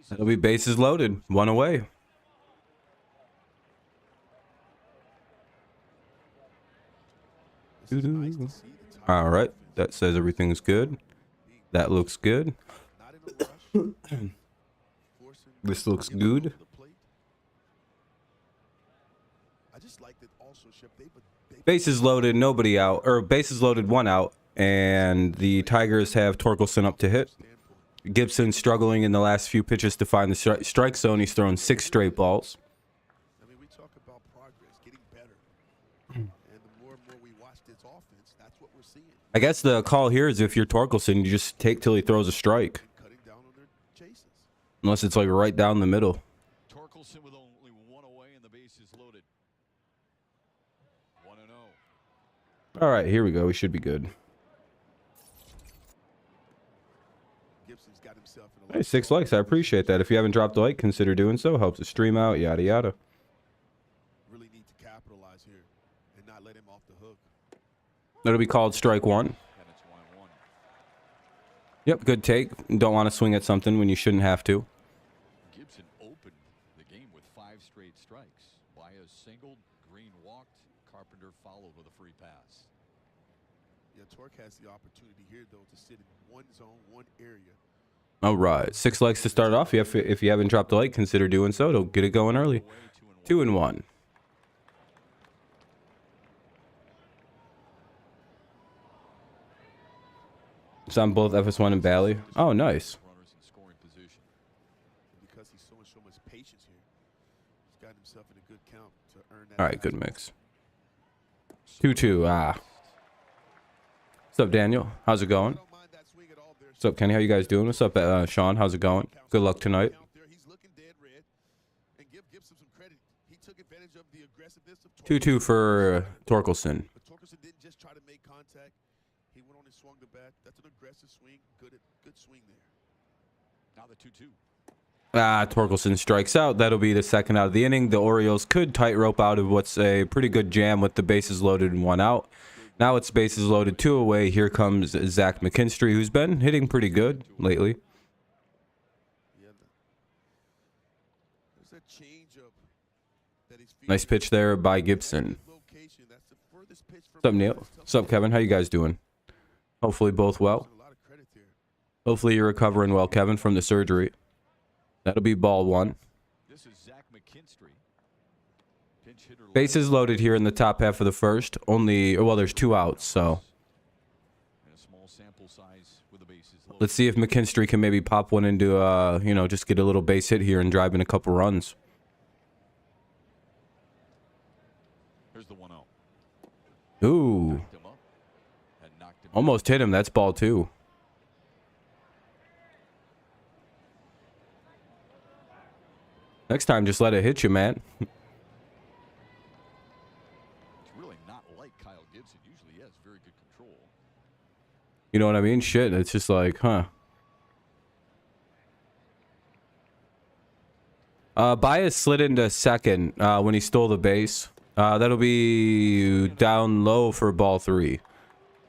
That'll be bases loaded. One away. All right. That says everything's good. That looks good. This looks good. Bases loaded, nobody out. Or bases loaded, one out. And the Tigers have Torkelson up to hit. Gibson struggling in the last few pitches to find the strike zone. He's thrown 6 straight balls. I mean, we talk about progress, getting better. And the more and more we watch this offense, that's what we're seeing. I guess the call here is if you're Torkelson, you just take till he throws a strike. Cutting down on their chases. Unless it's like right down the middle. Torkelson with only one away and the base is loaded. 1-0. All right, here we go. We should be good. Gibson's got himself in a Hey, 6 likes. I appreciate that. If you haven't dropped a like, consider doing so. Helps the stream out, yada, yada. really need to capitalize here and not let him off the hook. That'll be called strike 1. And it's 1-1. Yep, good take. Don't want to swing at something when you shouldn't have to. Gibson opened the game with 5 straight strikes. Baez singled, Green walked, Carpenter followed with a free pass. Yeah, Torque has the opportunity here, though, to sit in one zone, one area. All right, 6 likes to start off. If you haven't dropped a like, consider doing so. It'll get it going early. 2-1. It's on both FS1 and Bally. Oh, nice. Runners in scoring position. And because he's showing so much patience here, he's got himself in a good count to earn that. All right, good mix. 2-2. Ah. What's up, Daniel? How's it going? What's up, Kenny? How you guys doing? What's up, Sean? How's it going? Good luck tonight. He's looking dead red. And give Gibson some credit. He took advantage of the aggressiveness of 2-2 for Torkelson. But Torkelson didn't just try to make contact. He went on and swung the bat. That's an aggressive swing. Good swing there. Now the 2-2. Ah, Torkelson strikes out. That'll be the second out of the inning. The Orioles could tightrope out of what's a pretty good jam with the bases loaded and 1 out. Now it's bases loaded, 2 away. Here comes Zach McKinstry, who's been hitting pretty good lately. Nice pitch there by Gibson. What's up, Neil? What's up, Kevin? How you guys doing? Hopefully both well. Hopefully you're recovering well, Kevin, from the surgery. That'll be ball 1. This is Zach McKinstry. Pinch hitter Bases loaded here in the top half of the first. Well, there's 2 outs, so. and a small sample size with the bases loaded. Let's see if McKinstry can maybe pop one into, just get a little base hit here and drive in a couple runs. Here's the 1-0. Ooh. Knocked him up and knocked him Almost hit him. That's ball 2. Next time, just let it hit you, man. It's really not like Kyle Gibson. Usually he has very good control. You know what I mean? Shit, it's just like, huh. Baez slid into second when he stole the base. That'll be down low for ball 3.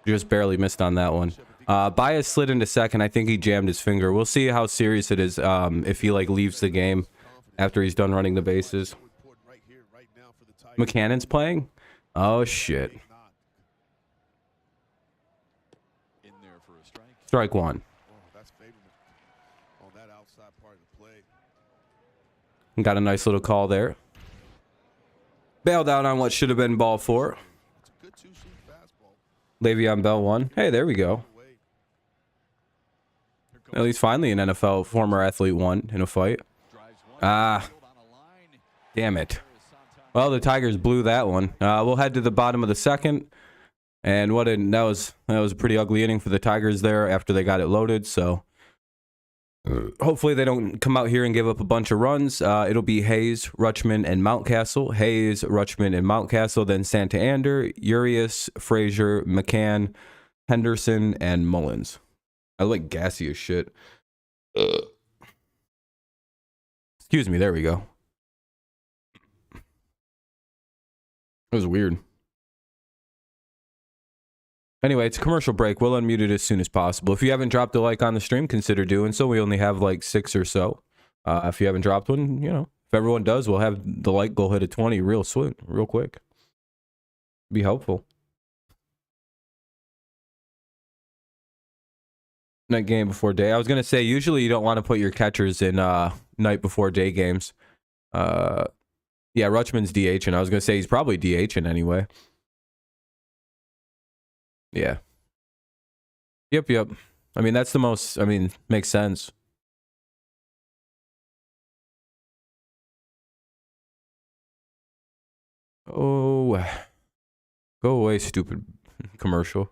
Just barely missed on that one. Baez slid into second. I think he jammed his finger. We'll see how serious it is if he like leaves the game after he's done running the bases. McCannon's playing? Oh, shit. In there for a strike. Strike 1. That's favorable on that outside part of the play. Got a nice little call there. Bailed out on what should have been ball 4. It's a good two-seam fastball. Le'Veon Bell 1. Hey, there we go. At least finally an NFL former athlete won in a fight. Ah, damn it. Well, the Tigers blew that one. We'll head to the bottom of the second. And that was a pretty ugly inning for the Tigers there after they got it loaded. So hopefully they don't come out here and give up a bunch of runs. It'll be Hayes, Rutschman, and Mountcastle. Hayes, Rutschman, and Mountcastle. Then Santander, Urias, Frazier, McCann, Henderson, and Mullins. I like gassy as shit. Excuse me. There we go. It was weird. Anyway, it's a commercial break. We'll unmute it as soon as possible. If you haven't dropped a like on the stream, consider doing so. We only have like 6 or so. If you haven't dropped one, you know, if everyone does, we'll have the like goal hit at 20 real soon, real quick. Be helpful. Night game before day. I was gonna say usually you don't want to put your catchers in night before day games. Yeah, Rutschman's DH, and I was gonna say he's probably DHing anyway. Yeah. Yep. I mean, that's the most. I mean, makes sense. Oh, go away, stupid commercial.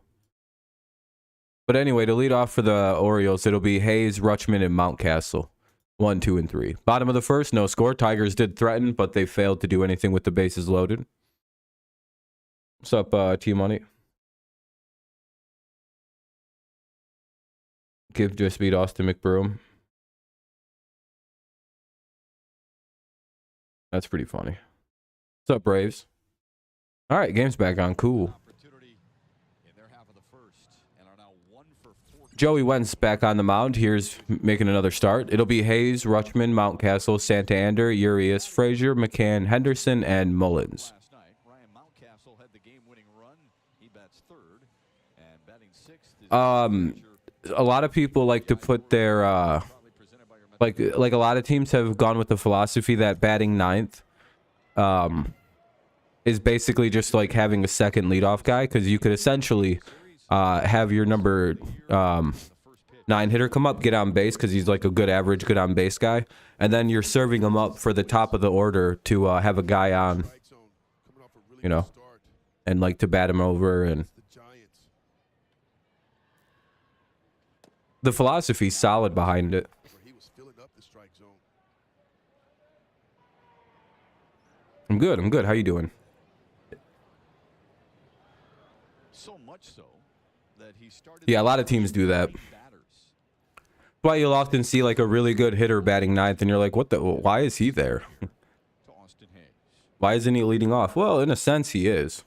But anyway, to lead off for the Orioles, it'll be Hayes, Rutschman, and Mountcastle. 1, 2, and 3. Bottom of the first, no score. Tigers did threaten, but they failed to do anything with the bases loaded. What's up, T-Money? Give just beat Austin McBroom. That's pretty funny. What's up, Braves? All right, game's back on. Cool. Joey Wentz back on the mound. Here's making another start. It'll be Hayes, Rutschman, Mountcastle, Santander, Urias, Frazier, McCann, Henderson, and Mullins. A lot of people like to put their like a lot of teams have gone with the philosophy that batting ninth is basically just like having a second leadoff guy, because you could essentially have your number 9 hitter come up, get on base because he's like a good average, good on base guy, and then you're serving him up for the top of the order to have a guy on, you know, and like to bat him over. And the philosophy's solid behind it. I'm good. How you doing? Yeah, a lot of teams do that. That's why you'll often see like a really good hitter batting ninth, and you're like, what the? Why is he there? Why isn't he leading off? Well, in a sense, he is.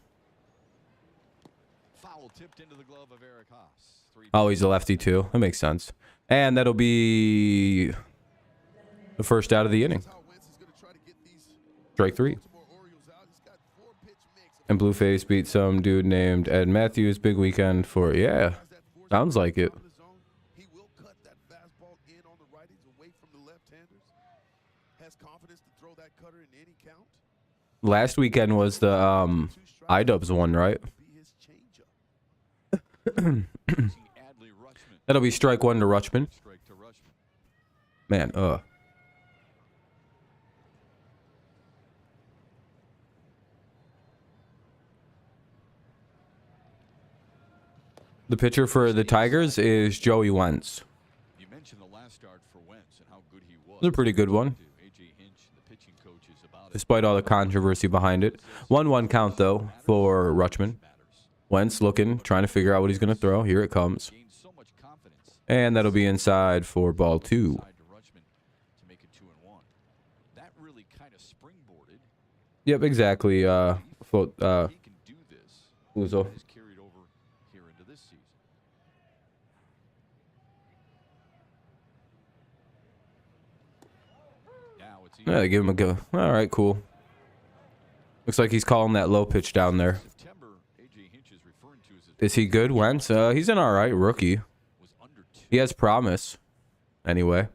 Oh, he's a lefty too. That makes sense. And that'll be the first out of the inning. Strike 3. And Blueface beat some dude named Ed Matthews. Big weekend for, yeah, sounds like it. He will cut that fastball in on the righties away from the left-handers. Has confidence to throw that cutter in any count. Last weekend was the iDubbbz one, right? That'll be strike 1 to Rutschman. Man, The pitcher for the Tigers is Joey Wentz. You mentioned the last start for Wentz and how good he was. It's a pretty good one, despite all the controversy behind it. 1-1 count, though, for Rutschman. Wentz looking, trying to figure out what he's going to throw. Here it comes. And that'll be inside for ball 2. Yep, exactly. Uzo. Yeah, give him a go. All right, cool. Looks like he's calling that low pitch down there. Is he good, Wentz? He's an all right rookie. He has promise. Anyway.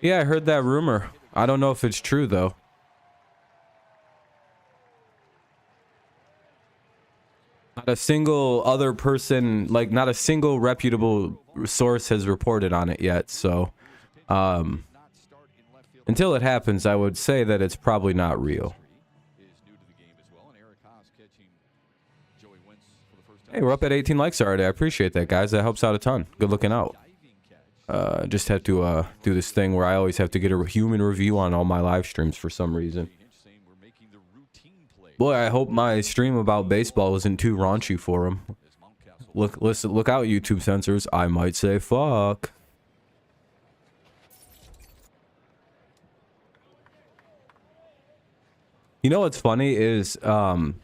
Yeah, I heard that rumor. I don't know if it's true, though. Not a single other person, like not a single reputable source has reported on it yet. So until it happens, I would say that it's probably not real. Hey, we're up at 18 likes already. I appreciate that, guys. That helps out a ton. Good looking out. Just had to do this thing where I always have to get a human review on all my live streams for some reason. Boy, I hope my stream about baseball isn't too raunchy for him. Look out, YouTube censors. I might say fuck. You know what's funny is the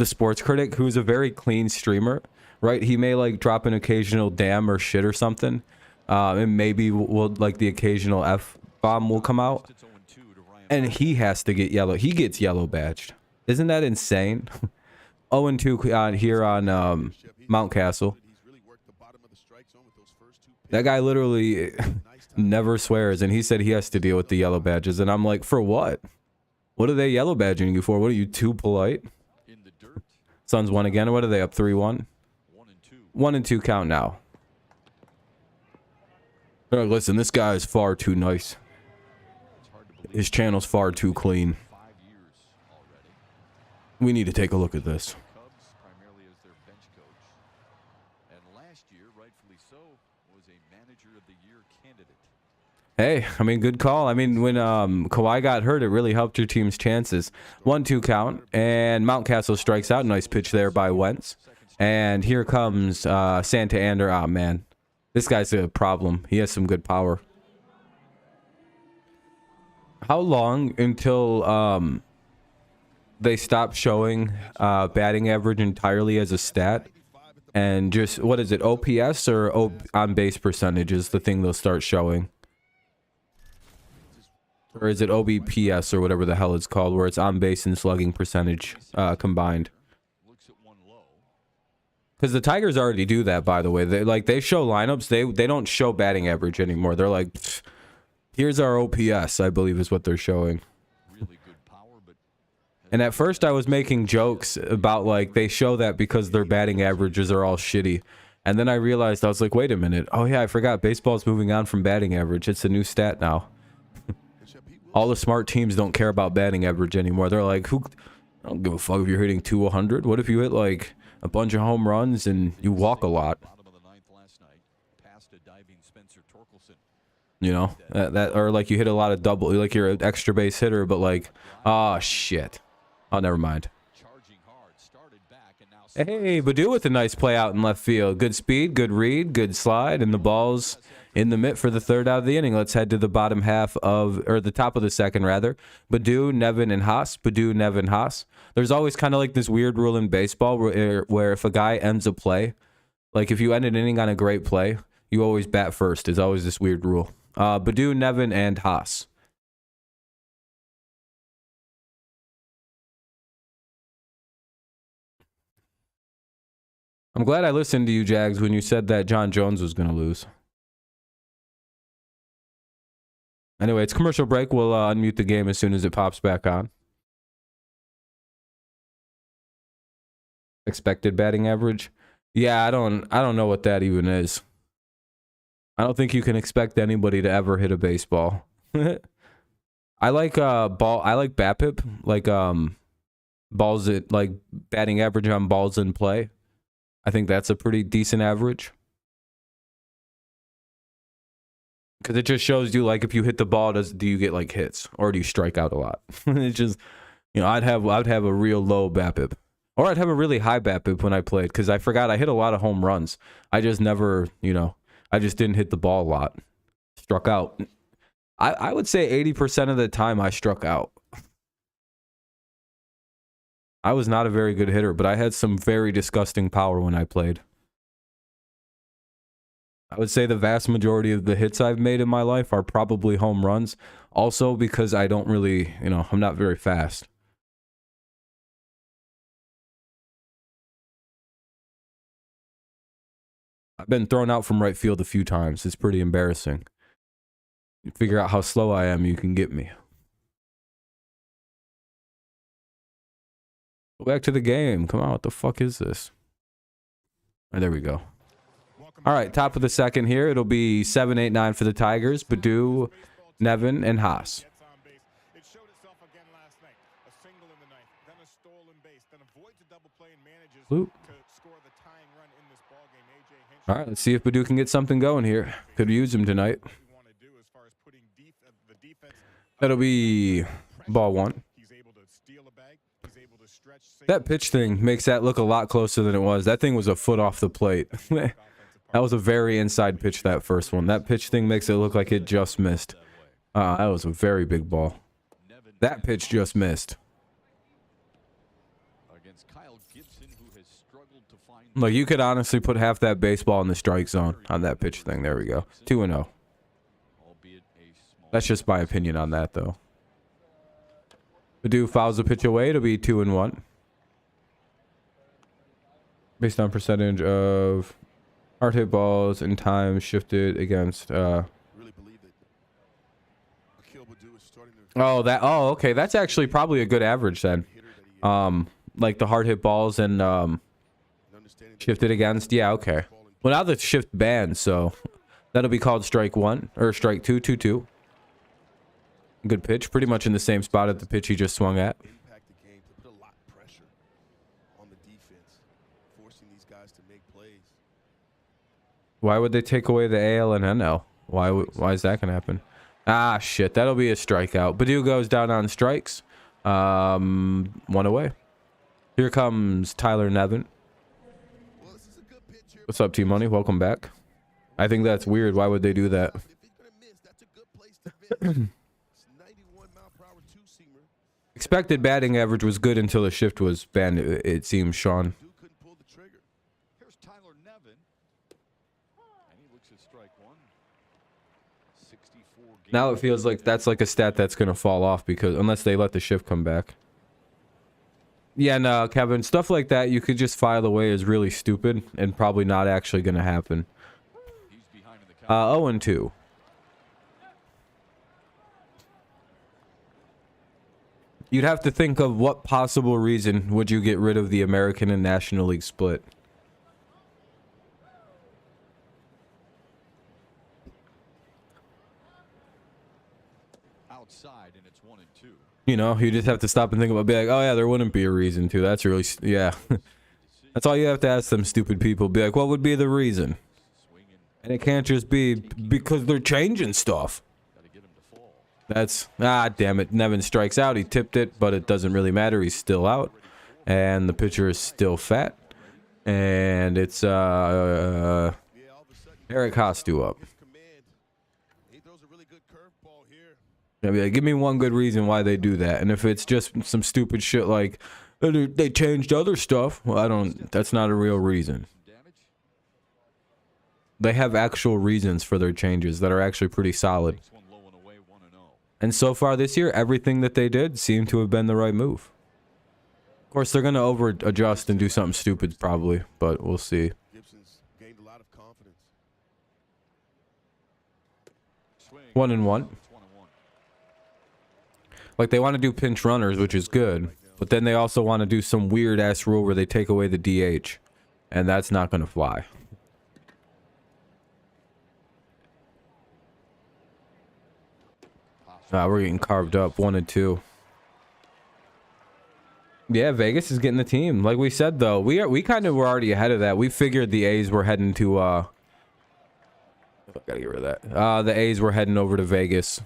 sports critic, who's a very clean streamer, right? He may like drop an occasional damn or shit or something. And maybe will like the occasional F bomb will come out. And he has to get yellow. He gets yellow badged. Isn't that insane? 0-2 here on Mount Castle. That guy literally never swears, and he said he has to deal with the yellow badges. And I'm like, for what? What are they yellow badging you for? What are you, too polite? Suns won again. What are they up 3-1? 1-2 count now. Listen, this guy is far too nice. His channel's far too clean. We need to take a look at this. Hey, I mean, good call. I mean, when Kawhi got hurt, it really helped your team's chances. 1-2 count, and Mountcastle strikes out. Nice pitch there by Wentz. And here comes Santander. Ah, man. This guy's a problem. He has some good power. How long until they stop showing batting average entirely as a stat? And just, what is it, OPS or on-base percentage is the thing they'll start showing? Or is it OBPS or whatever the hell it's called, where it's on base and slugging percentage combined? Because the Tigers already do that, by the way. They show lineups. They don't show batting average anymore. They're like, here's our OPS, I believe is what they're showing. And at first I was making jokes about like they show that because their batting averages are all shitty. And then I realized, I was like, wait a minute. Oh yeah, I forgot baseball's moving on from batting average. It's a new stat now. All the smart teams don't care about batting average anymore. They're like, I don't give a fuck if you're hitting 200. What if you hit like a bunch of home runs and you walk a lot? You know, that or like you hit a lot of double, like you're an extra base hitter, but like, ah, shit. Oh, never mind. Hey, Badu with a nice play out in left field. Good speed, good read, good slide, and the ball's in the mitt for the third out of the inning. Let's head to the bottom half of, or the top of the second, rather. Badu, Nevin, and Haas. Badu, Nevin, Haas. There's always kind of like this weird rule in baseball where if a guy ends a play, like if you end an inning on a great play, you always bat first. Is always this weird rule. Badu, Nevin, and Haas. I'm glad I listened to you, Jags, when you said that John Jones was going to lose. Anyway, it's commercial break. We'll unmute the game as soon as it pops back on. Expected batting average? Yeah, I don't know what that even is. I don't think you can expect anybody to ever hit a baseball. I like BABIP, like balls at like batting average on balls in play. I think that's a pretty decent average. Because it just shows you, like, if you hit the ball, do you get, like, hits? Or do you strike out a lot? It's just, you know, I'd have a real low BABIP. Or I'd have a really high BABIP when I played. Because I forgot I hit a lot of home runs. I just never, you know, I just didn't hit the ball a lot. Struck out. I would say 80% of the time I struck out. I was not a very good hitter, but I had some very disgusting power when I played. I would say the vast majority of the hits I've made in my life are probably home runs. Also because I don't really, you know, I'm not very fast. I've been thrown out from right field a few times. It's pretty embarrassing. You figure out how slow I am, you can get me. Go back to the game. Come on, what the fuck is this? Oh, there we go. All right, top of the second here. It'll be 7-8-9 for the Tigers. Badu, Nevin, and Haas. All right, let's see if Badu can get something going here. Could use him tonight. That'll be ball one. That pitch thing makes that look a lot closer than it was. That thing was a foot off the plate. That was a very inside pitch, that first one. That pitch thing makes it look like it just missed. That was a very big ball. That pitch just missed. Against Kyle Gibson, who has struggled to find Like, you could honestly put half that baseball in the strike zone on that pitch thing. There we go. 2-0. That's just my opinion on that, though. Baду fouls the pitch away. It'll be 2-1. Based on percentage of hard hit balls and time shifted against. Oh, okay. That's actually probably a good average then. Like the hard hit balls and shifted against. Yeah, okay. Well, now the shift banned, so that'll be called strike 1 or strike 2, 2-2. Good pitch, pretty much in the same spot at the pitch he just swung at. Impact the game to put a lot of pressure on the defense, forcing these guys to make plays. Why would they take away the AL and NL? Why is that gonna happen? Ah, shit, that'll be a strikeout. Badu goes down on strikes. 1 away. Here comes Tyler Nevin. Well, this is a good pitch here. What's up, T-Money? Welcome back. I think that's weird. Why would they do that? If he's gonna miss, that's a good place to visit. It's 91 mile per hour two-seamer. Expected batting average was good until the shift was banned, it seems, Sean. Dude couldn't pull the trigger. Here's Tyler Nevin. And he looks at strike 1. 64 games. Now it feels like that's like a stat that's going to fall off because unless they let the shift come back. Yeah, no, Kevin, stuff like that you could just file away is really stupid and probably not actually going to happen. He's behind in the count. 0-2. You'd have to think of what possible reason would you get rid of the American and National League split. Outside, and it's 1-2. You know, you just have to stop and think about, be like, oh yeah, there wouldn't be a reason to. That's really, yeah. That's all you have to ask them stupid people. Be like, what would be the reason? Swinging. And it can't just be because they're changing stuff. Got to get him to fall. That's, damn it. Nevin strikes out. He tipped it, but it doesn't really matter. He's still out. And the pitcher is still fat. And it's, Yeah, all of a sudden, Eric Hostu up. gets command. He throws a really good curveball here. I'd be like, give me one good reason why they do that. And if it's just some stupid shit like, "Oh, they changed other stuff. Well, that's not a real reason. Some damage. They have actual reasons for their changes that are actually pretty solid. Takes one low and away, 1-0. And so far this year, everything that they did seemed to have been the right move. Of course, they're going to over-adjust and do something stupid probably, but we'll see. Gibson's gained a lot of confidence. Swing. 1-1. It's 1-1. Like, they want to do pinch runners, which is good. But then they also want to do some weird-ass rule where they take away the DH. And that's not going to fly. We're getting carved up, 1-2. Yeah, Vegas is getting the team. Like we said, though, we kind of were already ahead of that. We figured the A's were heading to, I gotta get rid of that. The A's were heading over to Vegas.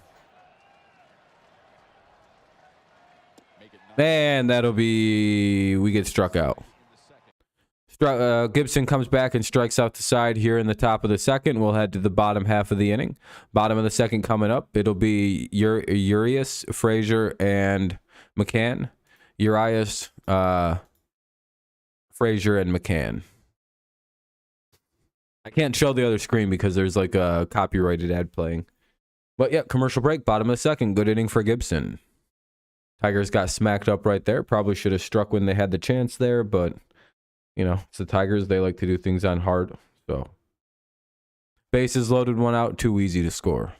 Make it 9. And that'll be, we get struck out. Gibson comes back and strikes out the side here in the top of the second. We'll head to the bottom half of the inning. Bottom of the second coming up. It'll be Urias, Frazier, and McCann. Urias, Frazier, and McCann. I can't show the other screen because there's like a copyrighted ad playing. But yeah, commercial break, bottom of the second. Good inning for Gibson. Tigers got smacked up right there. Probably should have struck when they had the chance there, but you know, it's the Tigers. They like to do things on hard. So, bases loaded, 1 out, too easy to score.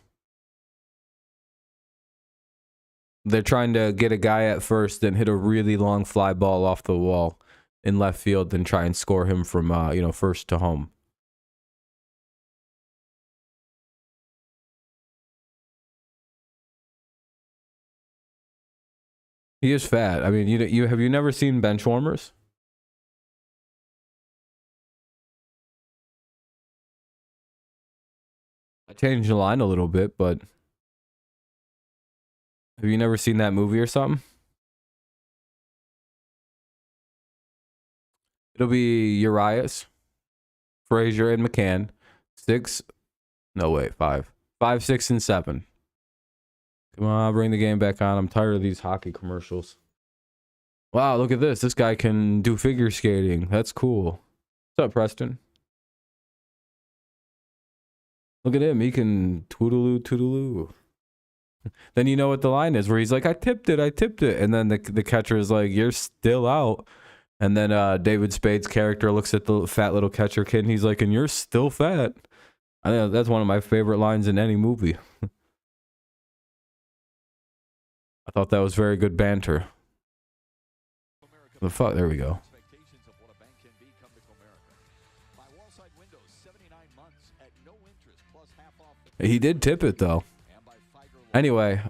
They're trying to get a guy at first, then hit a really long fly ball off the wall in left field, then try and score him from, first to home. He is fat. I mean, have you never seen bench warmers? I changed the line a little bit, but have you never seen that movie or something? It'll be Urias, Frazier, and McCann. 5, 6, and 7. Come on, bring the game back on. I'm tired of these hockey commercials. Wow, look at this. This guy can do figure skating. That's cool. What's up, Preston? Look at him. He can toodaloo, toodaloo. Then you know what the line is, where he's like, I tipped it. And then the catcher is like, you're still out. And then David Spade's character looks at the fat little catcher kid, and he's like, and you're still fat. I think that's one of my favorite lines in any movie. I thought that was very good banter. The fuck? There we go. He did tip it, though. Anyway,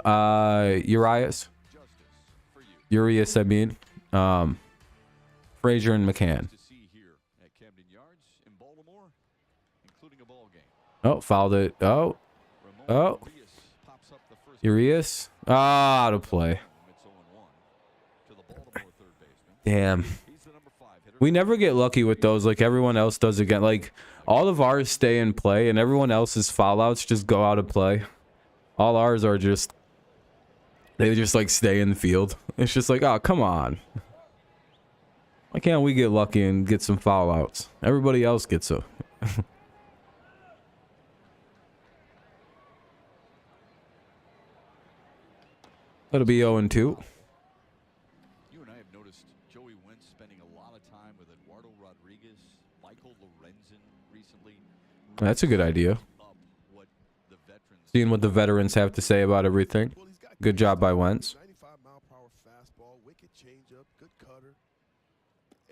Urias, I mean. Frazier and McCann. Oh, fouled it. Oh. Urias. Ah, out of play. Damn. We never get lucky with those like everyone else does again. Like, all of ours stay in play, and everyone else's foul outs just go out of play. All ours are just... They just, like, stay in the field. It's just like, oh, come on. Why can't we get lucky and get some foul outs? Everybody else gets a... It'll be 0-2. You and I have noticed Joey Wentz spending a lot of time with Eduardo Rodriguez, Michael Lorenzen recently. That's a good idea. Seeing what the veterans have to say about everything. Good job by Wentz.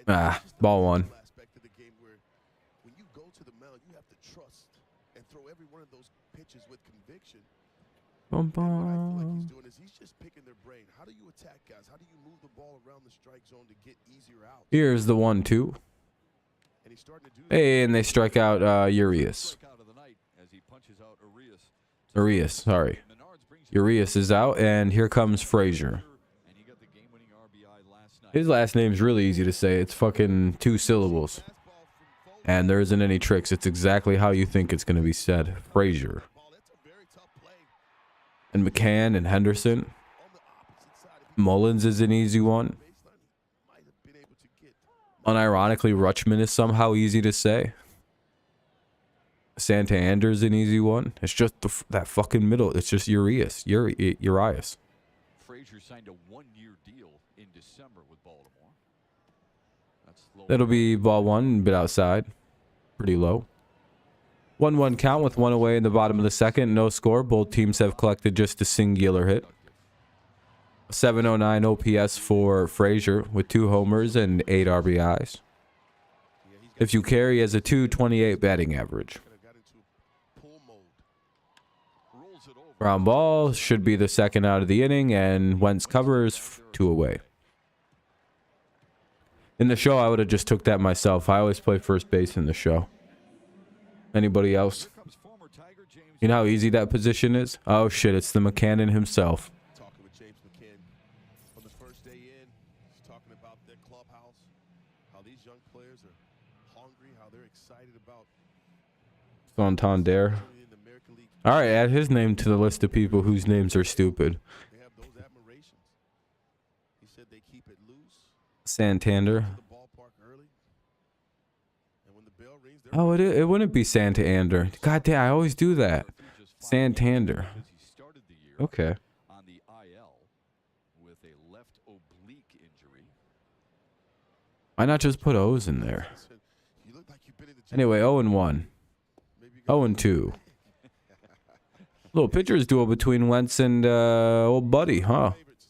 Ah, ball one. When you go to the mound, you have to trust and throw every one of those pitches with conviction. Bum, What I feel like he's bum. doing is he's just picking their brain. How do you attack guys? How do you move the ball around the strike zone to get easier out? Here's the 1-2. And he's starting to do that. Hey, and they strike out Urias. Urias, sorry. Urias is out, and here comes Frazier. His last name's really easy to say. It's fucking 2 syllables. And there isn't any tricks. It's exactly how you think it's going to be said. Frazier. And McCann and Henderson. Mullins is an easy one. Unironically, Rutschman is somehow easy to say. Santander's an easy one. It's just that fucking middle. It's just Urias. Urias. Frazier signed a 1-year deal in December with Baltimore. That'll be ball 1, bit outside. Pretty low. 1-1 count with 1 away in the bottom of the second. No score. Both teams have collected just a singular hit. 709 OPS for Frazier with 2 homers and 8 RBIs. If you carry, as a 228 batting average. Ground ball should be the second out of the inning, and Wentz covers 2 away. In the show, I would have just took that myself. I always play first base in the show. Anybody else? You know how easy that position is? Oh shit, it's the McCann himself. Talking with James McCann on the first day in, he's talking about their clubhouse, how these young players are hungry, how they're excited about Santander. in the American League. All right, add his name to the list of people whose names are stupid. They have those admirations. He said they keep it loose, Santander. to the ballpark early, and when the bell rings, they're Oh, it wouldn't be Santander. God damn, I always do that. Santander. Okay. On the IL with a left oblique injury. Why not just put O's in there? you look like you've been in the gym. Anyway, 0-1. Maybe you got 0-2. Little pitcher's duel between Wentz and old buddy, huh? favorites.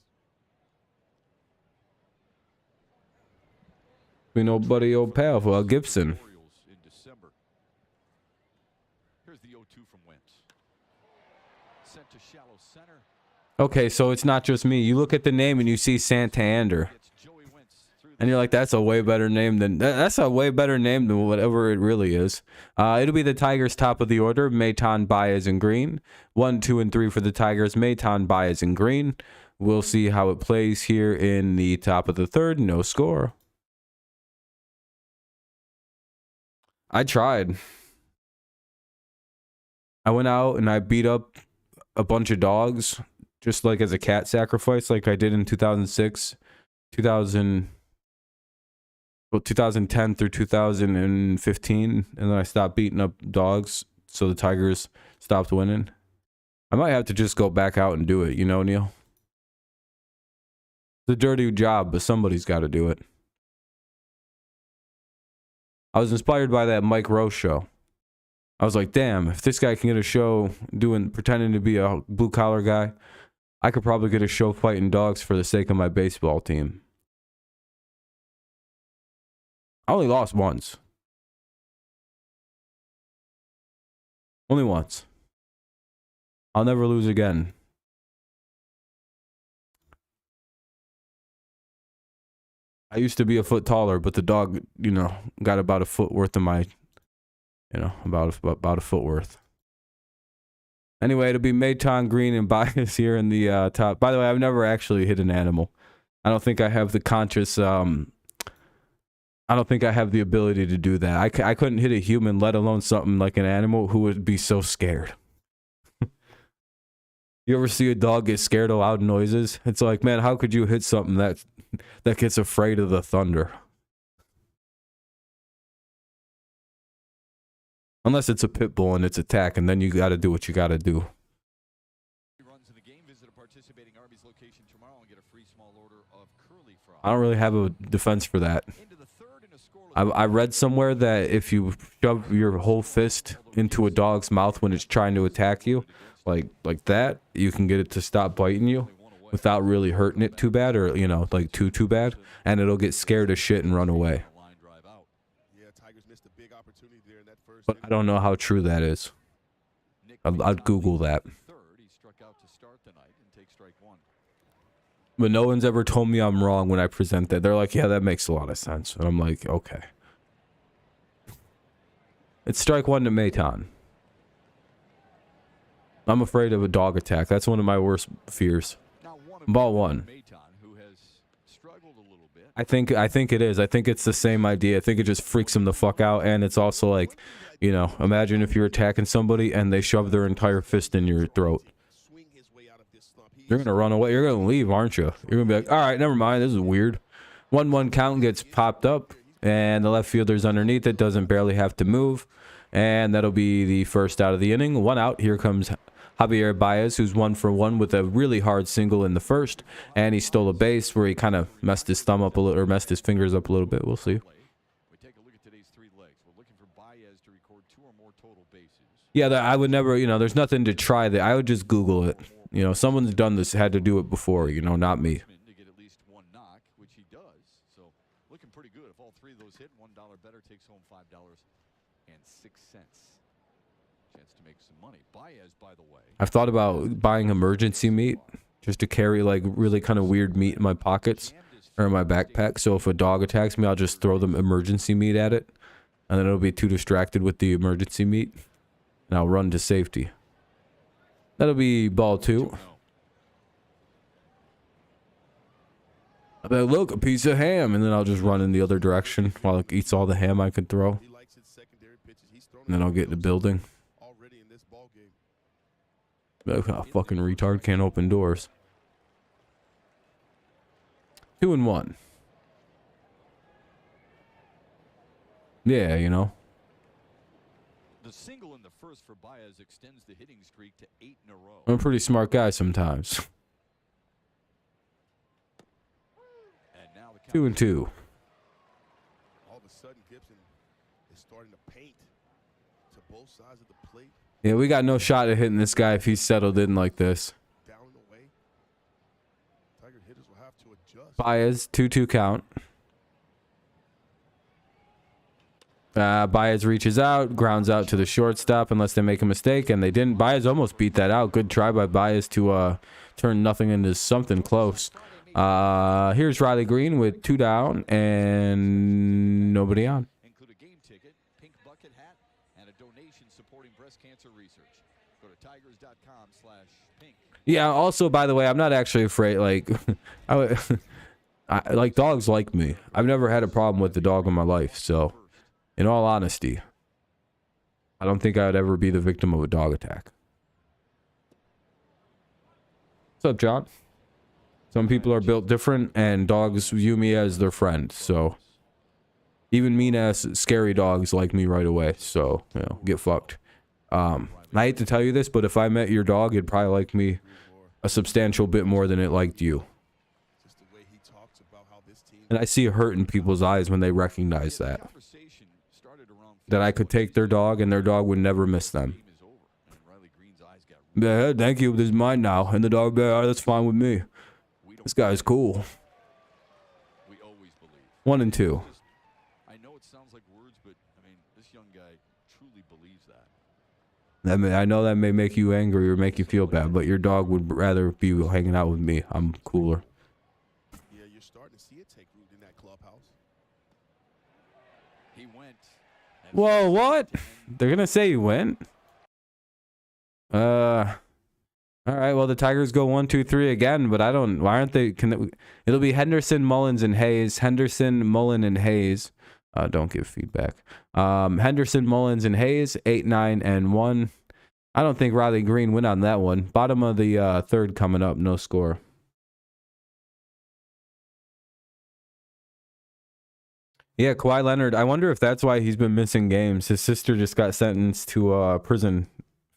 Between old buddy, old pal, well, Gibson. Orioles in December. Here's the 0-2 from Wentz. Sent to shallow center. Okay, so it's not just me. You look at the name and you see Santander. Gets Joey Wentz through And you're like, that's a way better name than whatever it really is. It'll be the Tigers' top of the order. Maton, Baez, and Green. 1, 2, and 3 for the Tigers. Maton, Baez, and Green. We'll see how it plays here in the top of the third. No score. I tried. I went out and I beat up a bunch of dogs, just like as a cat sacrifice, like I did in 2006, 2000. well, 2010 through 2015, and then I stopped beating up dogs, so the Tigers stopped winning. I might have to just go back out and do it, you know, Neil? It's a dirty job, but somebody's got to do it. I was inspired by that Mike Rowe show. I was like, damn, if this guy can get a show pretending to be a blue-collar guy, I could probably get a show fighting dogs for the sake of my baseball team. I only lost once. Only once. I'll never lose again. I used to be a foot taller, but the dog, you know, got about a foot worth of my, you know, about a foot worth. Anyway, it'll be Maton, Green, and Bias here in the top. By the way, I've never actually hit an animal. I don't think I have the conscious, I don't think I have the ability to do that. I couldn't hit a human, let alone something like an animal who would be so scared. You ever see a dog get scared of loud noises? It's like, man, how could you hit something that gets afraid of the thunder? Unless it's a pit bull and it's attack, and then you got to do what you got to do. I don't really have a defense for that. I read somewhere that if you shove your whole fist into a dog's mouth when it's trying to attack you, like that, you can get it to stop biting you without really hurting it too bad, or, you know, like too bad, and it'll get scared as shit and run away. But I don't know how true that is. I'd Google that. But no one's ever told me I'm wrong when I present that. They're like, yeah, that makes a lot of sense. And I'm like, okay. It's strike one to Maton. I'm afraid of a dog attack. That's one of my worst fears. Ball one. I think it is. I think it's the same idea. I think it just freaks him the fuck out. And it's also like, you know, imagine if you're attacking somebody and they shove their entire fist in your throat. You're going to run away. You're going to leave, aren't you? You're going to be like, all right, never mind. This is weird. 1-1 count gets popped up, and the left fielder's underneath it. Doesn't barely have to move. And that'll be the first out of the inning. 1 out. Here comes Javier Baez, who's 1 for 1 with a really hard single in the first. And he stole a base where he kind of messed his thumb up a little, or messed his fingers up a little bit. We'll see. Yeah, I would never, you know, there's nothing to try that. I would just Google it. You know, someone's done this, had to do it before, you know, not me. To get at least one knock, which he does. So, looking pretty good. If all three of those hit, $1 better takes home $5.06. Chance to make some money. Baez, by the way. I've thought about buying emergency meat just to carry like really kind of weird meat in my pockets or in my backpack. So if a dog attacks me, I'll just throw the emergency meat at it, and then it'll be too distracted with the emergency meat, and I'll run to safety. That'll be ball 2. I bet, look, a piece of ham, and then I'll just run in the other direction while it eats all the ham I can throw. And then I'll get in the building. Look, a fucking retard can't open doors. 2-1. Yeah, you know. The single in the first for Baez extends the hitting streak to 8 in a row. I'm a pretty smart guy sometimes. 2-2. All of a sudden, Gibson is starting to paint to both sides of the plate. Yeah, we got no shot at hitting this guy if he's settled in like this. Down and away. Tiger hitters will have to adjust. Baez, 2-2 count. Baez reaches out, grounds out to the shortstop unless they make a mistake, and they didn't. Baez almost beat that out. Good try by Baez to turn nothing into something close. Here's Riley Green with 2 down and nobody on. Include a game ticket, pink bucket hat, and a donation supporting breast cancer research. Go to tigers.com/pink. Yeah, also, by the way, I'm not actually afraid. Like, like dogs like me. I've never had a problem with the dog in my life, so in all honesty, I don't think I would ever be the victim of a dog attack. What's up, John? Some people are built different, and dogs view me as their friend, so Even mean ass scary dogs like me right away. So, you know, get fucked. I hate to tell you this, but if I met your dog, it'd probably like me a substantial bit more than it liked you. Just the way he talks about how this team And I see a hurt in people's eyes when they recognize that. Conversation started around That I could take their dog and their dog would never miss them. game is over. And Riley Green's eyes got Yeah, thank you. This is mine now. And the dog, yeah, that's fine with me. This guy's cool. we always believe. 1 and 2. I know it sounds like words, but I mean, this young guy truly believes that. I know that may make you angry or make you feel bad, but your dog would rather be hanging out with me. I'm cooler. Yeah, you're starting to see it take root in that clubhouse. He went. Whoa, what? They're gonna say you went? All right, well, the Tigers go 1, 2, 3 again, but I don't, why aren't they, it'll be Henderson, Mullins, and Hayes. Henderson, Mullen, and Hayes. Don't give feedback. Henderson, Mullins, and Hayes, 8, 9, and 1. I don't think Riley Green went on that one. Bottom of the third coming up, no score. Yeah, Kawhi Leonard, I wonder if that's why he's been missing games. His sister just got sentenced to prison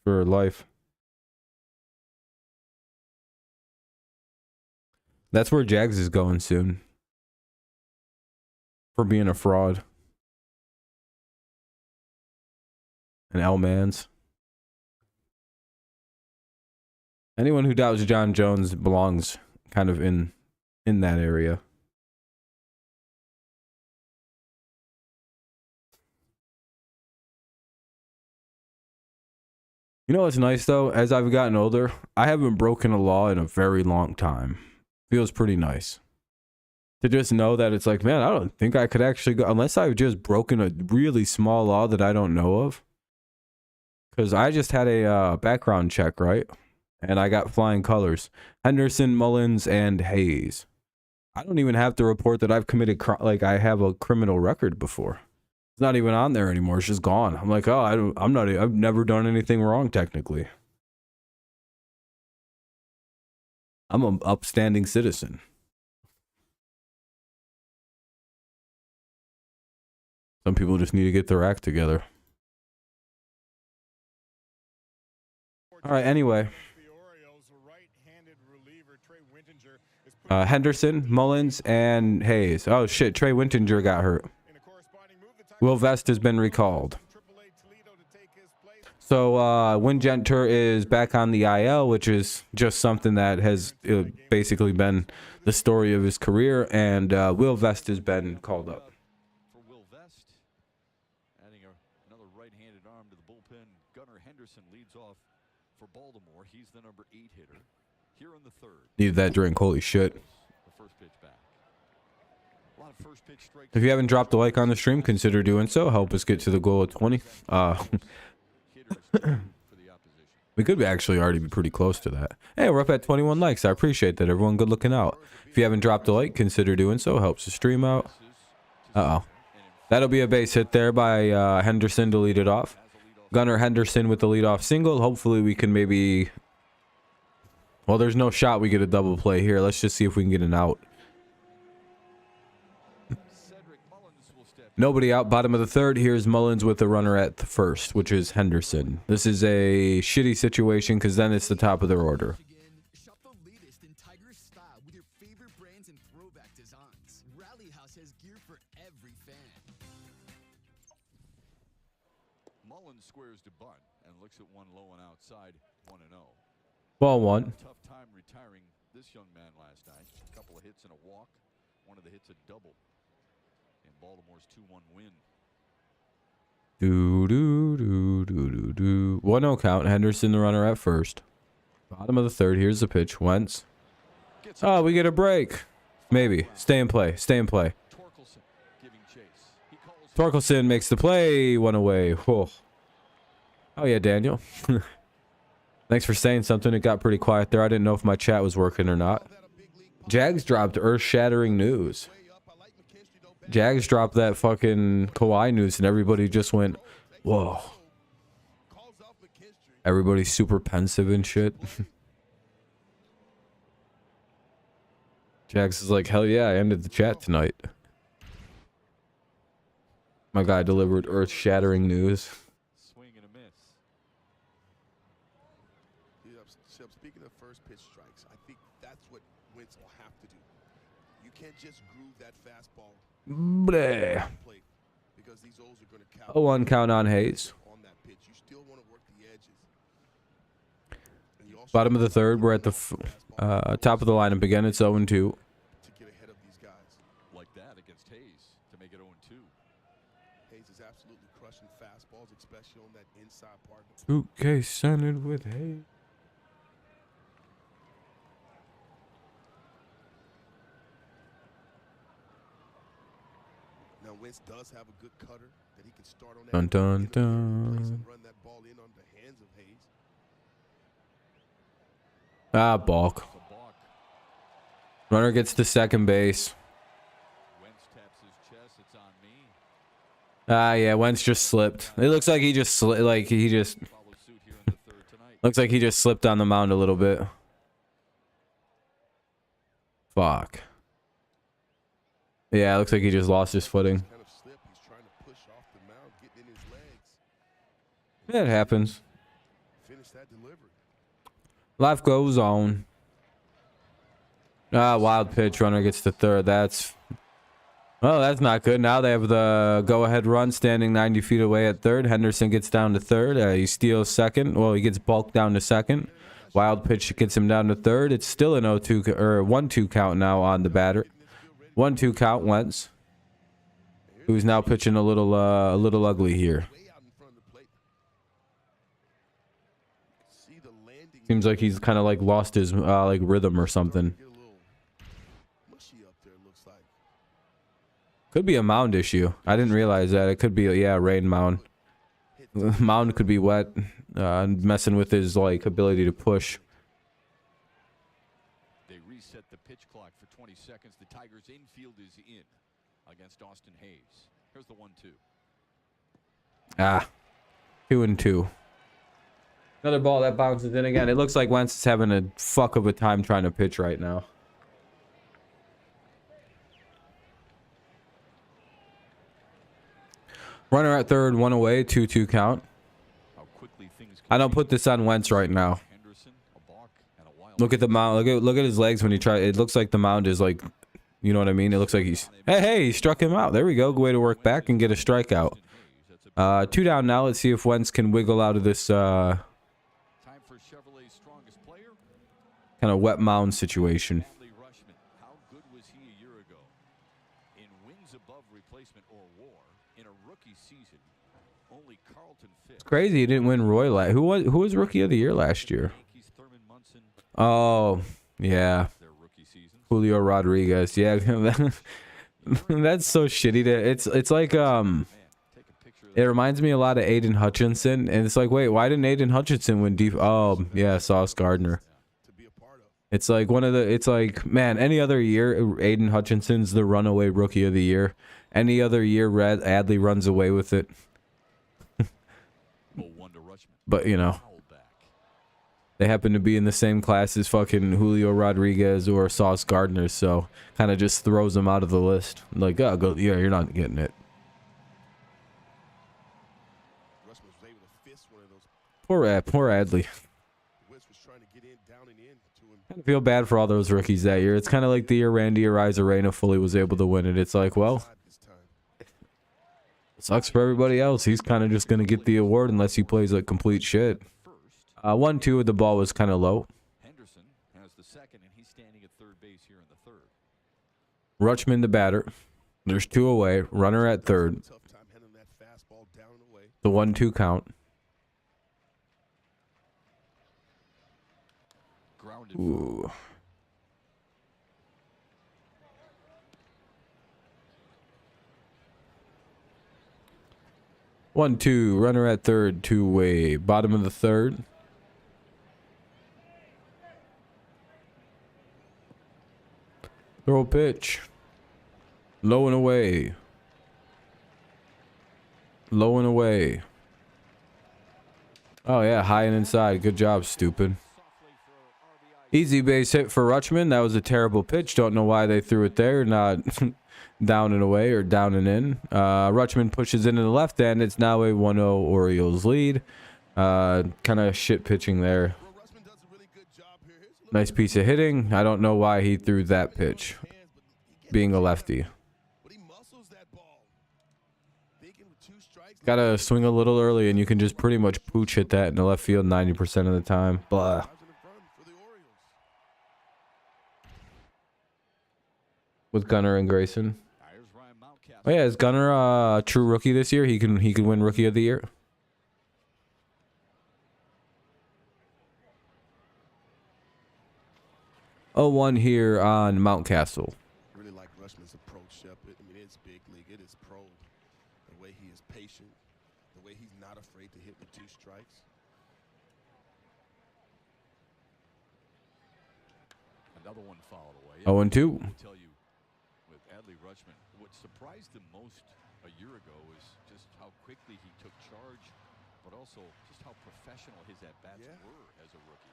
for life. That's where Jags is going soon. For being a fraud. And L-Mans. Anyone who doubts John Jones belongs kind of in that area. You know what's nice though? As I've gotten older, I haven't broken a law in a very long time. Feels pretty nice. To just know that it's like, man, I don't think I could actually go, unless I've just broken a really small law that I don't know of. Because I just had a background check, right? And I got flying colors. Henderson, Mullins, and Hayes. I don't even have to report that I've committed, like I have a criminal record before. It's not even on there anymore. It's just gone. I'm like, oh, I've never done anything wrong technically. I'm an upstanding citizen. Some people just need to get their act together. All right, anyway. Henderson, Mullins, and Hayes. Oh, shit. Trey Wintinger got hurt. Will Vest has been recalled. So, Wingenter is back on the IL, which is just something that has basically been the story of his career, and Will Vest has been called up. For Will Vest, adding another right-handed arm to the bullpen, Gunnar Henderson leads off for Baltimore. He's the number 8 hitter. Here in the third. Needed that drink. Holy shit. The first pitch back. A lot of first pitch strikes. If you haven't dropped a like on the stream, consider doing so. Help us get to the goal of 20. We could actually already be pretty close to that. Hey, we're up at 21 likes. I appreciate that. Everyone good looking out. If you haven't dropped a like, consider doing so. Helps the stream out. Uh-oh. That'll be a base hit there by Henderson to lead it off. Gunnar Henderson with the leadoff single. Hopefully we can maybe... Well, there's no shot we get a double play here. Let's just see if we can get an out. Nobody out, bottom of the third. Here's Mullins with the runner at the first, which is Henderson. This is a shitty situation because then it's the top of their order. Shop the latest in Tiger style with your favorite brands and throwback designs. Rally House has gear for every fan. Mullins squares to bunt and looks at one low and outside, 1-0. Ball one. Tough time retiring this young man last night. A couple of hits and a walk. One of the hits a double in Baltimore's 2-1 win. Do do do do do do. 1-0 count. Henderson the runner at first. Bottom of the third. Here's the pitch. Wentz. Oh, we get a break. Maybe. Stay in play. Stay in play. Torkelson giving chase. He calls Torkelson makes the play. One away. Whoa. Oh yeah, Daniel. Thanks for saying something. It got pretty quiet there. I didn't know if my chat was working or not. Jags dropped earth-shattering news. Jags dropped that fucking Kawhi news and everybody just went, whoa. Everybody's super pensive and shit. Jags is like, hell yeah, I ended the chat tonight. My guy delivered earth-shattering news. Swing and a miss. Yeah, so speaking of first pitch strikes, I think that's what Wentz will have to do. You can't just groove that fastball Bleh. plate because these O's are going to count. A 1 count on Hayes. On that pitch, you still want to work the edges. And you also Bottom of the third. We're at the top of the lineup again. It's 0-2. to get ahead of these guys. Like that against Hayes to make it 0-2. Hayes is absolutely crushing fastballs, especially on that inside part. Suitcase scented with Hayes. Now Wentz does have a good cutter that he can start on that. Dun, dun, get in place dun. and run that ball in on the hands of Hayes. Ah, balk. It's a balk. Runner gets to second base. Wentz taps his chest. It's on me. Ah, yeah, Wentz just slipped. It looks like he just Follow suit here in the third tonight. looks like he just slipped on the mound a little bit. Fuck. Yeah, it looks like he just lost his footing. Kind of slip. He's trying to push off the mound, getting in his legs. Yeah, it happens. Finish that delivery. Life goes on. Ah, wild pitch. Runner gets to third. That's not good. Now they have the go-ahead run standing 90 feet away at third. Henderson gets down to third. He steals second. Well, he gets bulked down to second. Wild pitch gets him down to third. It's still an 0-2 or 1-2 count now on the batter. 1-2 count Wentz, who's now pitching a little ugly here. Way out in front of the plate. See the landing. Seems like he's kind of like lost his like rhythm or something. Get a little mushy up there, looks like. Could be a mound issue. I didn't realize that. It could be a rain mound. Mound could be wet, messing with his like ability to push. They reset the pitch clock for 20 seconds. The Tigers' infield is in against Austin Hayes. Here's the 1-2. Ah, 2-2. Another ball that bounces in again. It looks like Wentz is having a fuck of a time trying to pitch right now. Runner at third, 1 away, 2-2 count. How quickly things I don't put this on Wentz right now. Henderson, a balk, and a wild Look at the mound. Look at his legs when he tries. It looks like the mound is like, you know what I mean? It looks like he's. Hey, he struck him out. There we go. Good way to work back and get a strikeout. Hayes. That's a 2 down now. Let's see if Wentz can wiggle out of this time for Chevrolet's strongest player. kind of wet mound situation. Adley Rushman. How good was he a year ago? In wins above replacement or WAR in a rookie season, only Carlton Fisk. Crazy, he didn't win Roy last. Who was Rookie of the Year last year? Yankees, Thurman Munson, Oh, yeah, their rookie seasons. Julio Rodriguez. Yeah, that's so shitty. It's like Man, take a picture of It reminds me a lot of Aiden Hutchinson, and it's like, wait, why didn't Aiden Hutchinson win Oh, yeah, Sauce Gardner. To be a part of. It's like it's like, man, any other year, Aiden Hutchinson's the runaway Rookie of the Year. Any other year, Adley runs away with it. 0-1 to Rushman. But, you know, Foul back. they happen to be in the same class as fucking Julio Rodriguez or Sauce Gardner, so kind of just throws them out of the list. Like, oh, go, yeah, you're not getting it. Rushman was able to fist one of those. Poor Adley. Wentz was trying to get in, down and in to him. I feel bad for all those rookies that year. It's kind of like the year Randy Arozarena fully was able to win it. It's like, well, This time. sucks for everybody else. He's kind of just going to get the award unless he plays like complete shit. First, 1-2 of the ball was kind of low. Henderson has the second, and he's standing at third base here in the third. Rutschman the batter. There's 2 away. Runner at third. Tough time handling that fastball down and away. The 1-2 count. Grounded. Ooh. One, two, runner at third, 2 away. Bottom of the third. Throw a pitch. Low and away. Low and away. Oh yeah, high and inside. Good job, stupid. Easy base hit for Rutschman. That was a terrible pitch. Don't know why they threw it there. Not down and away, or down and in. Rutschman pushes into the left end. It's now a 1-0 Orioles lead. Kind of shit pitching there. Nice piece of hitting. I don't know why he threw that pitch, being a lefty. Gotta swing a little early, and you can just pretty much pooch hit that in the left field 90% of the time. Blah. With Gunnar and Grayson. Oh yeah, is Gunnar a true rookie this year? He can win Rookie of the Year. Oh, 1 here on Mountcastle. Really like Rushman's approach, Shepard. I mean, it's big league. It is pro. The way he is patient, the way he's not afraid to hit with 2 strikes. Another one fouled away. 0-2. I'll tell you, with Adley Rutschman, what surprised him most a year ago is just how quickly he took charge, but also just how professional his at-bats were as a rookie.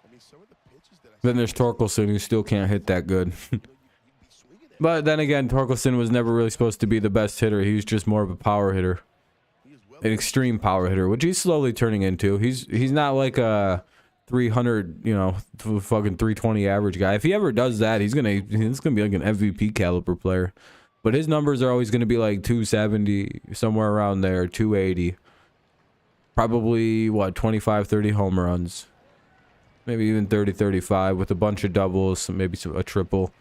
I mean, some of the pitches that Then there's Torkelson, who still can't hit that good. But then again, Torkelson was never really supposed to be the best hitter. He was just more of a power hitter, an extreme power hitter, which he's slowly turning into. He's not like a 300, fucking 320 average guy. If he ever does that, he's gonna be like an MVP caliber player. But his numbers are always gonna be like 270, somewhere around there, 280. Probably what, 25, 30 home runs. Maybe even 30, 35 with a bunch of doubles, maybe a triple.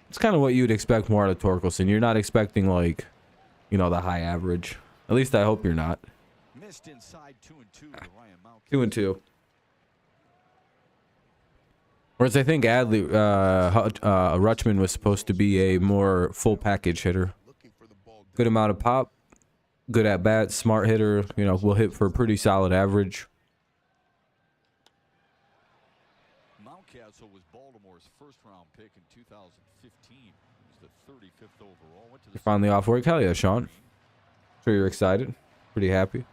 It's kind of what you'd expect more out of Torkelson. You're not expecting, like, the high average. At least I hope you're not. Missed inside 2-2 to Ryan Mountcastle. 2-2. Whereas I think Rutschman was supposed to be a more full package hitter. Good amount of pop, good at bat, smart hitter. Will hit for a pretty solid average. Mountcastle was Baltimore's first-round pick in 2015. He was the 35th overall. Went to the You're finally off work. Hell yeah, Sean. Sure you're excited. Pretty happy.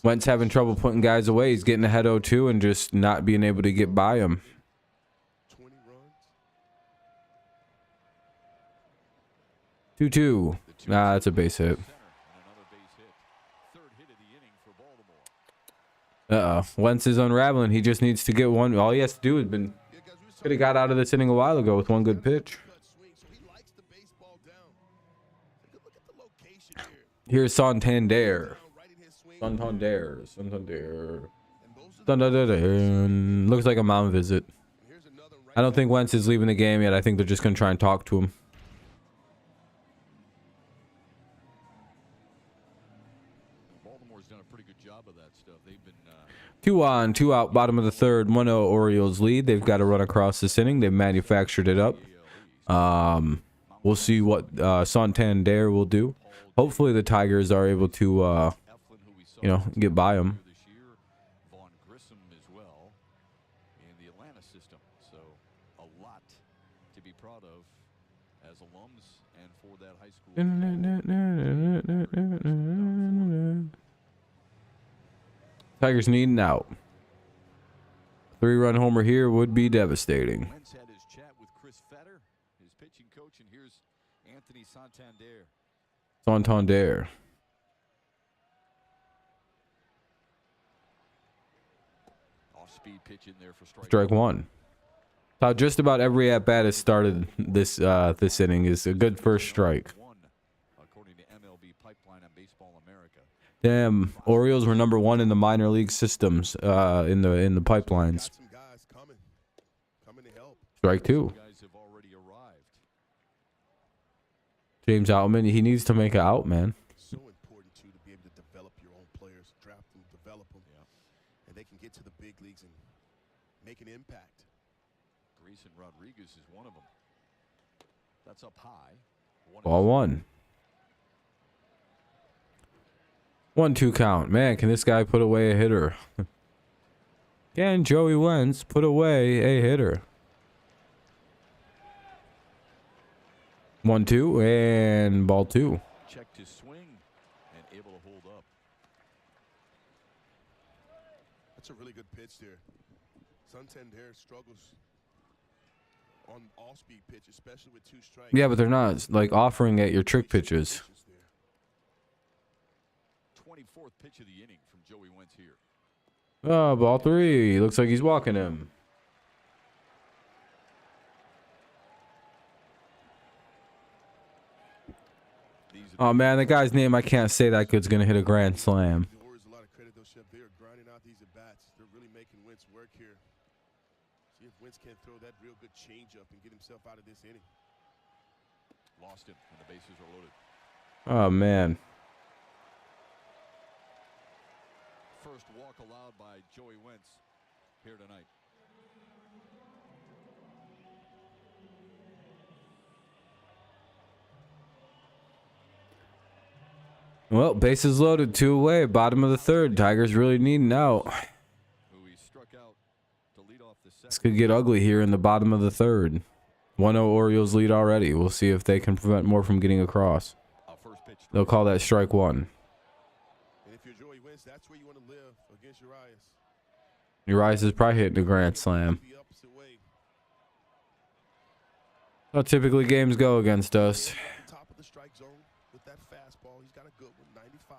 Wentz having trouble putting guys away. He's getting ahead 0-2 and just not being able to get by him. 20 runs. 2-2. Nah, that's a base hit. Uh-oh. Wentz is unraveling. He just needs to get one. All he has to do is could have got out of this inning a while ago with one good pitch. Here's Santander. Santander. Looks like a mom visit. I don't think Wentz is leaving the game yet. I think they're just going to try and talk to him. Baltimore's done a pretty good job of that stuff. They've been 2 on, 2 out, bottom of the third, 1-0 Orioles lead. They've got to run across this inning. They've manufactured it up. We'll see what Santander will do. Hopefully the Tigers are able to, get by them. Vaughn Grissom as well in the Atlanta system. So a lot to be proud of as alums and for that high school. Tigers need an out. 3-run homer here would be devastating. Wentz had his chat with Chris Fetter, his pitching coach, and here's Anthony Santander. Santander. Off-speed pitch in there for Strike 1. How just about every at-bat has started this inning is a good first strike. According to MLB Pipeline on Baseball America. Damn, Orioles were number 1 in the minor league systems in the pipelines. Got some guys coming to help. Strike 2. Guys have already arrived. James Outman, he needs to make it out, man. So important too to be able to develop your own players, draft them, develop them, and they can get to the big leagues and make an impact. Grayson Rodriguez is one of them. That's up high. Ball 1. 1-2 count. Man, can this guy put away a hitter? Can Joey Wentz put away a hitter? 1-2 and ball 2. Checked his swing and able to hold up. That's a really good pitch there. Santander struggles on all-speed pitch, especially with 2 strikes. Yeah, but they're not like offering at your trick pitches. 24th pitch of the inning from Joey Wentz here. Oh, ball 3. Looks like he's walking him. Oh man, the guy's name I can't say that good's gonna hit a grand slam. The Warriors a lot of credit, though, Chef. They are grinding out these at-bats. They're really making Wentz work here. See if Wentz can throw that real good changeup and get himself out of this inning. Lost him when the bases are loaded. Oh man. First walk allowed by Joey Wentz here tonight. Well, bases loaded, 2 away, bottom of the 3rd. Tigers really needing out. Who he struck out to lead off the This second. could get ugly here in the bottom of the 3rd. 1-0 Orioles lead already. We'll see if they can prevent more from getting across. First pitch. They'll call that strike 1. And if you're Joey Wentz, that's where you want to live against Urias. Urias is probably hitting a grand slam. The opposite way. How typically games go against us. Top of the strike zone with that fastball. He's got a good one, 95.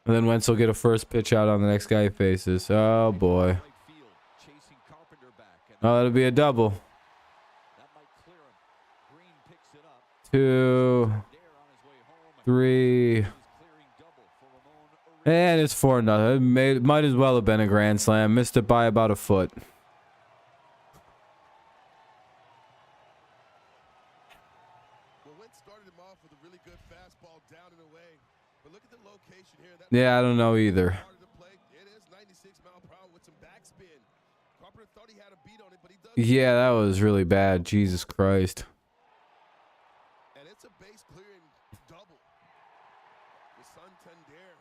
And then Wentz will get a first pitch out on the next guy he faces. Oh boy. Right field, chasing Carpenter back. And Oh, that'll be a double. that might clear him. Green picks it up. 2, Dare on his way home. 3. He's clearing double for Ramon Urias. And it's 4-0. It might as well have been a grand slam. Missed it by about a foot. Well, Wentz started him off with a really good fastball down and away. But look at the location here. That Yeah, I don't know either. part of the play, it is 96 mile per hour with some backspin. Carpenter thought he had a beat on it, but he doesn't. Yeah, that was really bad. Jesus Christ. And it's a base clearing double. With Santander.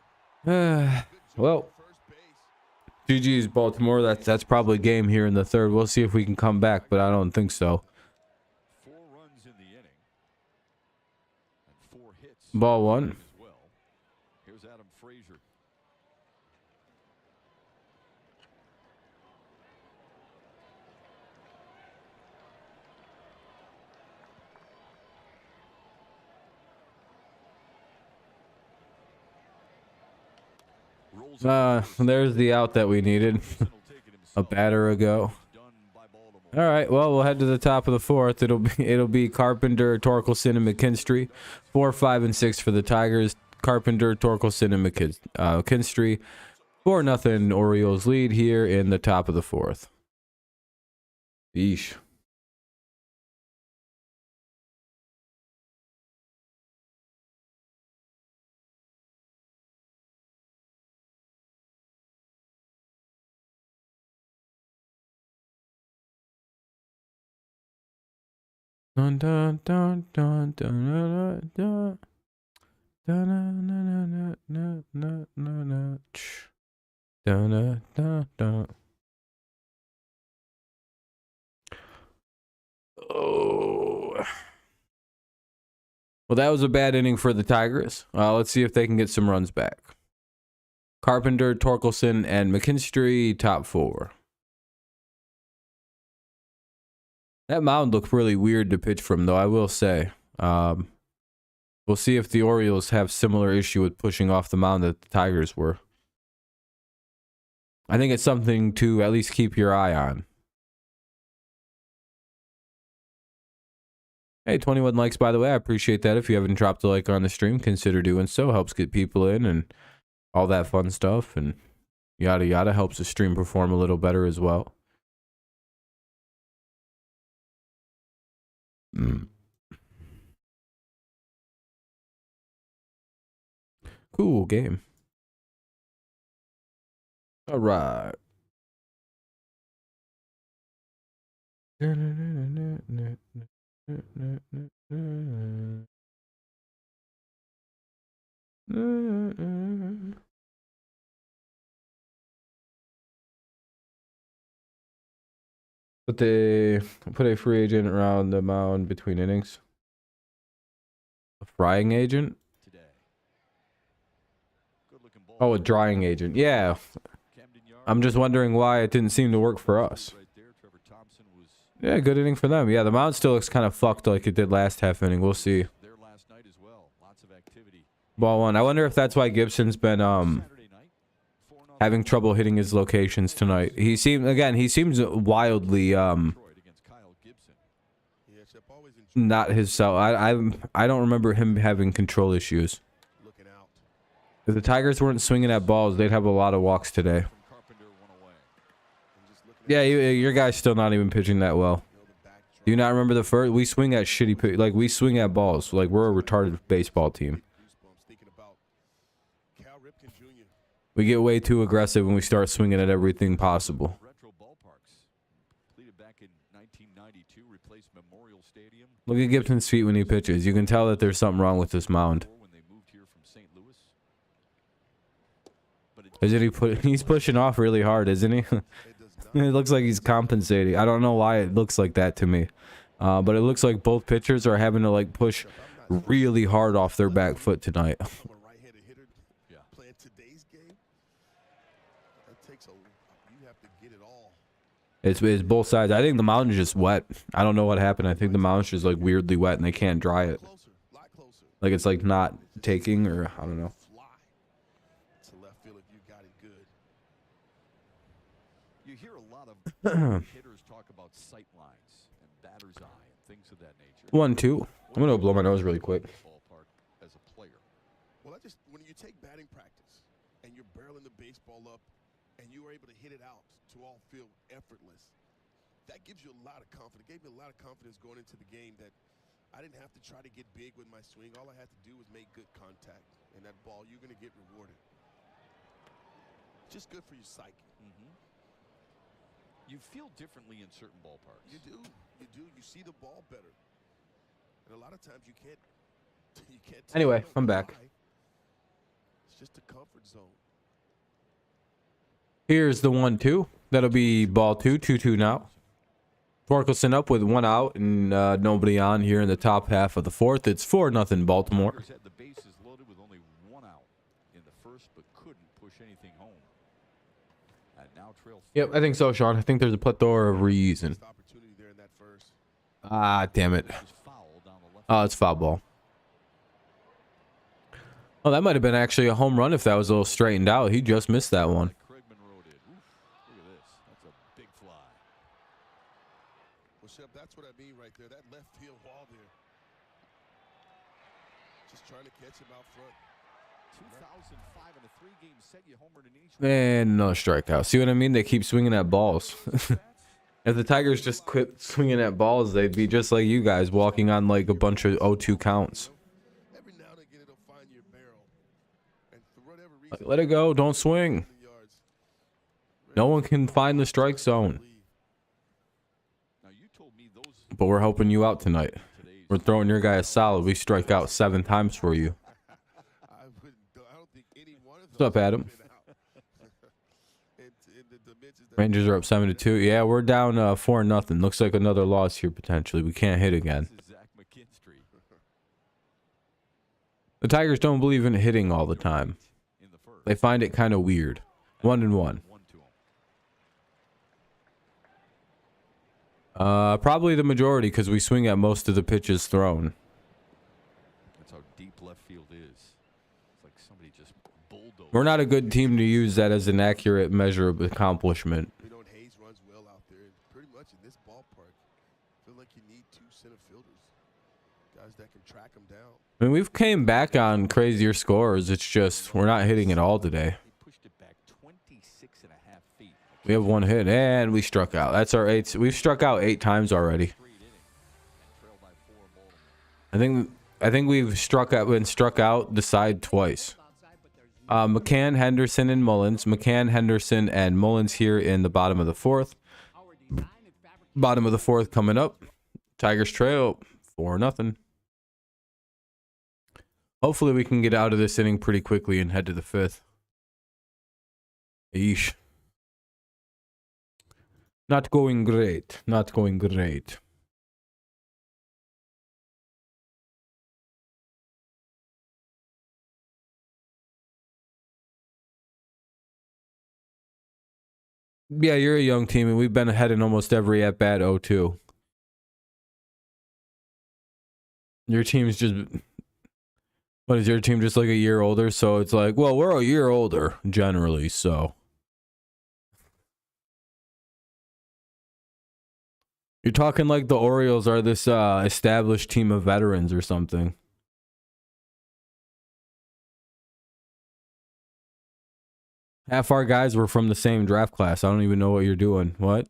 Good job Well, at first base. GG's Baltimore. That's probably game here in the 3rd. We'll see if we can come back, but I don't think so. 4 runs in the inning. And 4 hits. Ball 1. As well. Here's Adam Frazier. There's the out that we needed a batter ago. All right, well, we'll head to the top of the 4th. It'll be Carpenter, Torkelson, and McKinstry. 4, 5, and 6 for the Tigers. Carpenter, Torkelson, and McKinstry. 4-0 Orioles lead here in the top of the 4th. Yeesh. Dun dun dun dun dun dun dun dun dun dun dun. Oh. Well, that was a bad inning for the Tigers. Let's see if they can get some runs back. Carpenter, Torkelson, and McKinstry, top 4. That mound looked really weird to pitch from, though, I will say. We'll see if the Orioles have similar issue with pushing off the mound that the Tigers were. I think it's something to at least keep your eye on. Hey, 21 likes, by the way. I appreciate that. If you haven't dropped a like on the stream, consider doing so. Helps get people in and all that fun stuff. And yada yada. Helps the stream perform a little better as well. Cool game. All right. Put a free agent around the mound between innings. A frying agent? Today. Good-looking ball. Oh, a drying agent. Yeah. Camden Yards. I'm just wondering why it didn't seem to work for us. Right there. Trevor Thompson was Yeah, good inning for them. Yeah, the mound still looks kind of fucked like it did last half inning. We'll see. There last night as well. Lots of activity. Ball one. I wonder if that's why Gibson's been Saturday night, 4-0 having trouble hitting his locations tonight. He seems wildly Detroit against Kyle Gibson. Yeah, Chip, always enjoy not his self. I don't remember him having control issues. looking out. If the Tigers weren't swinging at balls, they'd have a lot of walks today. From Carpenter, one away. And just looking Yeah, your guy's still not even pitching that well. the back Do you not remember the first? We swing at shitty, like we swing at balls. Like we're a retarded baseball team. goosebumps thinking about Cal Ripken Jr. We get way too aggressive when we start swinging at everything possible. Retro ballparks. Completed back in 1992, replaced Memorial Stadium. Look at Gibson's feet when he pitches. You can tell that there's something wrong with this mound. When they moved here from St. Louis. But it Isn't he? He's pushing off really hard, isn't he? It does not. It looks like he's compensating. I don't know why it looks like that to me, but it looks like both pitchers are having to like push really hard off their back foot tonight. From a right-handed hitter Yeah. playing today's game, that takes you have to get it all. It's both sides. I think the mound is just wet. I don't know what happened. I think the mound's just like weirdly wet and they can't dry it. Closer, a lot closer. Like it's like not taking, or I don't know. Fly to left field if you got it good. You hear a lot of hitters talk about sight lines and batter's eye and things of that nature. 1-2. I'm gonna blow my nose really quick. Ballpark as a player. Well, when you take batting practice and you're barreling the baseball up and you were able to hit it out to all field effortless, that gives you a lot of confidence. It gave me a lot of confidence going into the game that I didn't have to try to get big with my swing. All I had to do was make good contact. And that ball, you're going to get rewarded. Just good for your psyche. You feel differently in certain ballparks. You do. You do. You see the ball better. And a lot of times you can't. You can't. tell Anyway, I'm back. why. It's just a comfort zone. Here's the 1-2. That'll be ball 2. 2-2 now. Torkelson up with 1 out and nobody on here in the top half of the fourth. It's 4-0 Baltimore. Tigers had the bases loaded with only 1 out in the first, but couldn't push anything home. And now trail. Yep, I think so, Sean. I think there's a plethora of reason. Missed opportunity there in that first. Ah, damn it. Was foul down the left. Oh, it's foul ball. Oh, that might have been actually a home run if that was a little straightened out. He just missed that one. Craig Monroe did. Oof, look at this. That's a big fly. Well, Shep, that's what I mean right there. That left field wall there. Just trying to catch him out front. 2005 in a 3-game set, you homered in each. And no strikeout. See what I mean? They keep swinging at balls. If the Tigers just quit swinging at balls, they'd be just like you guys, walking on like a bunch of 0-2 counts. Every now and again, it'll find your barrel. And for whatever reason, Like, let it go. Don't swing. yards. No one can find the strike zone. Now you told me those But we're helping you out tonight. today's We're throwing your guy a solid. We strike out 7 times for you. I don't think any one of What's up, those Adam? have been out. in the dimensions that Rangers are up 7-2. Yeah, we're down 4-0. Looks like another loss here potentially. We can't hit again. This is Zach McKinstry The Tigers don't believe in hitting all the time. in the first. They find it kind of weird. 1-1. 1 to him. Probably the majority because we swing at most of the pitches thrown. That's how deep left field is. It's like somebody just bulldozed. We're not a good team to use that as an accurate measure of accomplishment. you know, and Hayes runs well out there. And pretty much in this ballpark, I feel like you need 2 center fielders, guys that can track them down. I mean, we've came back on crazier scores. It's just we're not hitting it all today. He pushed it back 26.5 feet. We have 1 hit and we struck out. That's our 8th. We've struck out 8 times already. Straight inning and trailed by 4 Baltimore. I think we've struck out the side twice. McCann, Henderson, and Mullins. McCann, Henderson, and Mullins here in the bottom of the 4th. Bottom of the 4th coming up. Tigers trail 4-0. Hopefully we can get out of this inning pretty quickly and head to the 5th. Eesh. Not going great. Not going great. Yeah, you're a young team, and we've been ahead in almost every at-bat 0-2. Your team's just... What, is your team just like a year older? So it's like, well, we're a year older, generally, so... You're talking like the Orioles are this established team of veterans or something. Half our guys were from the same draft class. I don't even know what you're doing. What?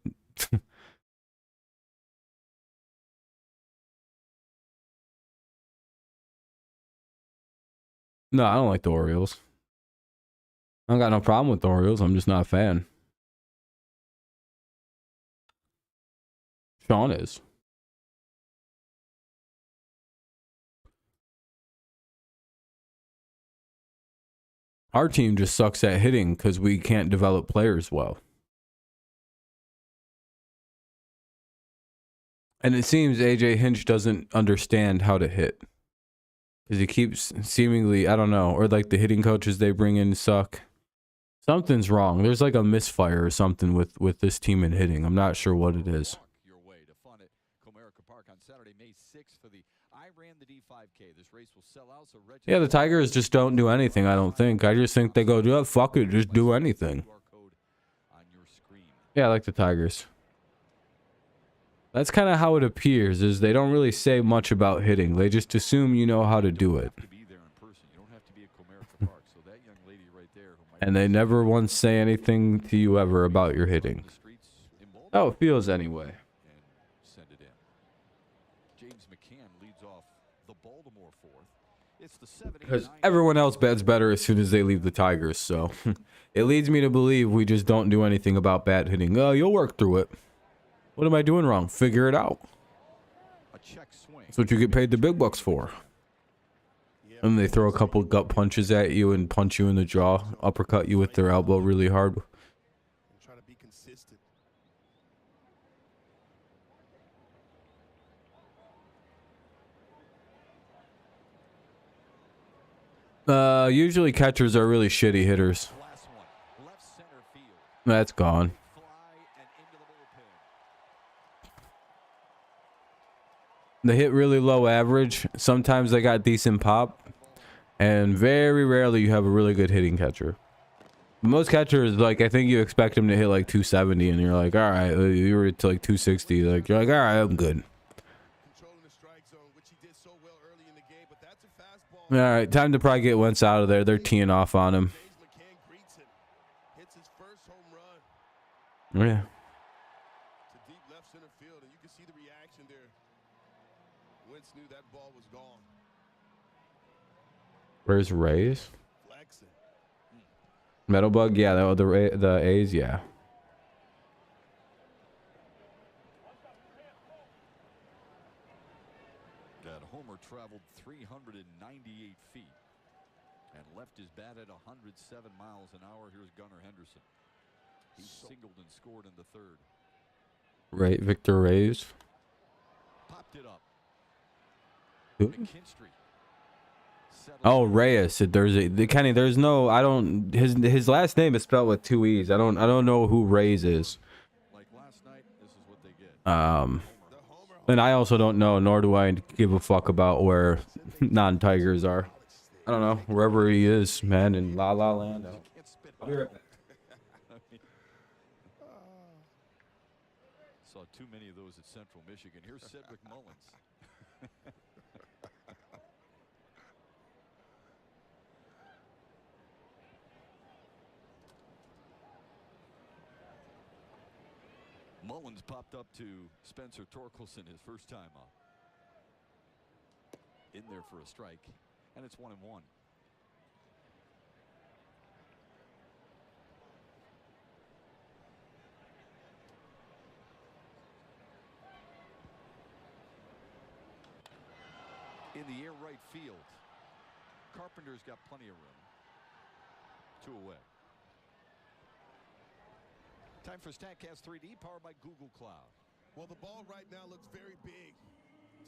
No, I don't like the Orioles. I don't got no problem with the Orioles. I'm just not a fan. Sean is. Our team just sucks at hitting because we can't develop players well. And it seems AJ Hinch doesn't understand how to hit. Because he keeps seemingly, I don't know, or like the hitting coaches they bring in suck. Something's wrong. There's like a misfire or something with this team in hitting. I'm not sure what it is. Your way to fun at Comerica Park on Saturday, May 6th for the I ran the D5K. This race will sell out, so yeah, the Tigers just don't do anything, I don't think. I just think they go, yeah, fuck it, just do anything. Yeah, I like the Tigers. That's kind of how it appears, is they don't really say much about hitting. They just assume you know how to do it. And they never once say anything to you ever about your hitting. How it feels anyway. Because everyone else bats better as soon as they leave the Tigers, so it leads me to believe we just don't do anything about bat hitting. Oh, you'll work through it. What am I doing wrong? Figure it out. That's what you get paid the big bucks for. And they throw a couple gut punches at you and punch you in the jaw, uppercut you with their elbow really hard. Try to be consistent. Usually catchers are really shitty hitters. That's gone. They hit really low average. Sometimes they got decent pop. And very rarely you have a really good hitting catcher. Most catchers, like, I think you expect them to hit like 270 and you're like, all right, you were to like 260. Like, you're like, all right, I'm good. All right, time to probably get Wentz out of there. They're teeing off on him. Oh, yeah. Where's Rays? Metal Bug, yeah, the A's, yeah. That homer traveled 398 feet and left his bat at 107 miles an hour. Here's Gunnar Henderson. He singled and scored in the third. Right, Victor Reyes. Popped it up. Oh, Reyes. Kenny, there's no, I don't, his last name is spelled with 2 E's. I don't know who Reyes is. Like last night, this is what they get. And I also don't know, nor do I give a fuck about where non-Tigers are. I don't know, wherever he is, man, in La La Land. I'll be right back. Saw too many of those at Central Michigan. Here's Cedric Mullins. Mullins popped up to Spencer Torkelson his first time up. In there for a strike, and it's 1-1. In the air right field. Carpenter's got plenty of room. 2 away. Time for StatCast 3D, powered by Google Cloud. Well, the ball right now looks very big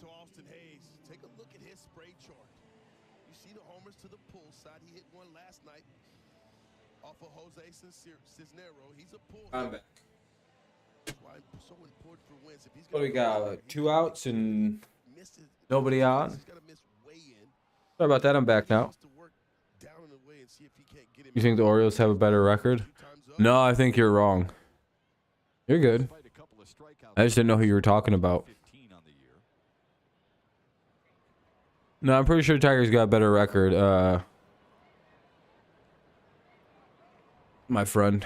to Austin Hayes. Take a look at his spray chart. You see the homers to the pull side. He hit one last night off of Jose Cisnero. He's a pull. I'm back. why it's so important for wins. If he's What do we got? 2 outs and misses, nobody on. he's got to miss way in. Sorry about that. I'm back now. To work down and away and see if he can't get him. You think the Orioles have a better record? No, I think you're wrong. You're good. I just didn't know who you were talking about. No, I'm pretty sure Tigers got a better record. My friend.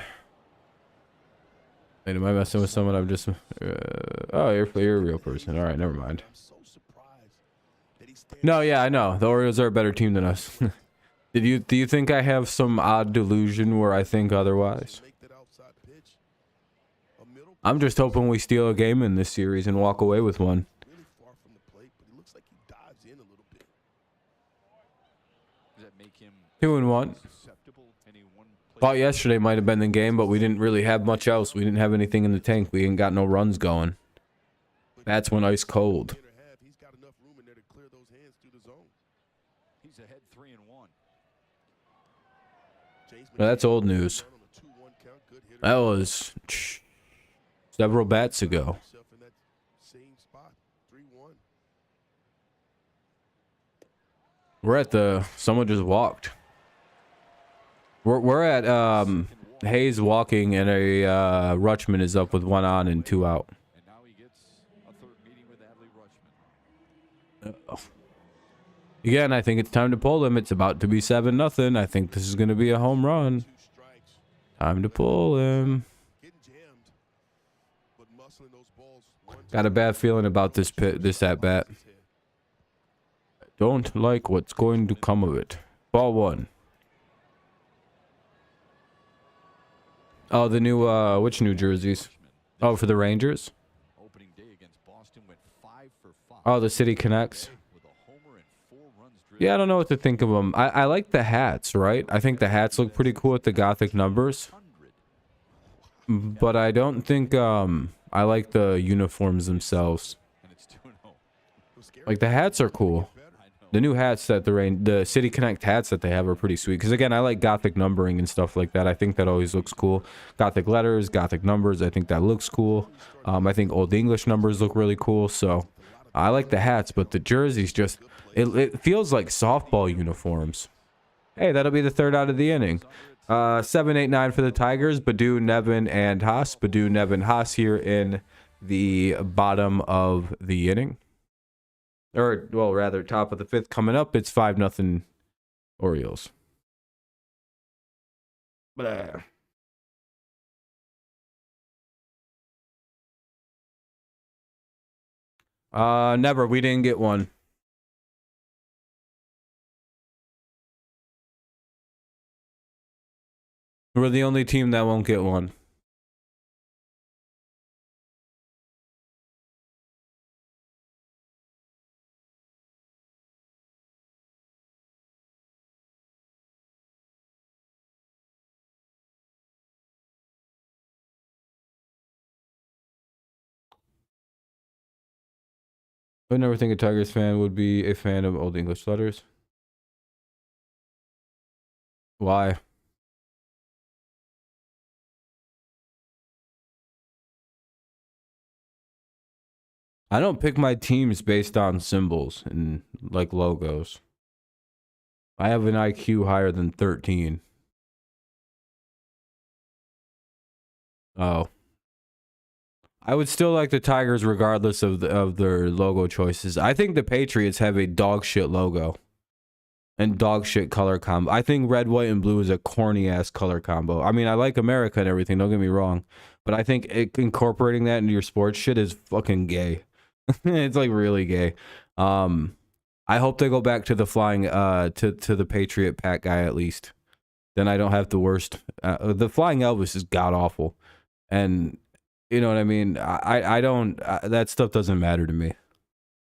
Wait, am I messing with someone? I'm just. Oh, you're a real person. All right, never mind. No, yeah, I know. The Orioles are a better team than us. Do you think I have some odd delusion where I think otherwise? I'm just hoping we steal a game in this series and walk away with one. 2-1. Thought yesterday might have been the game, but we didn't really have much else. We didn't have anything in the tank. We ain't got no runs going. That's when ice cold. He's got enough room in there to clear those hands through the zone. He's ahead 3-1. Now, that's old news. That was several bats ago. We're at the. Someone just walked. We're at Hayes walking, and a Rutschman is up with 1 on and 2 out. And now he gets a third meeting with Adley Rutschman. Again, I think it's time to pull him. It's about to be 7-0. I think this is going to be a home run. Time to pull him. Got a bad feeling about this at bat. Don't like what's going to come of it. Ball 1. Oh, the new which new jerseys? Oh, for the Rangers. Oh, the City Connects. Yeah, I don't know what to think of them. I like the hats, right? I think the hats look pretty cool with the Gothic numbers. But I don't think I like the uniforms themselves. Like the hats are cool. The new hats that the City Connect hats that they have are pretty sweet. Because again, I like Gothic numbering and stuff like that. I think that always looks cool. Gothic letters, Gothic numbers. I think that looks cool. I think Old English numbers look really cool. So I like the hats, but the jerseys just it feels like softball uniforms. Hey, that'll be the 3rd out of the inning. 7-8-9 for the Tigers. Badu, Nevin, and Haas. Badu, Nevin, Haas here in the bottom of the inning. Or, well, rather, top of the 5th coming up. It's 5-0 Orioles. Blah. Never. We didn't get one. We're the only team that won't get one. I would never think a Tigers fan would be a fan of Old English letters. Why? I don't pick my teams based on symbols and like logos. I have an IQ higher than 13. Oh. I would still like the Tigers regardless of their logo choices. I think the Patriots have a dog shit logo and dog shit color combo. I think red, white, and blue is a corny ass color combo. I mean, I like America and everything, don't get me wrong, but I think incorporating that into your sports shit is fucking gay. It's like really gay. I hope they go back to the flying to the Patriot Pat guy at least. Then I don't have the worst. The flying Elvis is god awful, and you know what I mean. I don't. That stuff doesn't matter to me.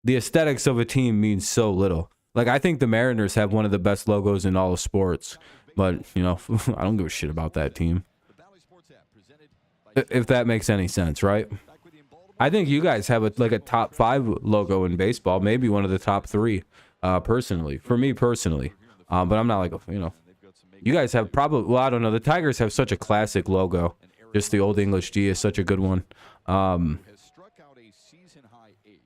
The aesthetics of a team means so little. Like I think the Mariners have one of the best logos in all of sports, but you know I don't give a shit about that team. If that makes any sense, right? I think you guys have like a top 5 logo in baseball, maybe one of the top 3, personally. For me personally, but I'm not like you know. You guys have probably, well, I don't know. The Tigers have such a classic logo. Just the Old English G is such a good one. Has struck out a season-high 8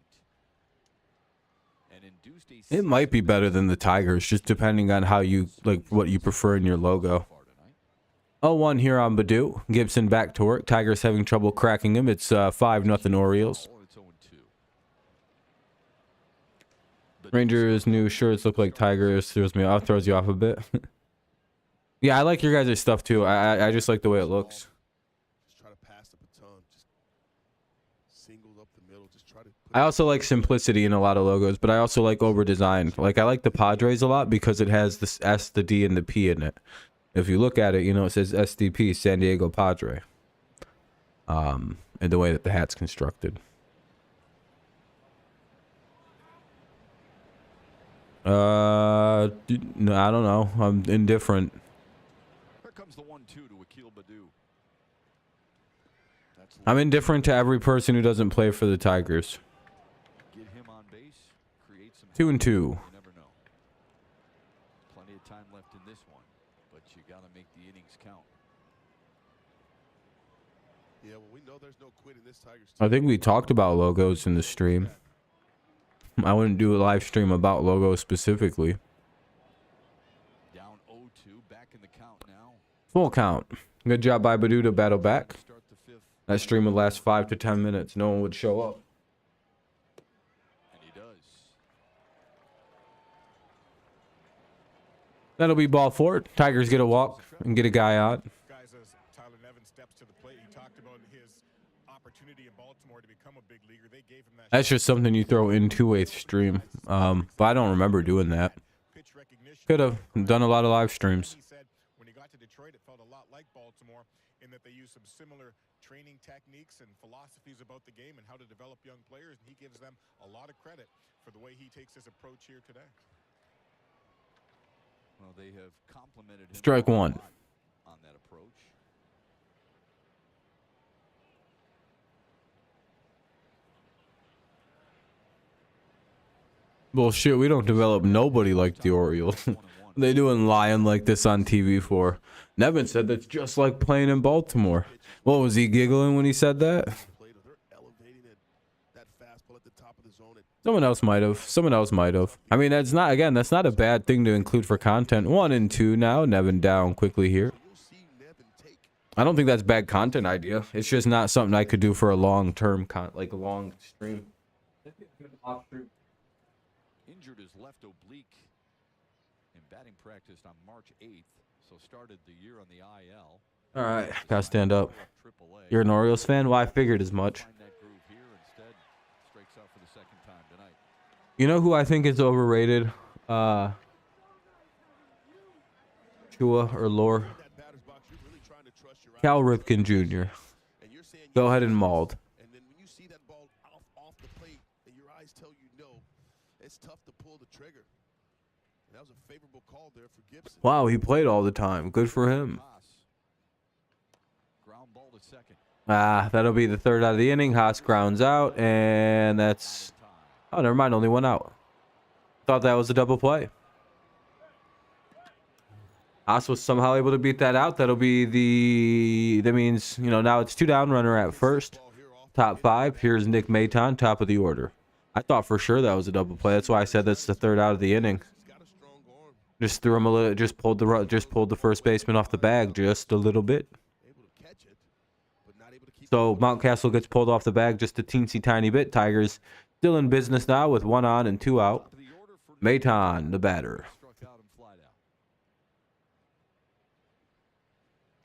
and induced a It might be better than the Tigers, just depending on how you like what you prefer in your logo. 0-1 here on Badu. Gibson back to work. Tigers having trouble cracking him. It's 5-0 Orioles. Rangers' new shirts look like Tigers. Throws you off a bit. Yeah, I like your guys' stuff too. I just like the way it looks. Just try to pass the baton. Just single up the middle. Just try to put I also like simplicity in a lot of logos, but I also like over design. Like I like the Padres a lot because it has this S, the D, and the P in it. If you look at it, you know it says SDP, San Diego Padre. And the way that the hat's constructed. No, I don't know. I'm indifferent. Here comes the 1-2 to Akil Baddoo. I'm indifferent to every person who doesn't play for the Tigers. Get him on base, create some 2-2. You never know. Plenty of time left in this one, but you got to make the innings count. Yeah, well, we know there's no quit in this Tigers I team. think we talked about logos in the stream. I wouldn't do a live stream about logos specifically. Down 0-2, back in the count now. Full count. Good job by Badu to battle back. Start the 5th, That stream would last 5 to 10 minutes. No one would show up. and he does. That'll be ball 4. Tigers get a walk and get a guy out. Guys, as Tyler Nevin steps to the plate, he talked about his opportunity in Baltimore to become a big leaguer. They gave him that. That's just something you throw into a stream. But I don't remember doing that. Pitch recognition. Could have done a lot of live streams. He said when he got to Detroit, it felt a lot like Baltimore in that they use some similar training techniques and philosophies about the game and how to develop young players. And he gives them a lot of credit for the way he takes his approach here today. Well, they have complimented him Strike a one. lot on that approach. Bullshit, we don't develop nobody like the Orioles. They doing lying like this on TV for. Nevin said that's just like playing in Baltimore. What was he giggling when he said that? Played, they're elevating it, that fastball at the top of the zone. Someone else might have. Someone else might have. I mean, that's not a bad thing to include for content. 1 and 2 now. Nevin down quickly here. You'll see Nevin take. I don't think that's bad content idea. It's just not something I could do for a long-term like a long stream. Injured his left oblique in batting practice on March 8th, so started the year on the IL. All right, gotta stand up. AAA. You're an Orioles fan? Well, I figured as much. Find that groove here instead. Strikes out for the second time tonight. You know who I think is overrated? Chua or Lore? That batter's box, you're really trying to trust your Cal eyes. Ripken Jr. And you're saying Go yes, ahead and mauled. And then when you see that ball off the plate and your eyes tell you no, it's tough to pull the trigger. And that was a favorable call there for Gibson. Wow, he played all the time. Good for him. Haas. Ground ball to second. That'll be the 3rd out of the inning. Haas grounds out, and that's... Oh, never mind. Only 1 out. Thought that was a double play. Haas was somehow able to beat that out. That'll be the... That means, you know, now it's 2 down, runner at first. Top 5. Here's Nick Maton, top of the order. I thought for sure that was a double play. That's why I said that's the 3rd out of the inning. He's got a strong arm, Just threw him a little. Just pulled the first baseman off the bag just a little bit. able to catch it, but not able to keep So Mountcastle gets pulled off the bag just a teensy tiny bit. Tigers still in business now with 1 on and 2 out. Top of the order for Maton, the batter. struck out and flied out.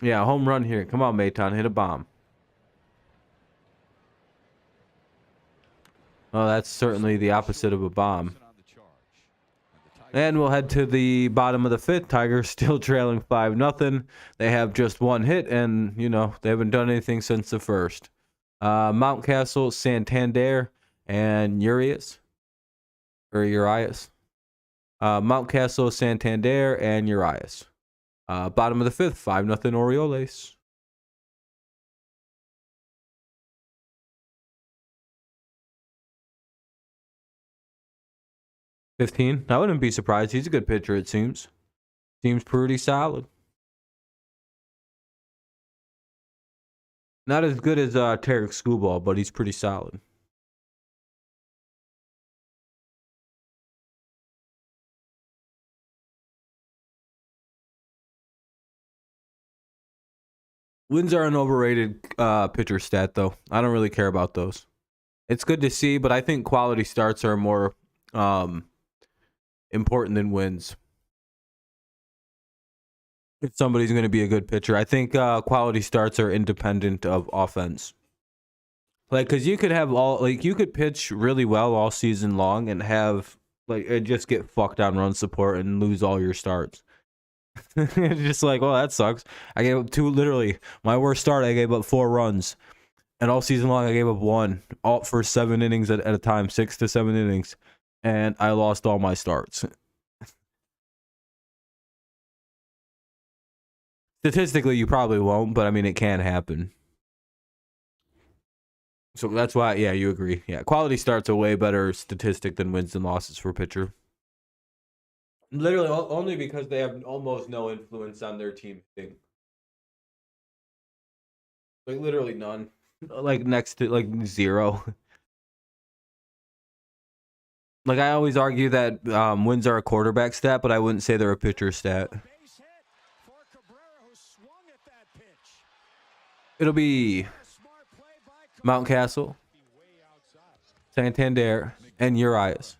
Yeah, home run here. Come on, Maton, hit a bomb. Oh, that's certainly the opposite of a bomb. On the charge. And the Tigers And we'll head to the bottom of the 5th. Tigers still trailing 5-0. They have just 1 hit, and, you know, they haven't done anything since the 1st. Mountcastle, Santander, and Urias. Or Urias. Mountcastle, Santander, and Urias. Bottom of the 5th, 5-0 Orioles. 15. I wouldn't be surprised. He's a good pitcher, it seems. Seems pretty solid. Not as good as Tarek Skubal, but he's pretty solid. Wins are an overrated pitcher stat, though. I don't really care about those. It's good to see, but I think quality starts are more important than wins. If somebody's going to be a good pitcher, I think quality starts are independent of offense. Like, because you could have you could pitch really well all season long and have and just get fucked on run support and lose all your starts. It's just like, well, that sucks. I gave up literally my worst start. I gave up 4 runs, and all season long I gave up 1, all for 7 innings at a time, 6 to 7 innings, and I lost all my starts. Statistically, you probably won't, but I mean, it can happen. So that's why, yeah, you agree. Yeah, quality starts a way better statistic than wins and losses for pitcher. Literally, only because they have almost no influence on their team thing. Like, literally none. Like, next to, 0. Like, I always argue that wins are a quarterback stat, but I wouldn't say they're a pitcher stat. It'll be Mountcastle, Santander, and Urias.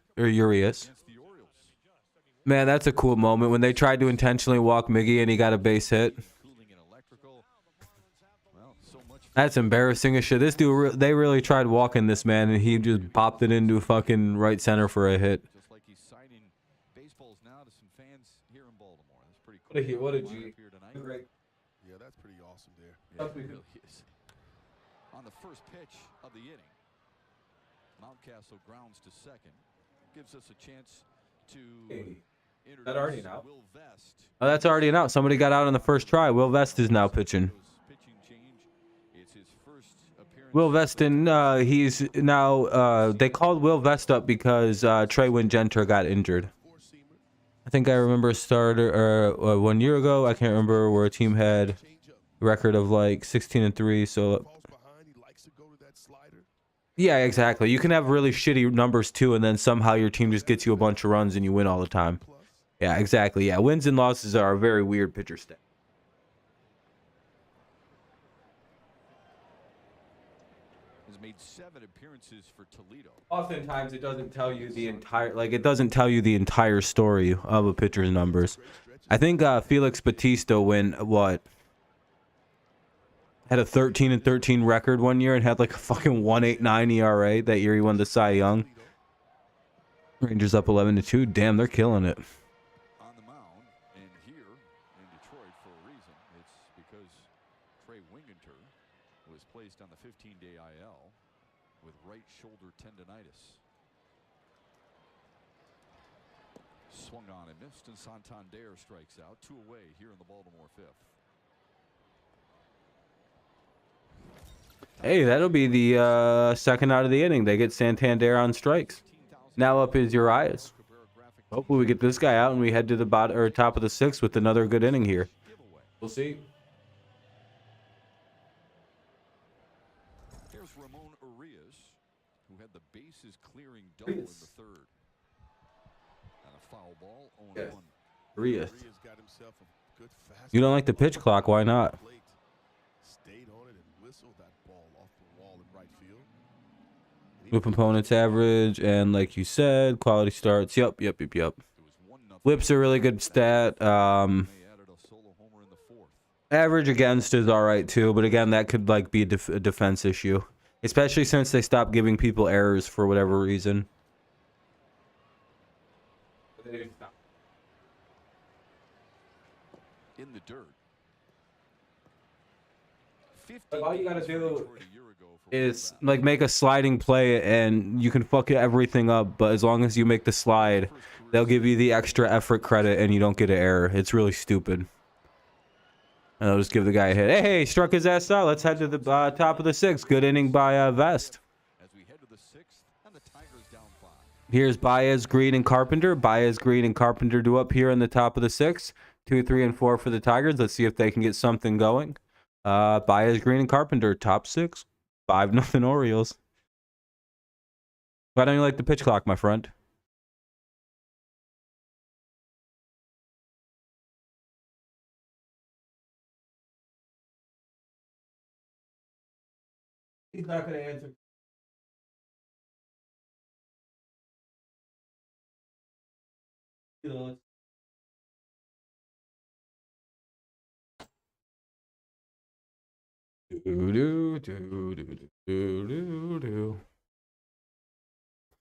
Man, that's a cool moment when they tried to intentionally walk Miggy and he got a base hit. That's embarrassing as shit. This dude, they really tried walking this man, and he just popped it into fucking right center for a hit. Just like he's signing baseballs now to some fans here in Baltimore. That's pretty cool. What a G. Great. Yeah, that's pretty awesome there. Yeah, it really is. On the first pitch of the inning, Mountcastle grounds to second. Gives us a chance to introduce that already an out? Will Vest. Oh, that's already an out. Somebody got out on the first try. Will Vest is now pitching. It's his first appearance. Will Veston, he's now, they called Will Vest up because Trey Wingenter got injured. I think I remember a starter 1 year ago. I can't remember where a team had a record of like 16-3. So yeah, exactly. You can have really shitty numbers too, and then somehow your team just gets you a bunch of runs and you win all the time. Yeah, exactly. Yeah, wins and losses are a very weird pitcher stat. Has made 7 appearances for Toledo. Oftentimes, it doesn't tell you the entire story of a pitcher's numbers. I think Felix Bautista had a 13-13 record one year and had like a fucking 1.89 ERA that year he won the Cy Young. Rangers up 11-2. Damn, they're killing it. On the mound and here in Detroit for a reason. It's because Trey Wingenter was placed on the 15-day IL with right shoulder tendonitis. Swung on and missed, and Santander strikes out. 2 away here in the Baltimore 5th. Hey, that'll be the second out of the inning. They get Santander on strikes. Now up is Urias. Hopefully we get this guy out and we head to the top of the 6th with another good inning here. We'll see. Here's Ramon Urias, who had the bases clearing double in the 3rd. And a foul ball, 0-1. Urias. You don't like the pitch clock? Why not? Whip opponent's average, and like you said, quality starts. Yep. Whip's a really good stat. Average against is all right too, but again, that could like be a defense issue, especially since they stopped giving people errors for whatever reason. In the dirt. All you gotta do is like make a sliding play and you can fuck everything up, but as long as you make the slide, they'll give you the extra effort credit and you don't get an error. It's really stupid. And I'll just give the guy a hit. Hey, struck his ass out. Let's head to the top of the 6th. Good inning by Vest. As we head to the 6th, and the Tigers down 5. Here's Baez, Green, and Carpenter. Baez, Green, and Carpenter do up here in the top of the 6th. 2, 3, and 4 for the Tigers. Let's see if they can get something going. Baez, Green, and Carpenter, top 6. 5-0 Orioles. Why don't you like the pitch clock, my friend? He's not going to answer.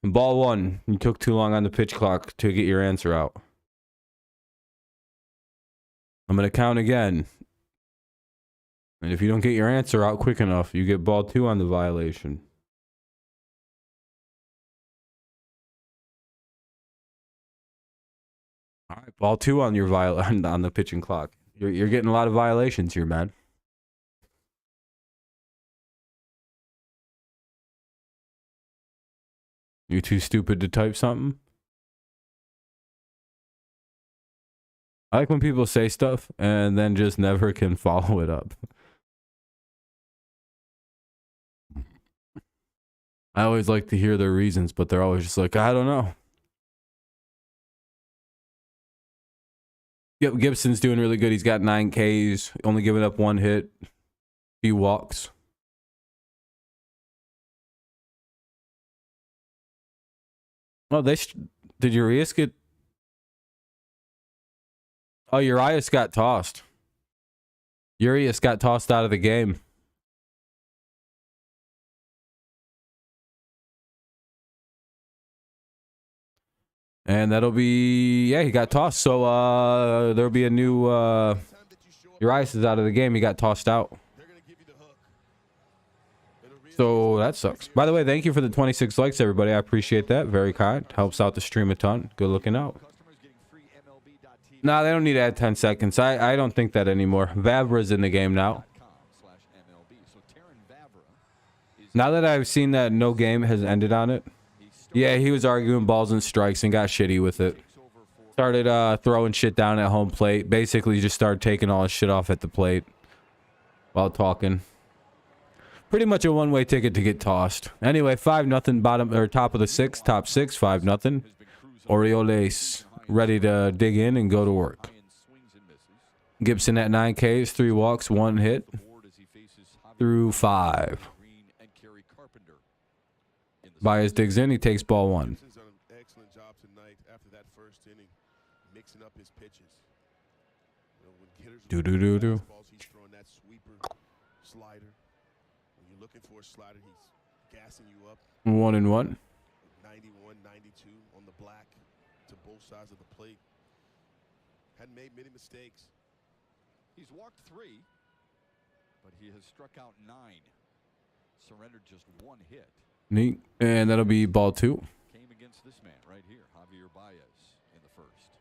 Ball 1. You took too long on the pitch clock to get your answer out. I'm going to count again. And if you don't get your answer out quick enough, you get ball 2 on the violation. All right, ball 2 on your on the pitching clock. You're getting a lot of violations here, man. You too stupid to type something? I like when people say stuff and then just never can follow it up. I always like to hear their reasons, but they're always just like, I don't know. Yep, Gibson's doing really good. He's got 9 Ks, only giving up 1 hit, few walks. Oh, did Urias get... Oh, Urias got tossed. Urias got tossed out of the game. And that'll be... Yeah, he got tossed. So there'll be a new... Urias is out of the game. He got tossed out. So that sucks. By the way, thank you for the 26 likes, everybody. I appreciate that. Very kind. Helps out the stream a ton. Good looking out. Nah, they don't need to add 10 seconds. I don't think that anymore. Vavra's in the game now. Now that I've seen that no game has ended on it. Yeah, he was arguing balls and strikes and got shitty with it. Started throwing shit down at home plate. Basically just started taking all his shit off at the plate while talking. Pretty much a one-way ticket to get tossed. Anyway, 5-0 bottom or top of the 6th, top 6, 5-0. Orioles ready to dig in and go to work. Gibson at 9 Ks, 3 walks, 1 hit through 5. Baez digs in, he takes ball 1. Excellent job tonight after that first inning, mixing up his pitches. He's throwing that sweeper, slider. When you're looking for a slider, he's gassing you up. 1-1. 91, 92 on the black to both sides of the plate. Hadn't made many mistakes. He's walked 3, but he has struck out 9. Surrendered just 1 hit. Neat. And that'll be ball 2. Came against this man right here, Javier Baez, in the first.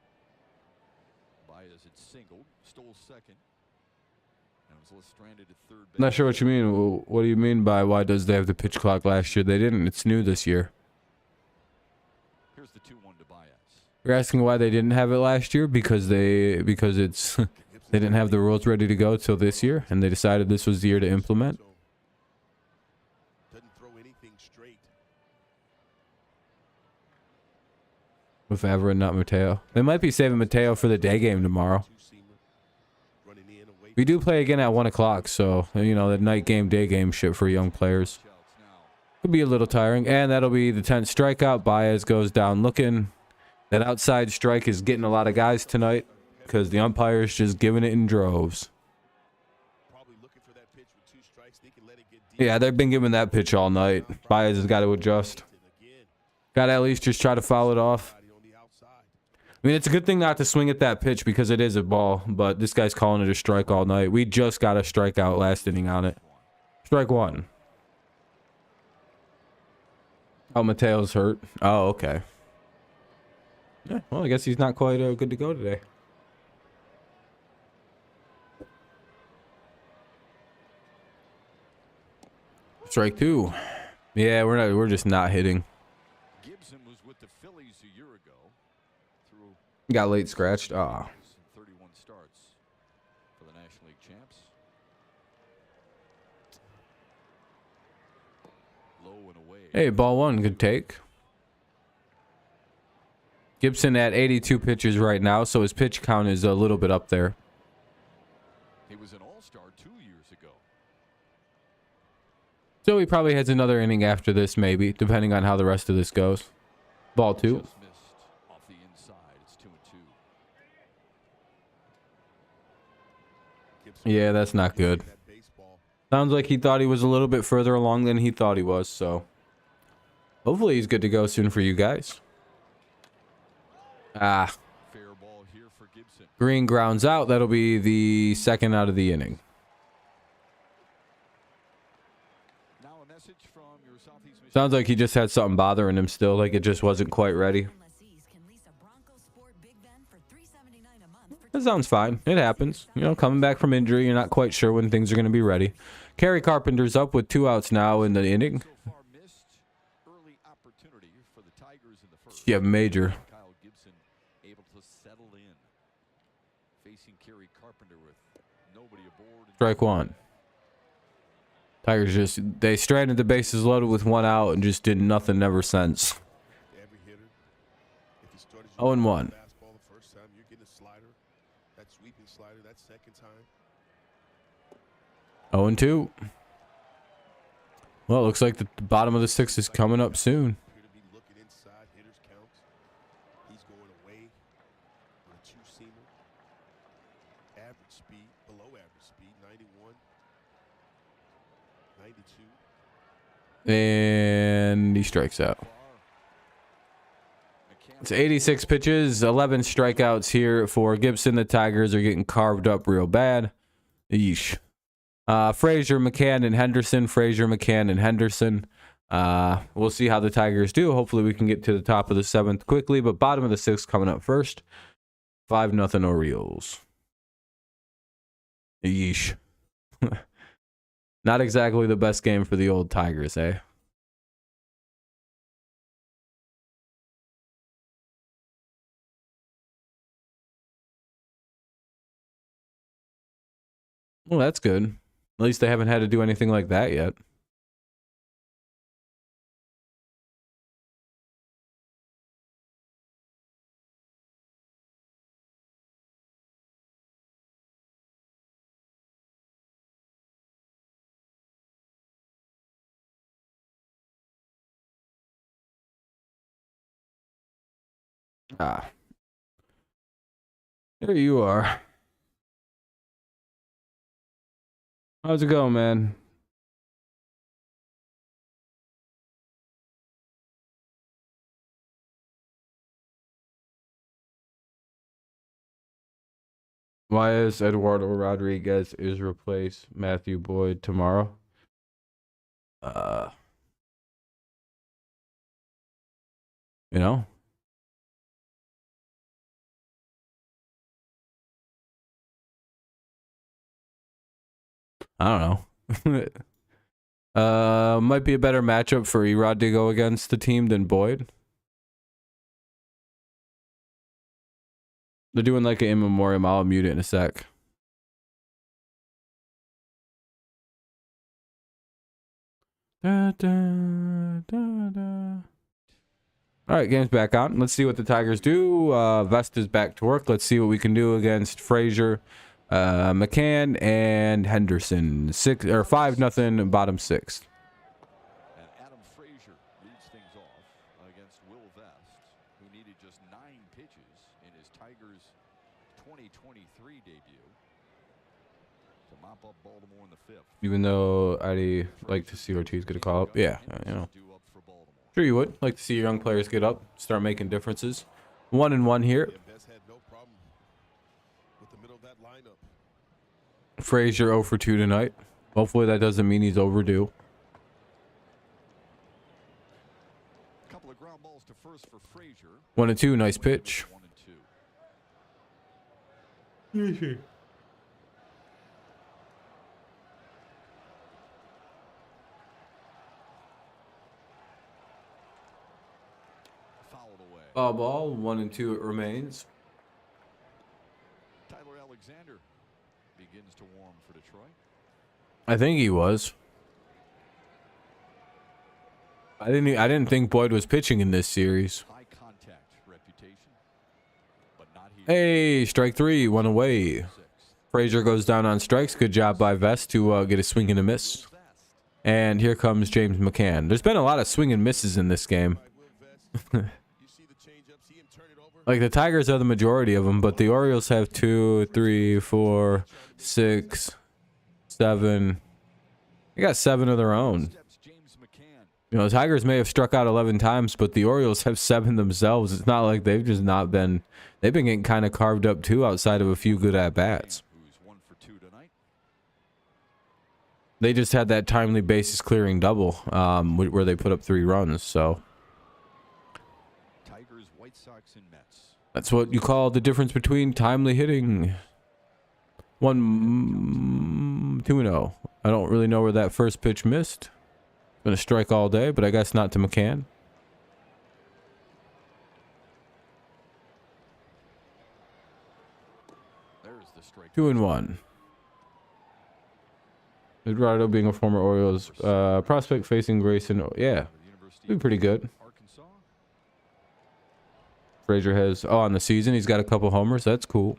Baez had singled, stole second, and was left stranded at third base. Not sure what you mean. What do you mean by why does they have the pitch clock last year? They didn't. It's new this year. Here's the 2-1 to Baez. You're asking why they didn't have it last year? Because it's they didn't have the rules ready to go till this year, and they decided this was the year to implement. Doesn't throw anything straight. With Avra and not Mateo. They might be saving Mateo for the day game tomorrow. We do play again at 1 o'clock, so, you know, the night game, day game shit for young players. Could be a little tiring. And that'll be the 10th strikeout. Baez goes down looking. That outside strike is getting a lot of guys tonight because the umpire's just giving it in droves. Yeah, they've been giving that pitch all night. Baez has got to adjust. Got to at least just try to foul it off. I mean, it's a good thing not to swing at that pitch because it is a ball, but this guy's calling it a strike all night. We just got a strikeout last inning on it. Strike 1. Oh, Mateo's hurt. Oh, okay. Yeah, well, I guess he's not quite good to go today. Strike 2. Yeah, we're just not hitting. Gibson was with the Phillies a year ago. Got late scratched. Ah. 31 starts for the National League champs. low and away. Hey, ball one, good take. Gibson at 82 pitches right now, so his pitch count is a little bit up there. He was an all-star 2 years ago. So he probably has another inning after this, maybe, depending on how the rest of this goes. Ball two. Just missed off the inside. It's 2-2. Yeah, that's not good. Sounds like he thought he was a little bit further along than he thought he was, so hopefully he's good to go soon for you guys. Ah, Fair ball here for Gibson. Green grounds out. That'll be the second out of the inning. Now a message from your Southeast Michigan. Sounds like he just had something bothering him still, like it just wasn't quite ready. That sounds fine. It happens. You know, coming back from injury, you're not quite sure when things are going to be ready. Kerry Carpenter's up with 2 outs now in the inning. So far missed early opportunity for the Tigers in the first. Yeah, major. Kyle Gibson able to settle in. Facing Kerry Carpenter with nobody aboard. Strike one. Tigers they stranded the bases loaded with 1 out and just did nothing ever since. 0-1. That sweeping slider, that second time. 0-2. Well, it looks like the bottom of the 6th is coming up soon. Appear to be looking inside, hitters count. He's going away on a 2-seamer. Average speed, below average speed, 91, 92. And he strikes out. It's 86 pitches, 11 strikeouts here for Gibson. The Tigers are getting carved up real bad. Yeesh. Frazier, McCann, and Henderson. Frazier, McCann, and Henderson. We'll see how the Tigers do. Hopefully we can get to the top of the 7th quickly, but bottom of the 6th coming up first. 5-0 Orioles. Yeesh. Not exactly the best game for the old Tigers, eh? Well, that's good. At least they haven't had to do anything like that yet. Ah. There you are. How's it going, man? Why is Eduardo Rodriguez is replace Matthew Boyd tomorrow? You know? I don't know. Might be a better matchup for Erod to go against the team than Boyd. They're doing like an in memoriam. I'll mute it in a sec. Da, da, da, da. All right, game's back on. Let's see what the Tigers do. Vesta's back to work. Let's see what we can do against Frazier, McCann, and Henderson. 5-0, bottom 6th. And Adam Frazier leads things off against Will Vest, who needed just 9 pitches in his Tigers 2023 debut to mop up Baltimore in the 5th. Even though I'd like to see Ortiz get a call up. Yeah, you know. Sure you would. Like to see young players get up, start making differences. 1-1 here. Frazier 0 for 2 tonight. Hopefully that doesn't mean he's overdue. Couple of ground balls to first for Frazier. 1-2, nice pitch. 1-2. Fouled away. Foul ball, 1-2 it remains. Tyler Alexander begins to warm for Detroit. I think he was. I didn't think Boyd was pitching in this series. High contact reputation, but not here. Hey, strike 3, one away. Frazier goes down on strikes. Good job by Vest to get a swing and a miss. And here comes James McCann. There's been a lot of swing and misses in this game. Like, the Tigers are the majority of them, but the Orioles have 2, 3, 4, 6, 7. They got 7 of their own. You know, the Tigers may have struck out 11 times, but the Orioles have 7 themselves. It's not like they've just not been... They've been getting kind of carved up, too, outside of a few good at-bats. They just had that timely bases-clearing double where they put up 3 runs, so... Tigers, White Sox, and Mets. That's what you call the difference between timely hitting. 2-0. I don't really know where that first pitch missed. Gonna strike all day, but I guess not to McCann. There's the strike. 2-1. Eduardo being a former Orioles prospect facing Grayson. Yeah, be pretty good. Frazier has, on the season, he's got a couple homers. That's cool.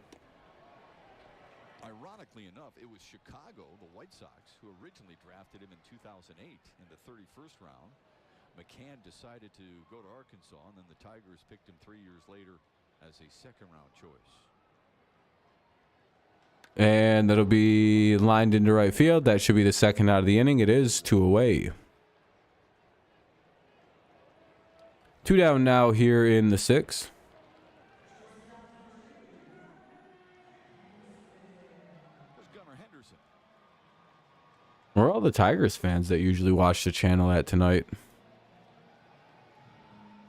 Ironically enough, it was Chicago, the White Sox, who originally drafted him in 2008 in the 31st round. McCann decided to go to Arkansas, and then the Tigers picked him 3 years later as a second-round choice. And that'll be lined into right field. That should be the second out of the inning. It is 2 away. 2 down now here in the 6th. Where are all the Tigers fans that usually watch the channel at tonight?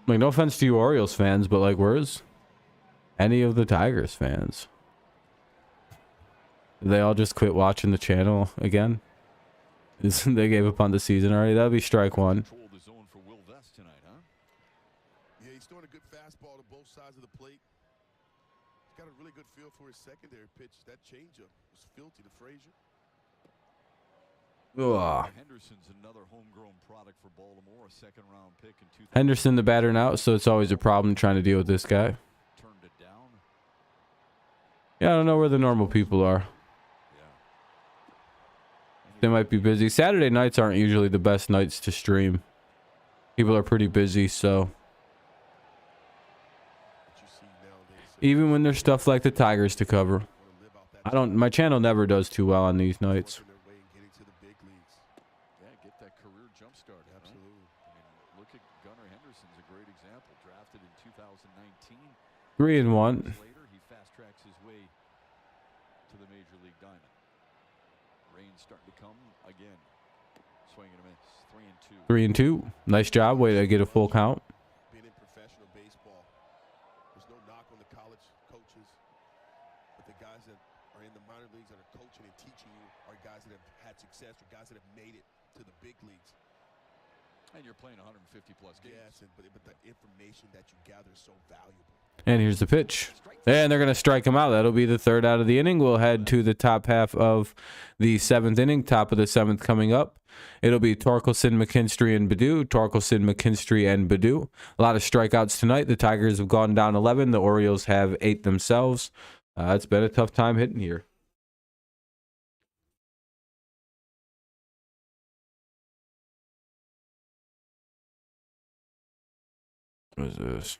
Like, no offense to you Orioles fans, but like, where's any of the Tigers fans? Did they all just quit watching the channel again? They gave up on the season already. That'll be strike 1. Yeah, he's throwing a good fastball to both sides of the plate. He's got a really good feel for his secondary pitch. That changeup was filthy to Frazier. Henderson's another homegrown product for Baltimore, a second-round pick in 2000. Henderson the batter now, so it's always a problem trying to deal with this guy. Turned it down. Yeah, I don't know where the normal people are. They might be busy. Saturday nights aren't usually the best nights to stream. People are pretty busy, so... Even when there's stuff like the Tigers to cover. My channel never does too well on these nights. Yeah, get that career jump start. Absolutely. I mean, look at Gunnar Henderson's a great example. Drafted in 2019. 3-1. Later, he fast tracks his way to the Major League diamond. Rain's starting to come again. Swing and a miss. 3-2. Nice job. Way to get a full count. Being in professional baseball, there's no knock on the college coaches, but the guys that are in the minor leagues that are coaching and teaching you are guys that have had success or guys that have made it to the big leagues. And you're playing 150 plus games. Yes, but the information that you gather is so valuable. And here's the pitch. And they're going to strike him out. That'll be the 3rd out of the inning. We'll head to the top half of the 7th inning. Top of the 7th coming up. It'll be Torkelson, McKinstry, and Baду. Torkelson, McKinstry, and Badu. A lot of strikeouts tonight. The Tigers have gone down 11. The Orioles have 8 themselves. It's been a tough time hitting here. What is this?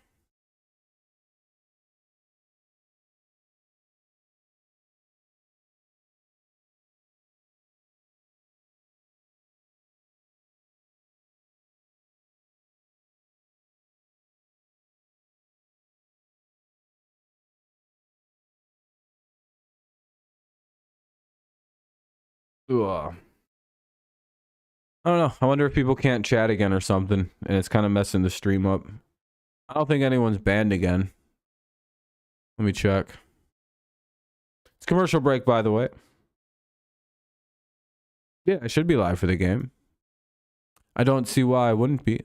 I don't know. I wonder if people can't chat again or something, and it's kind of messing the stream up. I don't think anyone's banned again. Let me check. It's commercial break, by the way. Yeah, I should be live for the game. I don't see why I wouldn't be.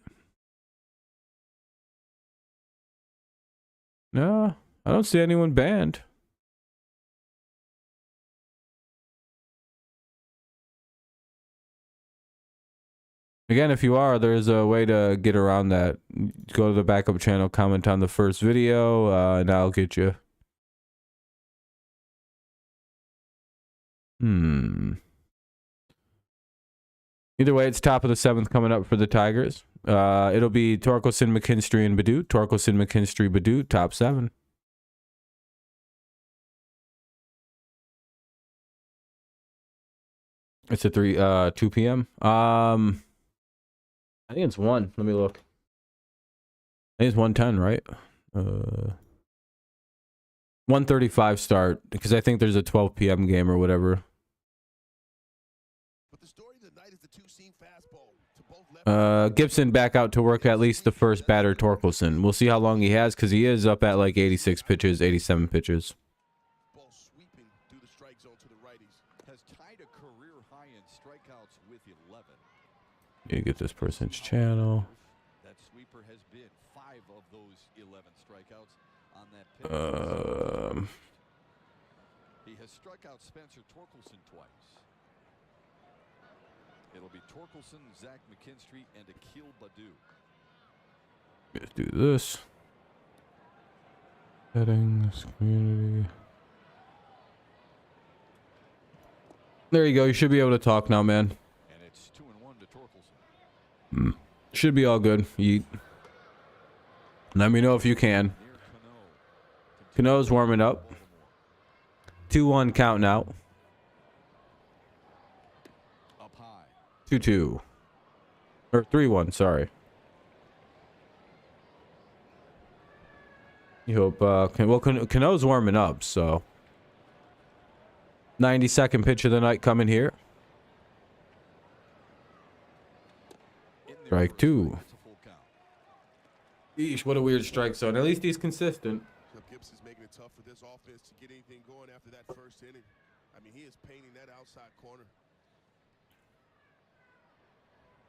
No, I don't see anyone banned. Again, if you are, there's a way to get around that. Go to the backup channel, comment on the first video, and I'll get you. Either way, it's top of the 7th coming up for the Tigers. It'll be Torkelson, McKinstry, and Badut. Torkelson, McKinstry, Badut, top 7. It's a 2 p.m. I think it's 1. Let me look. I think it's 1:10, right? 1:35 start, because I think there's a 12 p.m. game or whatever. But the story of the night is the two-seam fastball to both left. Gibson back out to work at least the first batter, Torkelson. We'll see how long he has, because he is up at like 86 pitches, 87 pitches. Ball sweeping through the strike zone to the righties. Has tied a career high in strikeouts with 11. You get this person's channel. That sweeper has been 5 of those 11 strikeouts on that pitch. He has struck out Spencer Torkelson twice. It'll be Torkelson, Zach McKinstry, and Akil Baddoo. Let's do this. Settings, community. There you go. You should be able to talk now, man. And it's 2-1 to Torkelson. Should be all good. Yeet. Let me know if you can. Near Cano. Cano's warming up. 2-1 count now. Up high. 2-2. Or 3-1, sorry. You hope, Cano's warming up, so. 92nd pitch of the night coming here. Strike 2. It's a full count. Eesh, what a weird strike zone. At least he's consistent. Gibson's making it tough for this offense to get anything going after that first inning. I mean, he is painting that outside corner.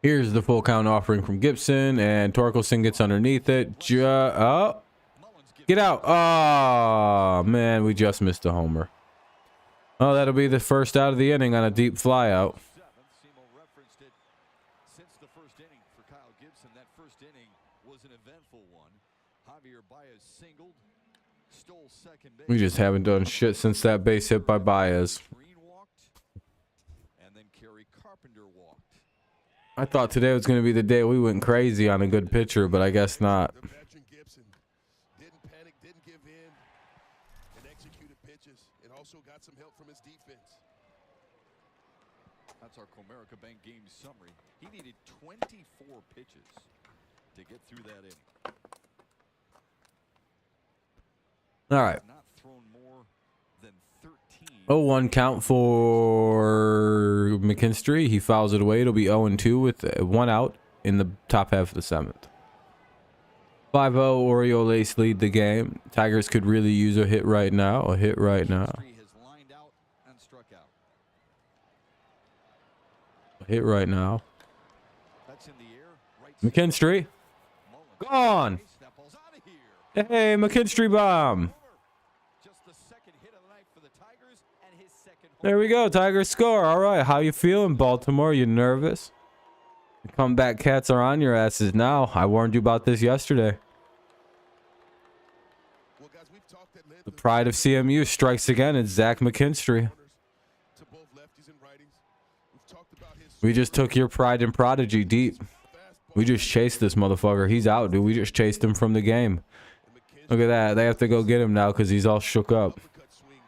Here's the full count offering from Gibson, and Torkelson gets underneath it. Oh, get out. Oh, man, we just missed a homer. Oh, that'll be the first out of the inning on a deep fly out. Simo referenced it since the first inning for Kyle Gibson. That first inning was an eventful one. Javier Baez singled, stole second base. We just haven't done shit since that base hit by Baez. Green walked, and then Kerry Carpenter walked. I thought today was going to be the day we went crazy on a good pitcher, but I guess not. The veteran Gibson didn't panic, didn't give in, and executed pitches, and also got some help from his defense. That's our Comerica Bank game summary. He needed 24 pitches to get through that inning. All right. Not thrown more than 13. 0-1 count for McKinstry. He fouls it away. It'll be 0-2 with 1 out in the top half of the 7th. 5-0 Orioles lead the game. Tigers could really use a hit right now. A hit right now. McKinstry has lined out and struck out. A hit right now. That's in the air. Right McKinstry. Mullins. Gone. That ball's out of here. Hey, McKinstry bomb. Just the second hit of the night for the Tigers and his second home. There we go. Tigers score. All right. How you feeling, Baltimore? You nervous? The comeback cats are on your asses now. I warned you about this yesterday. Well, guys, we've talked at length The pride of CMU strikes again. It's Zach McKinstry. to both lefties and righties. We've talked about his We just took your pride and prodigy deep. We just chased this motherfucker. He's out, dude. We just chased him from the game. Look at that. They have to go get him now because he's all shook up. uppercut swing.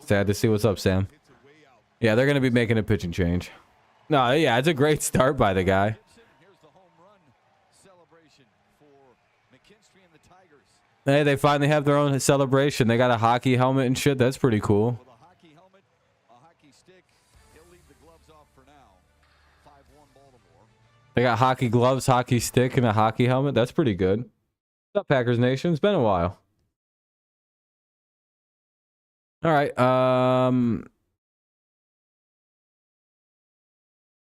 Sad to see. What's up, Sam? Hits it way out. Yeah, they're going to be making a pitching change. No, yeah, it's a great start by the guy. Gibson, here's the home run celebration for McKinstry and the Tigers. Hey, they finally have their own celebration. They got a hockey helmet and shit. That's pretty cool. With a hockey helmet, a hockey stick, he'll leave the gloves off for now. 5-1 Baltimore. They got hockey gloves, hockey stick, and a hockey helmet. That's pretty good. What's up, Packers Nation? It's been a while. All right.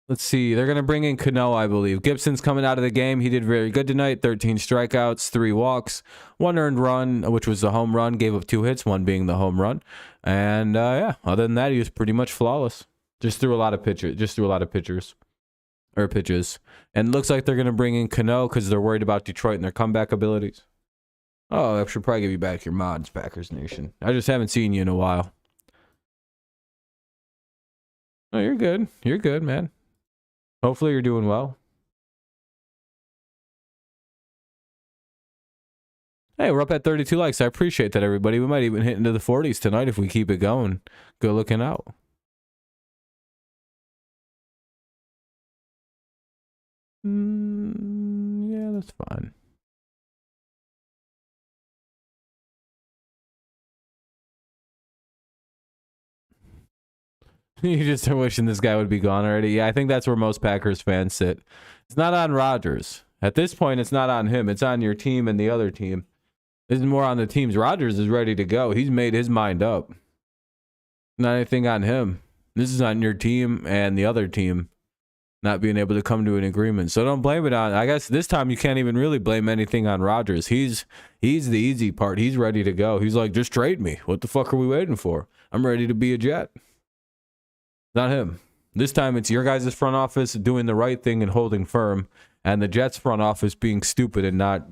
Let's see. They're going to bring in Cano, I believe. Gibson's coming out of the game. He did very good tonight. 13 strikeouts, 3 walks, 1 earned run, which was the home run. Gave up 2 hits, 1 being the home run. And, yeah, other than that, he was pretty much flawless. Just threw a lot of pitchers. or pitches. And looks like they're going to bring in Cano because they're worried about Detroit and their comeback abilities. Oh, I should probably give you back your mods, Packers Nation. I just haven't seen you in a while. Oh, you're good. You're good, man. Hopefully you're doing well. Hey, we're up at 32 likes. I appreciate that, everybody. We might even hit into the 40s tonight if we keep it going. Good looking out. Yeah, that's fine. You just are wishing this guy would be gone already. Yeah, I think that's where most Packers fans sit. It's not on Rodgers. At this point, it's not on him. It's on your team and the other team. This is more on the teams. Rodgers is ready to go. He's made his mind up. Not anything on him. This is on your team and the other team not being able to come to an agreement. So don't blame it on. I guess this time you can't even really blame anything on Rodgers. He's the easy part. He's ready to go. He's like, just trade me. What the fuck are we waiting for? I'm ready to be a Jet. Not him. This time it's your guys' front office doing the right thing and holding firm, and the Jets front office being stupid and not,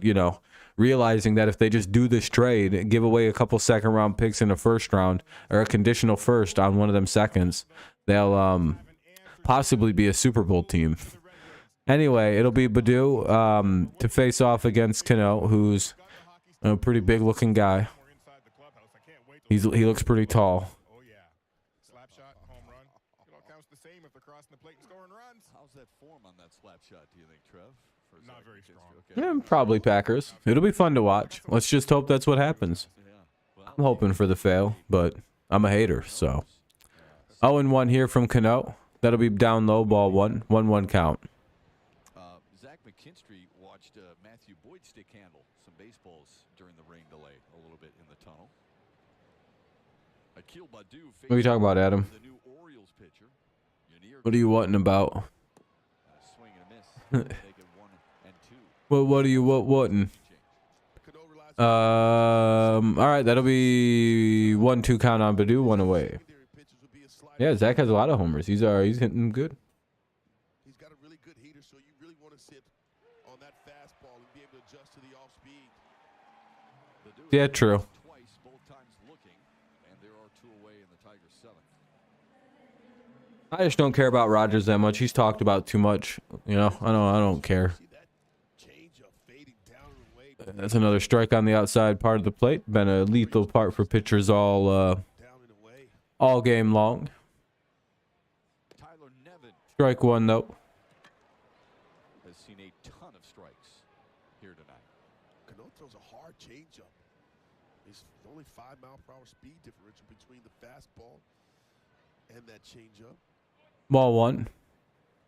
realizing that if they just do this trade and give away a couple second round picks in the first round or a conditional first on one of them seconds, they'll possibly be a Super Bowl team. Anyway, it'll be Badu to face off against Cano, who's a pretty big looking guy. He looks pretty tall. Oh yeah, slap shot, home run. It all counts the same if they're crossing the plate and scoring runs. How's that form on that slap shot, do you think, Trev? Not very strong. Okay. Yeah, probably Packers. It'll be fun to watch. Let's just hope that's what happens. I'm hoping for the fail, but I'm a hater, so. 0-1 here from Cano. That'll be down low, ball 1-1 count. Zach McKinstry watched Matthew Boyd stick handle some baseballs during the rain delay a little bit in the tunnel. What are you talking about, Adam? The new Orioles pitcher. What are you wanting about? Swing and a miss. Make it 1 and 2. What are you wanting? All right, that'll be 1-2 count on Badu, 1 away. Yeah, Zach has a lot of homers. He's hitting them good. He's got a really good heater, so you really want to sit on that fastball and be able to adjust to the off speed. Yeah, true. Twice, both times looking, and there are 2 away in the Tigers' 7th. I just don't care about Rodgers that much. He's talked about too much. I don't care. That's another strike on the outside part of the plate. Been a lethal part for pitchers all game long. Strike 1 though. Has seen a ton of strikes here tonight. Cano throws a hard changeup. There's only 5-mile-per-hour speed differential between the fastball and that changeup. Ball 1.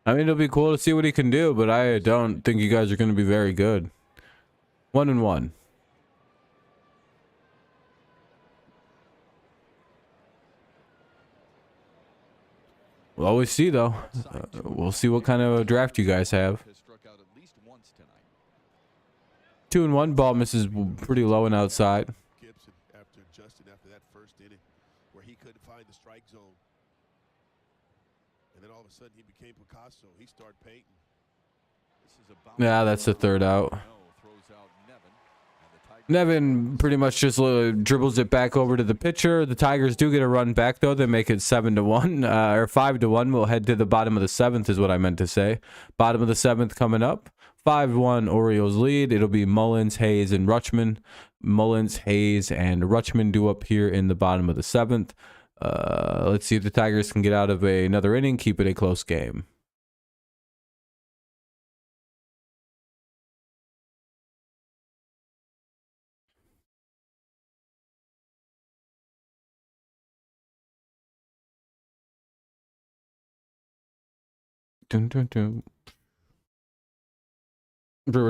I mean, it'll be cool to see what he can do, but I don't think you guys are going to be very good. 1-1. We'll always see, though. We'll see what kind of a draft you guys have. 2-1. Ball misses pretty low and outside. Gibson after that first inning where he couldn't find the strike zone. And then all of a sudden he became Picasso. He started painting. Yeah, that's the 3rd out. Nevin pretty much just dribbles it back over to the pitcher. The Tigers do get a run back, though. They make it 7-1 or 5-1. We'll head to the bottom of the 7th is what I meant to say. Bottom of the 7th coming up. 5-1 Orioles lead. It'll be Mullins, Hayes, and Rutschman. Mullins, Hayes, and Rutschman due up here in the bottom of the 7th. Let's see if the Tigers can get out of another inning, keep it a close game. Brewers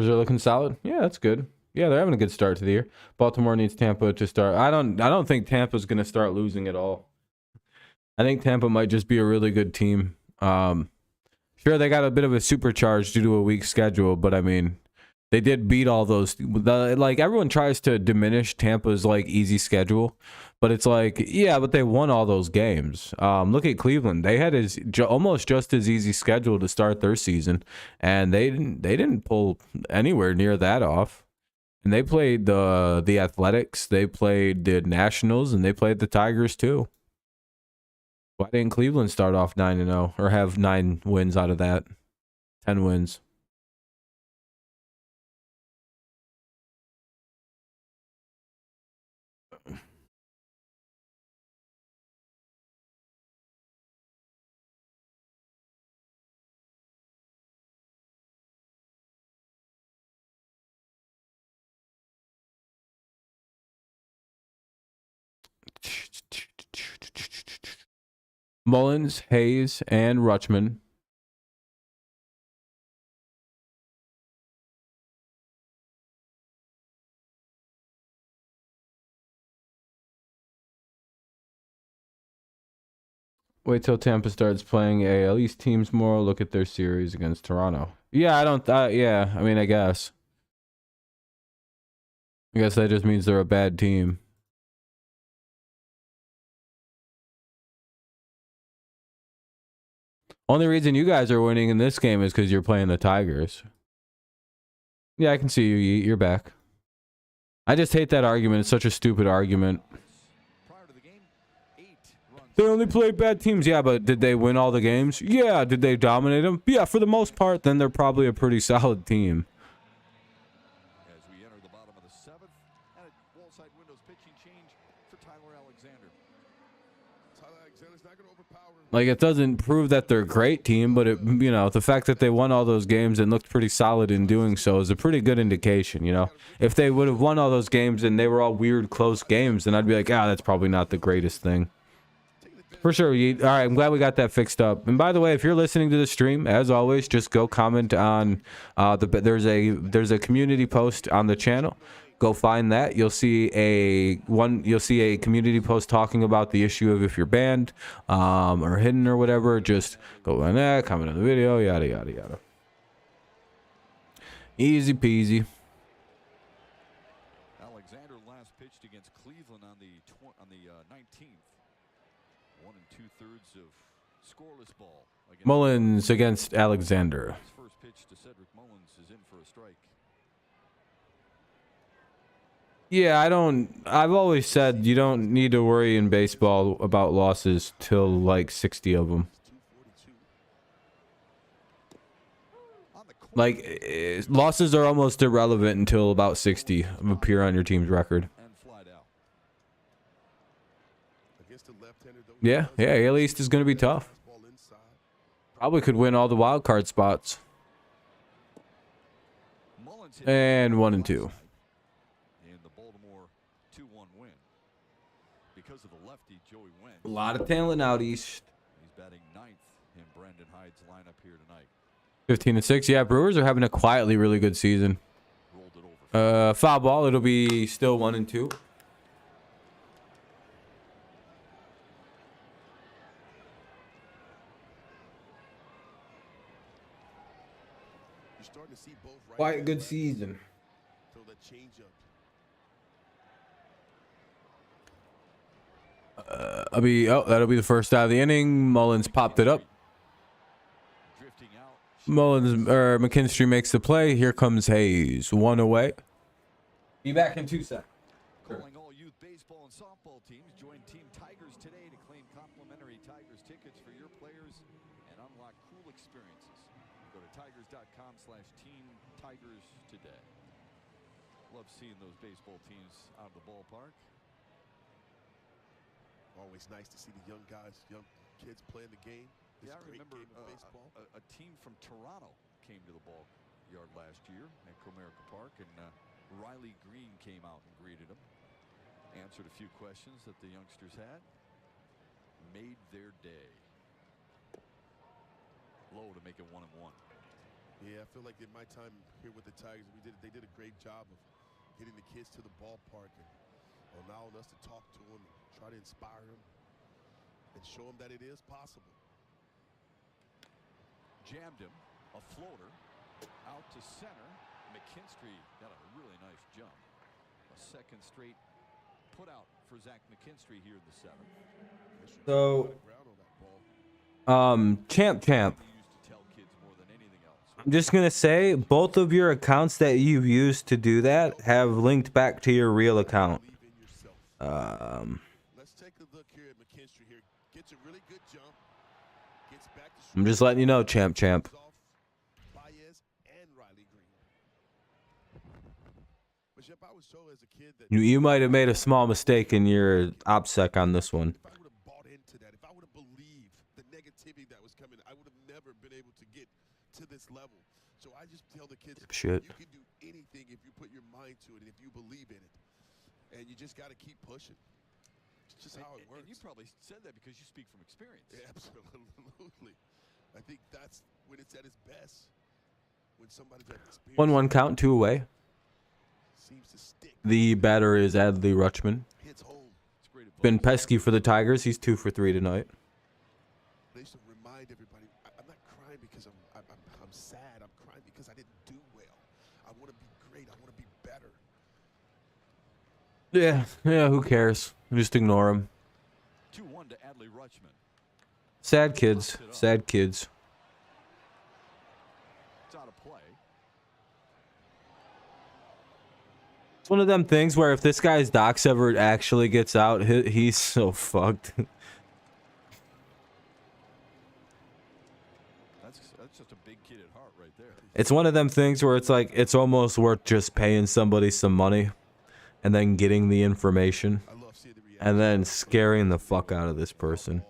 are looking solid. Yeah, that's good. Yeah, they're having a good start to the year. Baltimore needs Tampa to start. I don't think Tampa's going to start losing at all. I think Tampa might just be a really good team. Sure, they got a bit of a supercharge due to a weak schedule, but I mean, They did beat all those. Like everyone tries to diminish Tampa's like easy schedule, but it's like, yeah, but they won all those games. Look at Cleveland; they had almost just as easy schedule to start their season, and they didn't pull anywhere near that off. And they played the Athletics, they played the Nationals, and they played the Tigers too. Why didn't Cleveland start off 9-0 or have 9 wins out of that? 10 wins. Mullins, Hayes, and Rutschman. Wait till Tampa starts playing AL East teams more. Look at their series against Toronto. Yeah, I don't. Yeah, I mean, I guess that just means they're a bad team. Only reason you guys are winning in this game is because you're playing the Tigers. Yeah, I can see you. You're back. I just hate that argument. It's such a stupid argument. They only play bad teams. Yeah, but did they win all the games? Yeah. Did they dominate them? Yeah, for the most part, then they're probably a pretty solid team. As we enter the bottom of the 7th, and a wall-side windows pitching change for Tyler Alexander. Tyler Alexander's not going to overpower him. Like, it doesn't prove that they're a great team, but it, you know, the fact that they won all those games and looked pretty solid in doing so is a pretty good indication, you know. If they would have won all those games and they were all weird, close games, then I'd be like, that's probably not the greatest thing. For sure. All right, I'm glad we got that fixed up. And by the way, if you're listening to the stream, as always, just go comment on there's a community post on the channel. Go find that. You'll see a community post talking about the issue of if you're banned or hidden or whatever. Just go on that, comment on the video, yada yada yada. Easy peasy. Alexander last pitched against Cleveland on the 19th. 1 2/3 of scoreless ball. Mullins against Alexander. First pitch to Cedric Mullins is in for a strike. Yeah, I've always said you don't need to worry in baseball about losses till like 60 of them. Like, losses are almost irrelevant until about 60 appear on your team's record. Yeah, AL East is going to be tough. Probably could win all the wild card spots. And 1 and 2. In the Baltimore 2-1 win. Because of the lefty Joey Wentz. A lot of talent out east. He's batting 9th in Brandon Hyde's lineup here tonight. 15 and 6. Yeah, Brewers are having a quietly really good season. Foul ball. It'll be still 1 and 2. Quite a good season. That'll be the first out of the inning. Mullins popped it up. McKinstry makes the play. Here comes Hayes. 1 away. Be back in 2 seconds. Calling all youth baseball and softball teams. Join Team Tigers today to claim complimentary Tigers tickets for your players and unlock cool experiences. Go to tigers.com/Team Tigers today. Love seeing those baseball teams out of the ballpark. Always nice to see the young guys, young kids playing the game. Yeah, I remember a team from Toronto came to the ball yard last year at Comerica Park, and Riley Green came out and greeted them, answered a few questions that the youngsters had, made their day. Low to make it 1-1. Yeah, I feel like in my time here with the Tigers, they did a great job of getting the kids to the ballpark and allowing us to talk to them and try to inspire them and show them that it is possible. Jammed him, a floater, out to center. McKinstry got a really nice jump. A second straight put out for Zach McKinstry here in the 7th. So, champ. He used to tell kids more than anything else. I'm just gonna say both of your accounts that you've used to do that have linked back to your real account. Let's take a look here at McKinstry here. Gets a really good jump. Gets back to I'm just letting you know, champ. Baez and Riley Green. But Jeff, I was told as a kid that You might have made a small mistake in your OPSEC on this one. if I would have bought into that, if I would have believed the negativity that was coming, I would have never been able to get to this level. So I just tell the kids, Shit. you can do anything if you put your mind to it and if you believe in it. And you just got to keep pushing. It's just how it works. And you probably said that because you speak from experience. Yeah, absolutely. I think that's when it's at its best. When somebody's at experience. 1-1 count, 2 away. Seems to stick. The batter is Adley Rutschman. Hits home. It's great advice. Been pesky for the Tigers. He's 2 for 3 tonight. They should remind everybody, I'm not crying because I'm sad. I'm crying because I didn't do well. I want to be great. I want to be better. Yeah, who cares? Just ignore him. 2-1 to Adley Rutschman. Sad kids. It's out of play. It's one of them things where if this guy's docs ever actually gets out, he's so fucked. That's just a big kid at heart right there. It's one of them things where it's like it's almost worth just paying somebody some money and then getting the information I love seeing the reaction. and then scaring the fuck out of this person.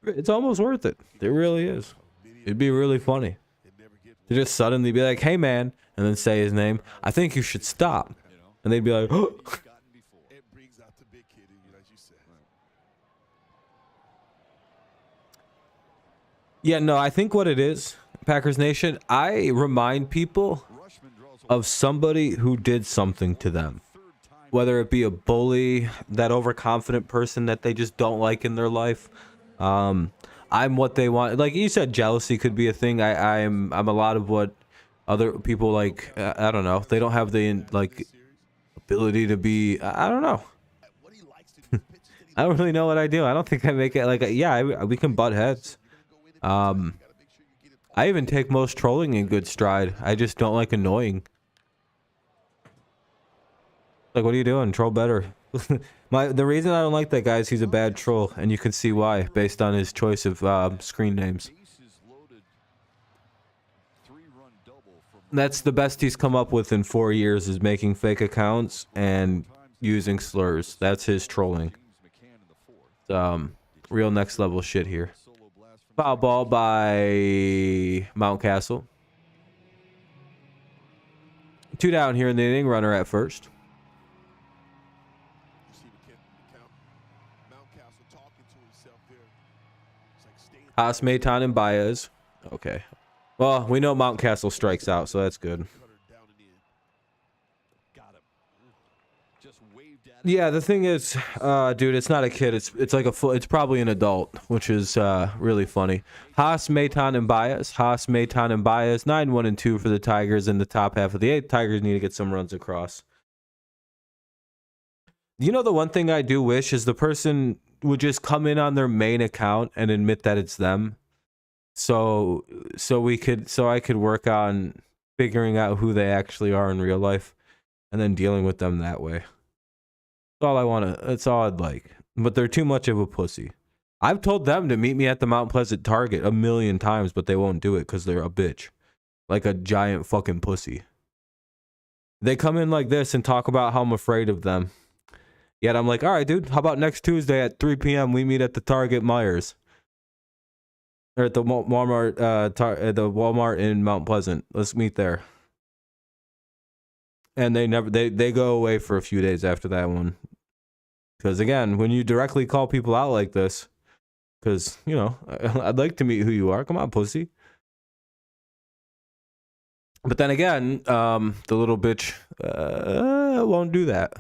It's almost worth it. It really is. It'd be really funny They never get to just suddenly be like, "Hey man," and then say his name. I think you should stop. You know, And they'd be like, "Oh." he's gotten before. it brings out the big kid in you, as you said. Yeah, no, I think what it is, Packers Nation, I remind people Rutschman draws a of somebody who did something to them. third time. Whether it be a bully, that overconfident person that they just don't like in their life. I'm what they want. Like you said, jealousy could be a thing. I'm a lot of what other people like. I don't know. They don't have the like ability to be. I don't know. What he likes to do, the pitches that he I don't really know what I do. I don't think I make it like. We can butt heads. I even take most trolling in good stride. I just don't like annoying. Like, what are you doing? Troll better. The reason I don't like that guy is he's a bad troll, and you can see why based on his choice of screen names. Bases loaded. 3-run double from That's the best he's come up with in 4 years is making fake accounts and using slurs. That's his trolling. James McCann in the 4th. Real next level shit here. Solo blast from Foul ball by Mountcastle. 2 down here in the inning. Runner at first. You see Mountcastle talking to himself there. It's like staying Haas, Maitan, and Baez. Okay. Well, we know Mountcastle strikes out, so that's good. cutter down and in. got him. Just waved at him. Yeah, the thing is, dude, it's not a kid. It's like it's probably an adult, which is really funny. Haas, Maitan, and Baez. Haas, Maitan, and Baez. 9-1-2 for the Tigers in the top half of the 8th. Tigers need to get some runs across. You know, the one thing I do wish is the person would just come in on their main account and admit that it's them. So I could work on figuring out who they actually are in real life and then dealing with them that way. That's all I want to, that's all I'd like. But they're too much of a pussy. I've told them to meet me at the Mount Pleasant Target 1,000,000 times, but they won't do it because they're a bitch. Like a giant fucking pussy. They come in like this and talk about how I'm afraid of them. Yet I'm like, all right, dude, how about next Tuesday at 3 p.m. we meet at the Target Myers? Or at the Walmart, the Walmart in Mount Pleasant. Let's meet there. And they go away for a few days after that one. Because again, when you directly call people out like this, because, you know, I'd like to meet who you are. Come on, pussy. But then again, the little bitch won't do that.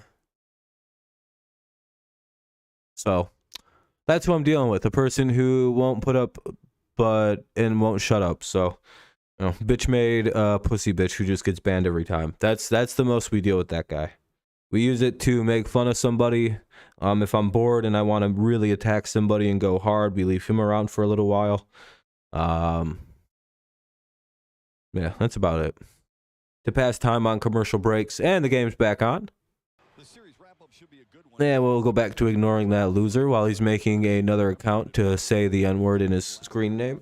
So that's who I'm dealing with. A person who won't put up and won't shut up. So You know, bitch made pussy bitch who just gets banned every time. That's the most we deal with that guy. We use it to make fun of somebody. If I'm bored and I want to really attack somebody and go hard, we leave him around for a little while. Yeah, that's about it. To pass time on commercial breaks, and the game's back on. And we'll go back to ignoring that loser while he's making another account to say the N-word in his screen name.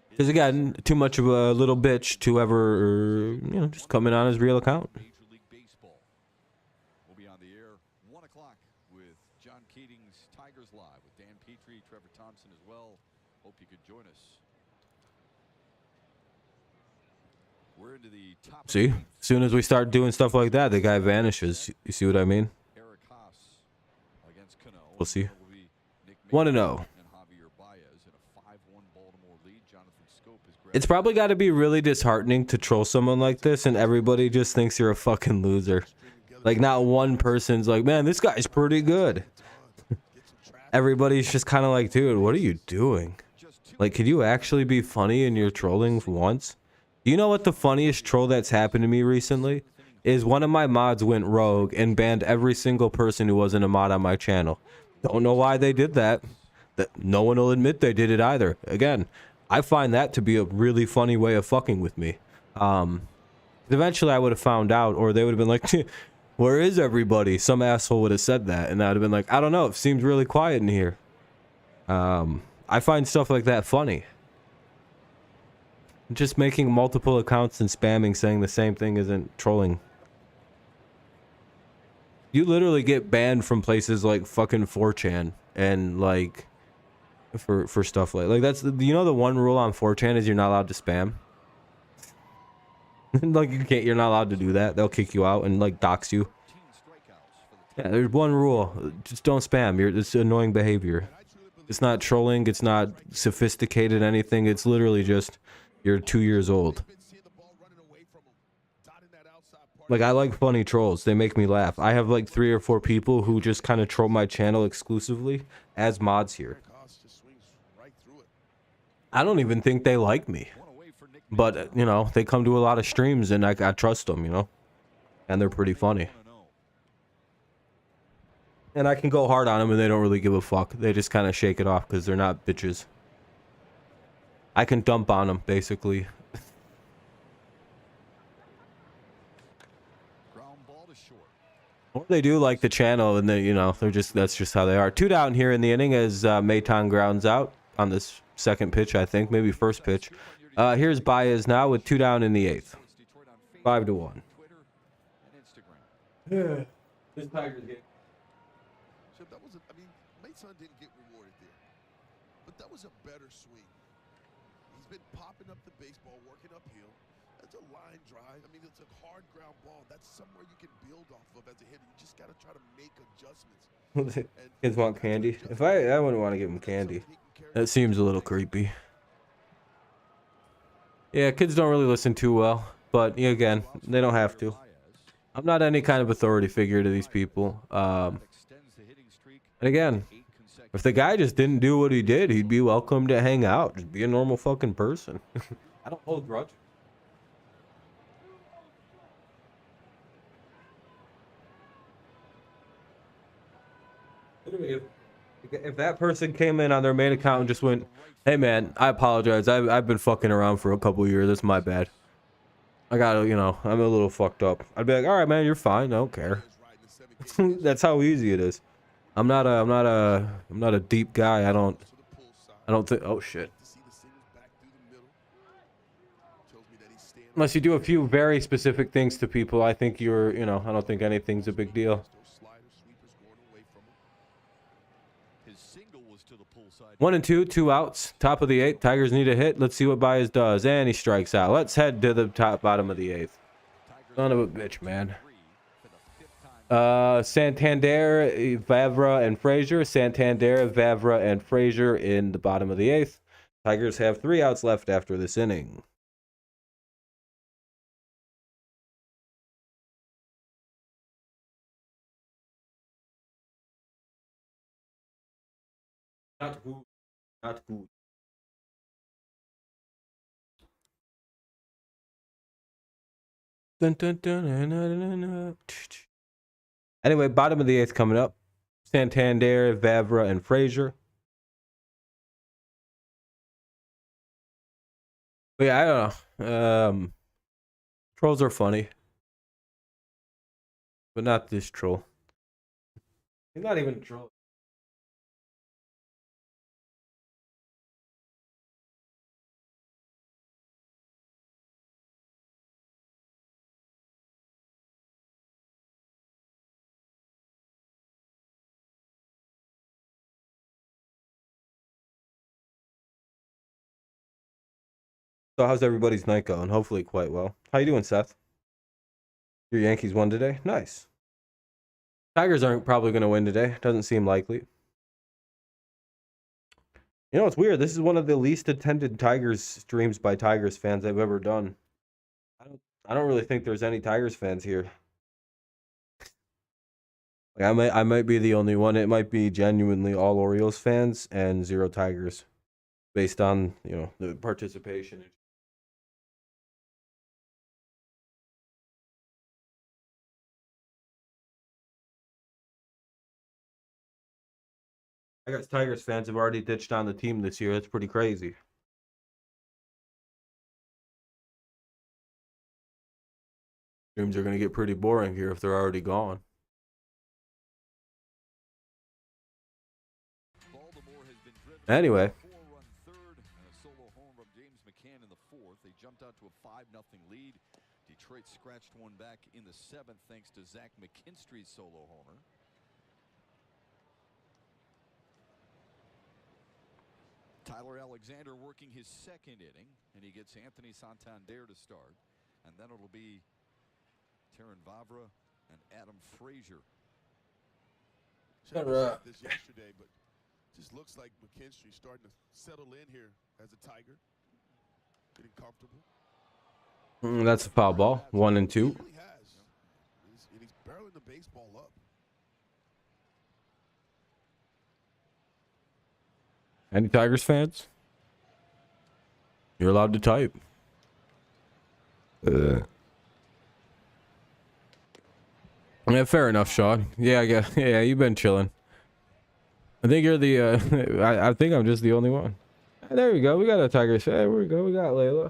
Because again, too much of a little bitch to ever, just come in on his real account. Major League Baseball. We'll be on the air 1 o'clock with John Keating's Tigers Live with Dan Petrie, Trevor Thompson as well. Hope you could join us. We're into the top. See, as soon as we start doing stuff like that, the guy vanishes. You see what I mean? Eric Haas against Cano. We'll see. 1-0. It's probably got to be really disheartening to troll someone like this, and everybody just thinks you're a fucking loser. Like, not one person's like, man, this guy's pretty good. Everybody's just kind of like, dude, what are you doing? Like, could you actually be funny in your trolling for once? Do you know what the funniest troll that's happened to me recently is? One of my mods went rogue and banned every single person who wasn't a mod on my channel. Don't know why they did that. No one will admit they did it either. Again, I find that to be a really funny way of fucking with me. Eventually I would have found out, or they would have been like, where is everybody? Some asshole would have said that, and I'd have been like, I don't know, it seems really quiet in here. I find stuff like that funny. Just making multiple accounts and spamming saying the same thing isn't trolling. You literally get banned from places like fucking 4chan and like for stuff like that's the the one rule on 4chan is you're not allowed to spam. Like you're not allowed to do that. They'll kick you out and like dox you. Yeah, there's one rule. Just don't spam. It's annoying behavior. It's not trolling, it's not sophisticated anything. It's literally just you're 2 years old. Like, I like funny trolls. They make me laugh. I have like 3 or 4 people who just kind of troll my channel exclusively as mods here. I don't even think they like me. But, they come to a lot of streams and I trust them, And they're pretty funny. And I can go hard on them and they don't really give a fuck. They just kind of shake it off because they're not bitches. I can dump on them, basically. Or they do like the channel and they, that's just how they are. 2 down here in the inning as Mayton grounds out on this second pitch, I think. Maybe first pitch. Here's Baez now with 2 down in the 8th. 5-1. Yeah. This Tigers game. So that was Mayton didn't get rewarded there. But that was a better swing. He's been popping up the baseball, working uphill. That's a line drive. It's a hard ground ball. That's somewhere you can build off of as a hitter. You just got to try to make adjustments. Kids want candy. If I wouldn't want to give them candy. That seems a little creepy. Yeah, kids don't really listen too well. But, again, they don't have to. I'm not any kind of authority figure to these people. And again, if the guy just didn't do what he did, he'd be welcome to hang out. Just be a normal fucking person. I don't hold grudges. If that person came in on their main account and just went, hey man, I apologize. I've been fucking around for a couple years. That's my bad. I gotta, I'm a little fucked up. I'd be like, all right, man, you're fine. I don't care. That's how easy it is. I'm not a deep guy. I don't think. Oh shit. Unless you do a few very specific things to people, I think you're, I don't think anything's a big deal. 1-2, 2 outs. Top of the 8th. Tigers need a hit. Let's see what Baez does. And he strikes out. Let's head to the bottom of the 8th. Son of a bitch, man. Santander, Vavra, and Frazier. Santander, Vavra, and Frazier in the bottom of the 8th. Tigers have 3 outs left after this inning. Not good. Not good. Dun, dun, dun, dun, dun, dun, dun. Anyway, bottom of the eighth coming up. Santander, Vavra, and Frazier. But yeah, I don't know. Trolls are funny. But not this troll. He's not even a troll. So how's everybody's night going? Hopefully quite well. How you doing, Seth? Your Yankees won today? Nice. Tigers aren't probably going to win today. Doesn't seem likely. You know, it's weird. This is one of the least attended Tigers streams by Tigers fans I've ever done. I don't really think there's any Tigers fans here. Like I might be the only one. It might be genuinely all Orioles fans and 0 Tigers based on, you know, the participation. I guess Tigers fans have already ditched on the team this year. That's pretty crazy. Streams are going to get pretty boring here if they're already gone. Baltimore has been driven Anyway. to a 4-run third and a solo home from James McCann in the fourth. They jumped out to a 5-0 lead. Detroit scratched one back in the seventh thanks to Zach McKinstry's solo homer. Tyler Alexander working his second inning, and he gets Anthony Santander to start. And then it'll be Terrin Vavra and Adam Frazier. Should have said this yesterday, but just looks like McKinstry's starting to settle in here as a Tiger, getting comfortable. That's a foul ball. 1 and 2. He really has. He's barreling the baseball up. Any Tigers fans? You're allowed to type. Yeah, fair enough, Sean. Yeah, I guess. Yeah, you've been chilling. I think you're the. I think I'm just the only one. There we go. We got a Tigers fan. There we go. We got Layla.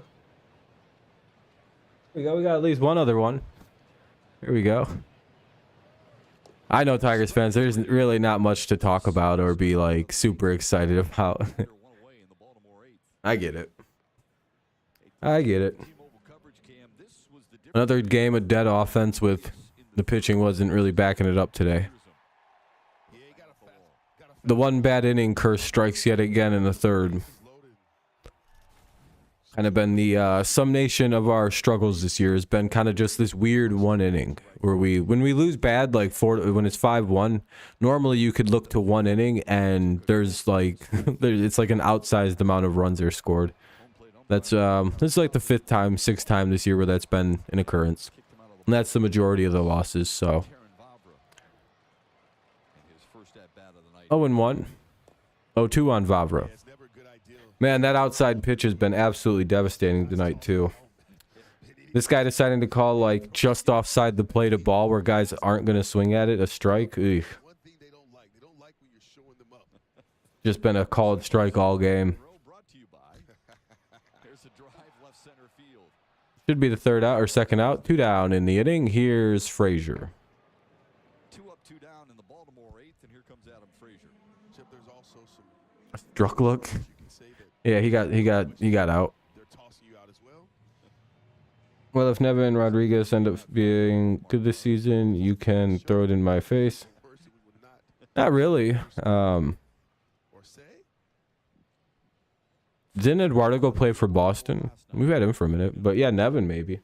We got at least one other one. Here we go. I know Tigers fans. There's really not much to talk about or be like super excited about. I get it. I get it. Another game of dead offense with the pitching wasn't really backing it up today. The one bad inning curse strikes yet again in the third. Kind of been the summation of our struggles this year has been kind of just this weird one inning where when we lose bad, like when it's 5-1, normally you could look to one inning and there's like it's like an outsized amount of runs are scored. That's this is like the 5th time, 6th time this year where that's been an occurrence, and that's the majority of the losses. So 0-1, 0-2 on Vavra. Man, that outside pitch has been absolutely devastating tonight, too. This guy deciding to call, like, just offside the plate a ball where guys aren't going to swing at it, a strike. Ugh. Just been a called strike all game. Should be the 3rd out or 2nd out. 2 down in the inning. Here's Frazier. 2 up, 2 down in the Baltimore 8th, and here comes Adam Frazier. There's also some A struck look. Yeah, he got out. Well, if Nevin and Rodriguez end up being good this season, you can throw it in my face. Not really. Didn't Eduardo go play for Boston? We've had him for a minute, but yeah, Nevin maybe.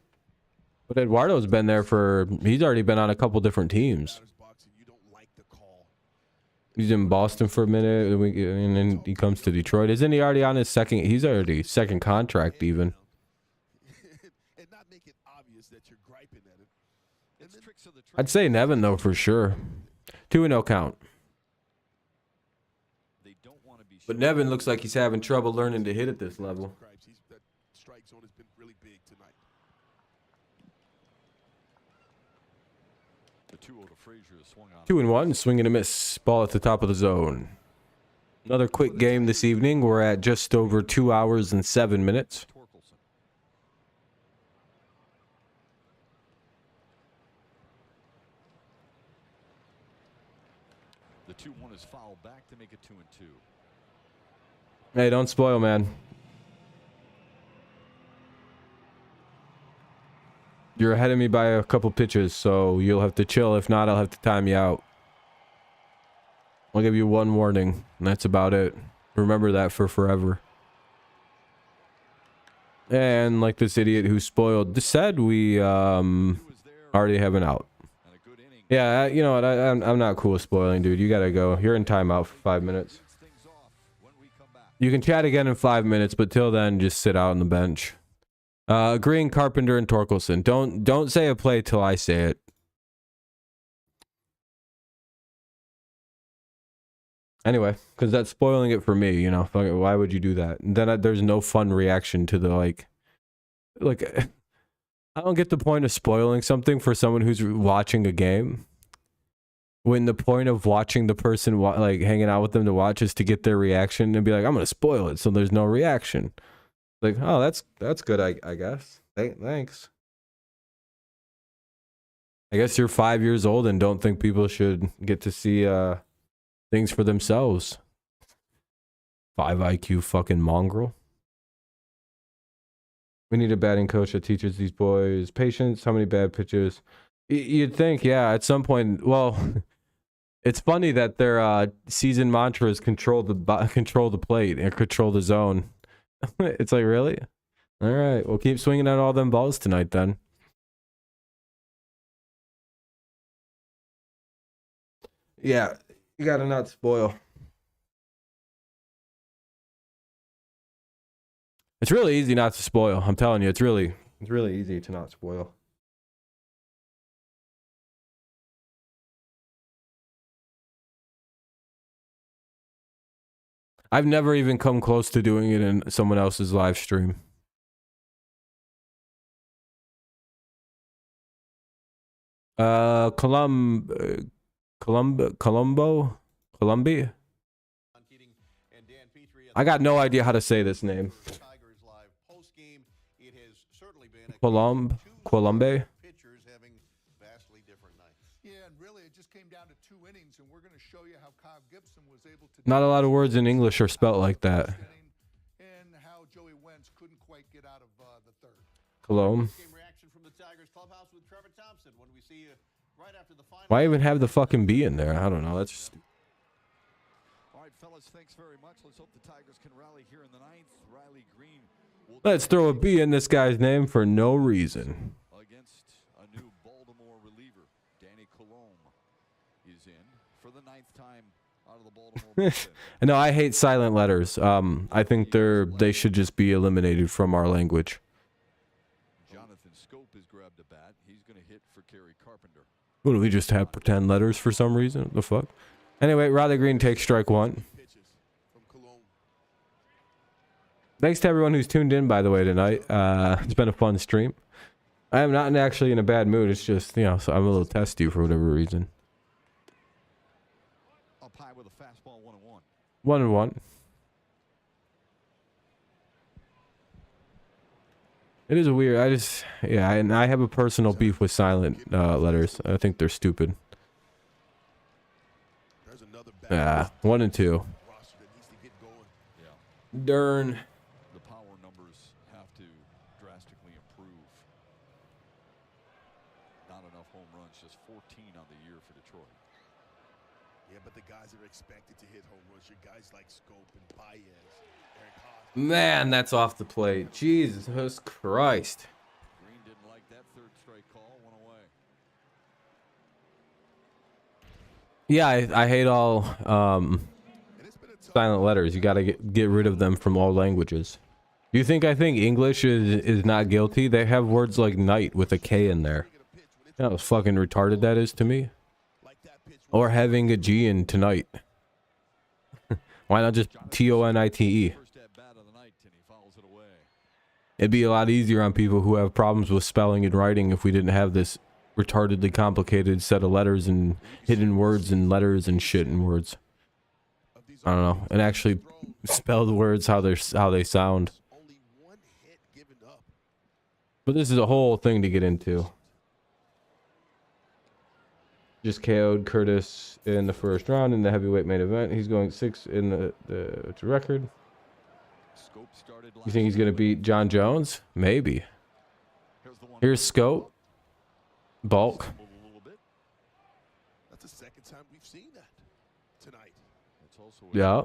But Eduardo's been there he's already been on a couple different teams. He's in Boston for a minute, and then he comes to Detroit. Isn't he already on his second? He's already second contract even. I'd say Nevin though for sure. 2-0 count. But Nevin looks like he's having trouble learning to hit at this level. 2-0 to Frazier has swung on. 2-1, swing and a miss. Ball at the top of the zone. Another quick game this evening. We're at just over 2 hours and 7 minutes. Torkelson. The 2-1 is fouled back to make it 2-2. Hey, don't spoil, man. You're ahead of me by a couple pitches, so you'll have to chill. If not, I'll have to time you out. I'll give you one warning, and that's about it. Remember that for forever. And like this idiot who spoiled said, we already have an out. And a good inning. Yeah, you know what? I'm not cool with spoiling, dude. You gotta go. You're in timeout for 5 minutes. Leads things off when we come back. You can chat again in 5 minutes, but till then, just sit out on the bench. Agreeing Carpenter and Torkelson. Don't say a play till I say it. Anyway, because that's spoiling it for me, you know. Why would you do that? And then there's no fun reaction to the like. I don't get the point of spoiling something for someone who's watching a game. When the point of watching the person like hanging out with them to watch is to get their reaction and be like, I'm gonna spoil it, so there's no reaction. Like, oh, that's good, I guess. Thanks. I guess you're 5 years old and don't think people should get to see things for themselves. 5 IQ fucking mongrel. We need a batting coach that teaches these boys patience. How many bad pitches? You'd think, yeah, at some point. Well, it's funny that their season mantra is control the plate and control the zone. It's like, really? All right, we'll keep swinging at all them balls tonight then. Yeah, you gotta not spoil. It's really easy not to spoil. I'm telling you, it's really easy to not spoil. I've never even come close to doing it in someone else's live stream. Columbia? I got no idea how to say this name. Colombe? Not a lot of words in English are spelt like that. Cologne. Why even have the fucking B in there? I don't know. That's just... All right, fellas, thanks very much. Let's hope the Tigers can rally here in the ninth. Riley Green will Let's throw a B in this guy's name for no reason. against a new Baltimore reliever. Danny Colomb is in for the ninth time out of the Baltimore bullpen. No, I hate silent letters. I think they should just be eliminated from our language. Jonathan Scope has grabbed a bat. He's going to hit for Kerry Carpenter. What do we just have pretend letters for some reason? What the fuck? Anyway, Riley Green takes strike one. Thanks to everyone who's tuned in, by the way, tonight. It's been a fun stream. I am not actually in a bad mood. It's just, you know, so I'm a little testy for whatever reason. Up high with a fastball, 1-1. 1-1. It is weird. And I have a personal beef with silent letters. I think they're stupid. Yeah, 1 and 2. Yeah. Darn. The power numbers have to drastically improve. Not enough home runs, just 14 on the year for Detroit. Yeah, but the guys that are expected to hit home runs, your guys like Scope and Baez, Eric Haas. Man, that's off the plate. Jesus Christ. Green didn't like that third strike call, one away. Yeah, I hate all silent letters. You gotta get rid of them from all languages. Do you think I think English is not guilty? They have words like night with a K in there. You know how fucking retarded that is to me? Or having a G in tonight. Why not just T-O-N-I-T-E? First at bat of the night, and he fouls it away. It'd be a lot easier on people who have problems with spelling and writing if we didn't have this retardedly complicated set of letters and hidden words and letters and shit and words. I don't know, and actually spell the words how they sound. Only one hit given up. But this is a whole thing to get into. Just KO'd Curtis in the first round in the heavyweight main event. He's going 6 in the record. You think he's gonna beat John Jones? Maybe. Here's Scope. Bulk. That's the second time we've seen that tonight. Yeah.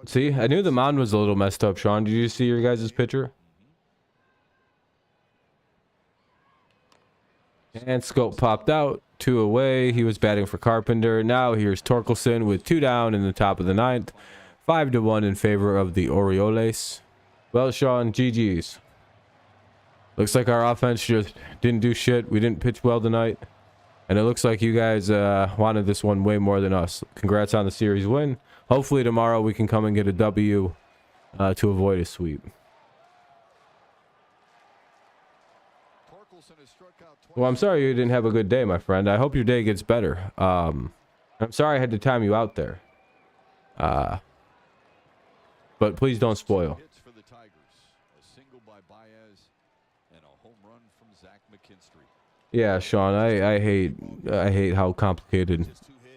See, I knew the mound was a little messed up, Sean. Did you see your guys' pitcher? And Scope popped out. 2 away. He was batting for Carpenter. Now here's Torkelson with 2 down in the top of the 9th. 5-1 in favor of the Orioles. Well, Sean, GG's. Looks like our offense just didn't do shit. We didn't pitch well tonight. And it looks like you guys wanted this one way more than us. Congrats on the series win. Hopefully tomorrow we can come and get a W to avoid a sweep. Well, I'm sorry you didn't have a good day, my friend. I hope your day gets better. I'm sorry I had to time you out there. But please don't spoil. Yeah, Sean, I hate how complicated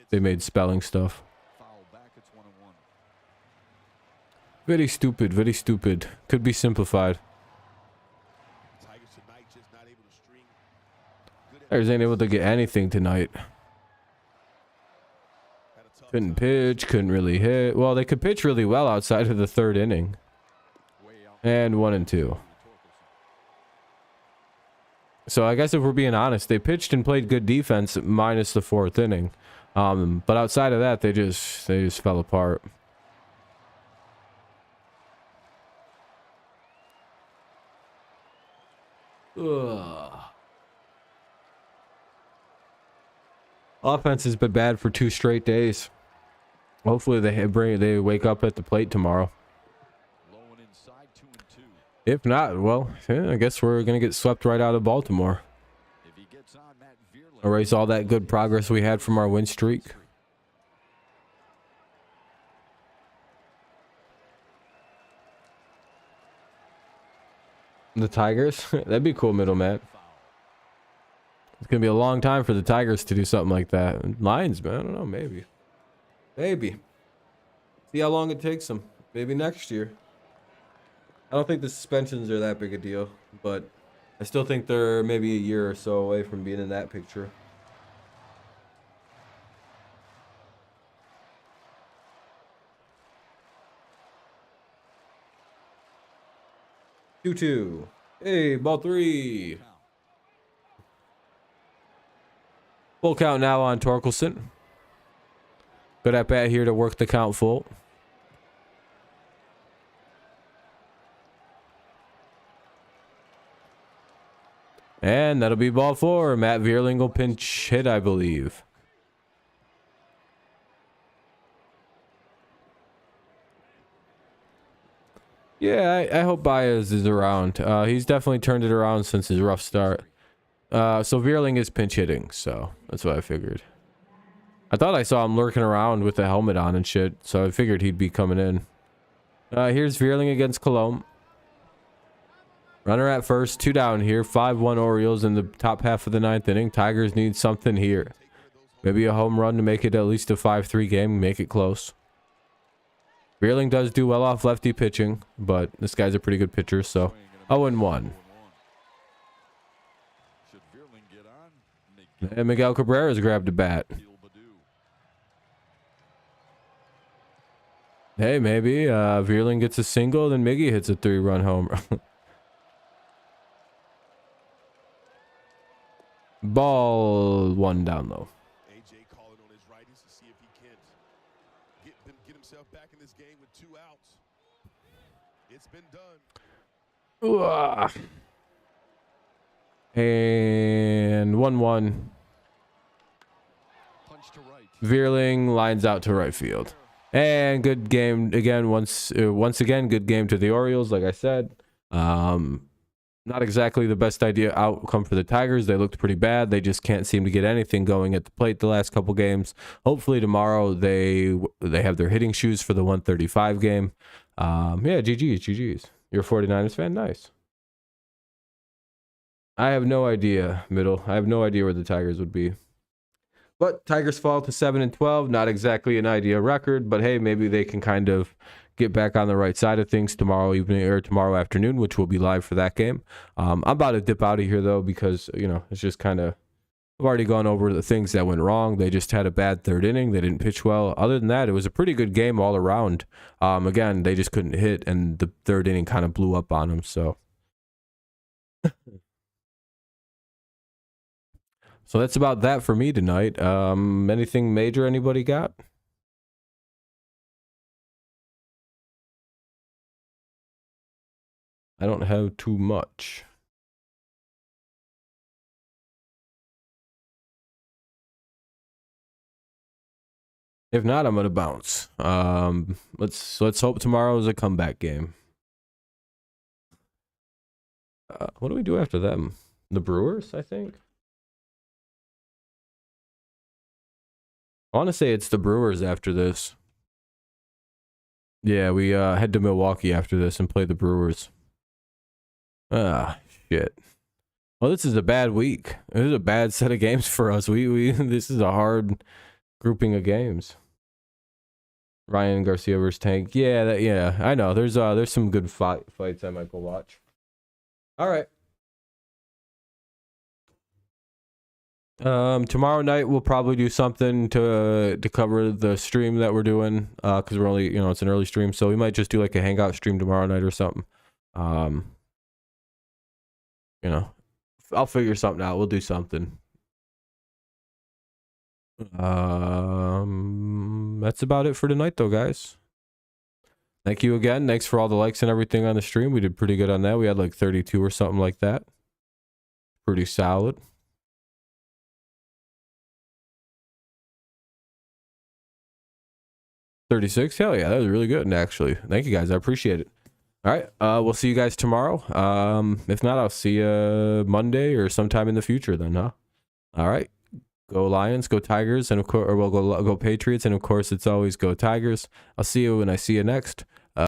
they made spelling stuff. Very stupid, very stupid. Could be simplified. Tigers ain't able to get anything tonight. Couldn't pitch, couldn't really hit. Well, they could pitch really well outside of the 3rd inning. And 1 and 2. So I guess if we're being honest, they pitched and played good defense minus the 4th inning. But outside of that, they just fell apart. Ugh. Offense has been bad for 2 straight days. Hopefully they wake up at the plate tomorrow. If not, well, yeah, I guess we're gonna get swept right out of Baltimore. Erase all that good progress we had from our win streak. The Tigers? That'd be cool, middleman. It's gonna be a long time for the Tigers to do something like that. Lions, man, I don't know, maybe. Maybe. See how long it takes them. Maybe next year. I don't think the suspensions are that big a deal, but I still think they're maybe a year or so away from being in that picture. Two. Hey, ball 3. Full count now on Torkelson. Good at bat here to work the count full. And that'll be ball 4. Matt Vierling will pinch hit, I believe. Yeah, I hope Baez is around. He's definitely turned it around since his rough start. So Vierling is pinch hitting, so that's what I figured. I thought I saw him lurking around with the helmet on and shit, so I figured he'd be coming in. Here's Vierling against Colomb. Runner at first, 2 down here. 5-1 Orioles in the top half of the 9th inning. Tigers need something here. Maybe a home run to make it at least a 5-3 game, make it close. Vierling does do well off lefty pitching, but this guy's a pretty good pitcher, so 0-1. And Miguel Cabrera's grabbed a bat. Hey, maybe Vierling gets a single, then Miggy hits a 3-run homer. Ball 1 down low. AJ calling on his righties to see if he can get himself back in this game with 2 outs. It's been done. And 1-1. Vierling lines out to right field. And good game again. Once again, good game to the Orioles. Like I said, Not exactly the best outcome for the Tigers. They looked pretty bad. They just can't seem to get anything going at the plate the last couple games. Hopefully tomorrow they have their hitting shoes for the 135 game. Yeah, GG's. You're a 49ers fan? Nice. I have no idea, Middle. I have no idea where the Tigers would be. But Tigers fall to 7-12. Not exactly an ideal record, but hey, maybe they can kind of get back on the right side of things tomorrow evening or tomorrow afternoon, which will be live for that game. I'm about to dip out of here though because it's just kind of, I've already gone over the things that went wrong. They just had a bad third inning. They didn't pitch well. Other than that, it was a pretty good game all around. Again, they just couldn't hit, and the third inning kind of blew up on them. So. So that's about that for me tonight. Anything major anybody got? I don't have too much. If not, I'm gonna bounce. Let's hope tomorrow is a comeback game. What do we do after them? The Brewers, I think. I want to say it's the Brewers after this. Yeah, we head to Milwaukee after this and play the Brewers. Ah, shit. Well, this is a bad week. This is a bad set of games for us. This is a hard grouping of games. Ryan Garcia versus Tank. Yeah, I know. There's some good fights I might go watch. All right. Tomorrow night we'll probably do something to cover the stream that we're doing because we're only it's an early stream, so we might just do like a hangout stream tomorrow night or something. I'll figure something out. We'll do something. That's about it for tonight though, guys. Thank you again. Thanks for all the likes and everything on the stream. We did pretty good on that. We had like 32 or something like that. Pretty solid. 36? Hell yeah, that was really good, actually. Thank you, guys. I appreciate it. All right, we'll see you guys tomorrow. If not, I'll see you Monday or sometime in the future then, huh? All right. Go Lions, go Tigers, and of course, or we'll go Patriots, and of course, it's always go Tigers. I'll see you when I see you next.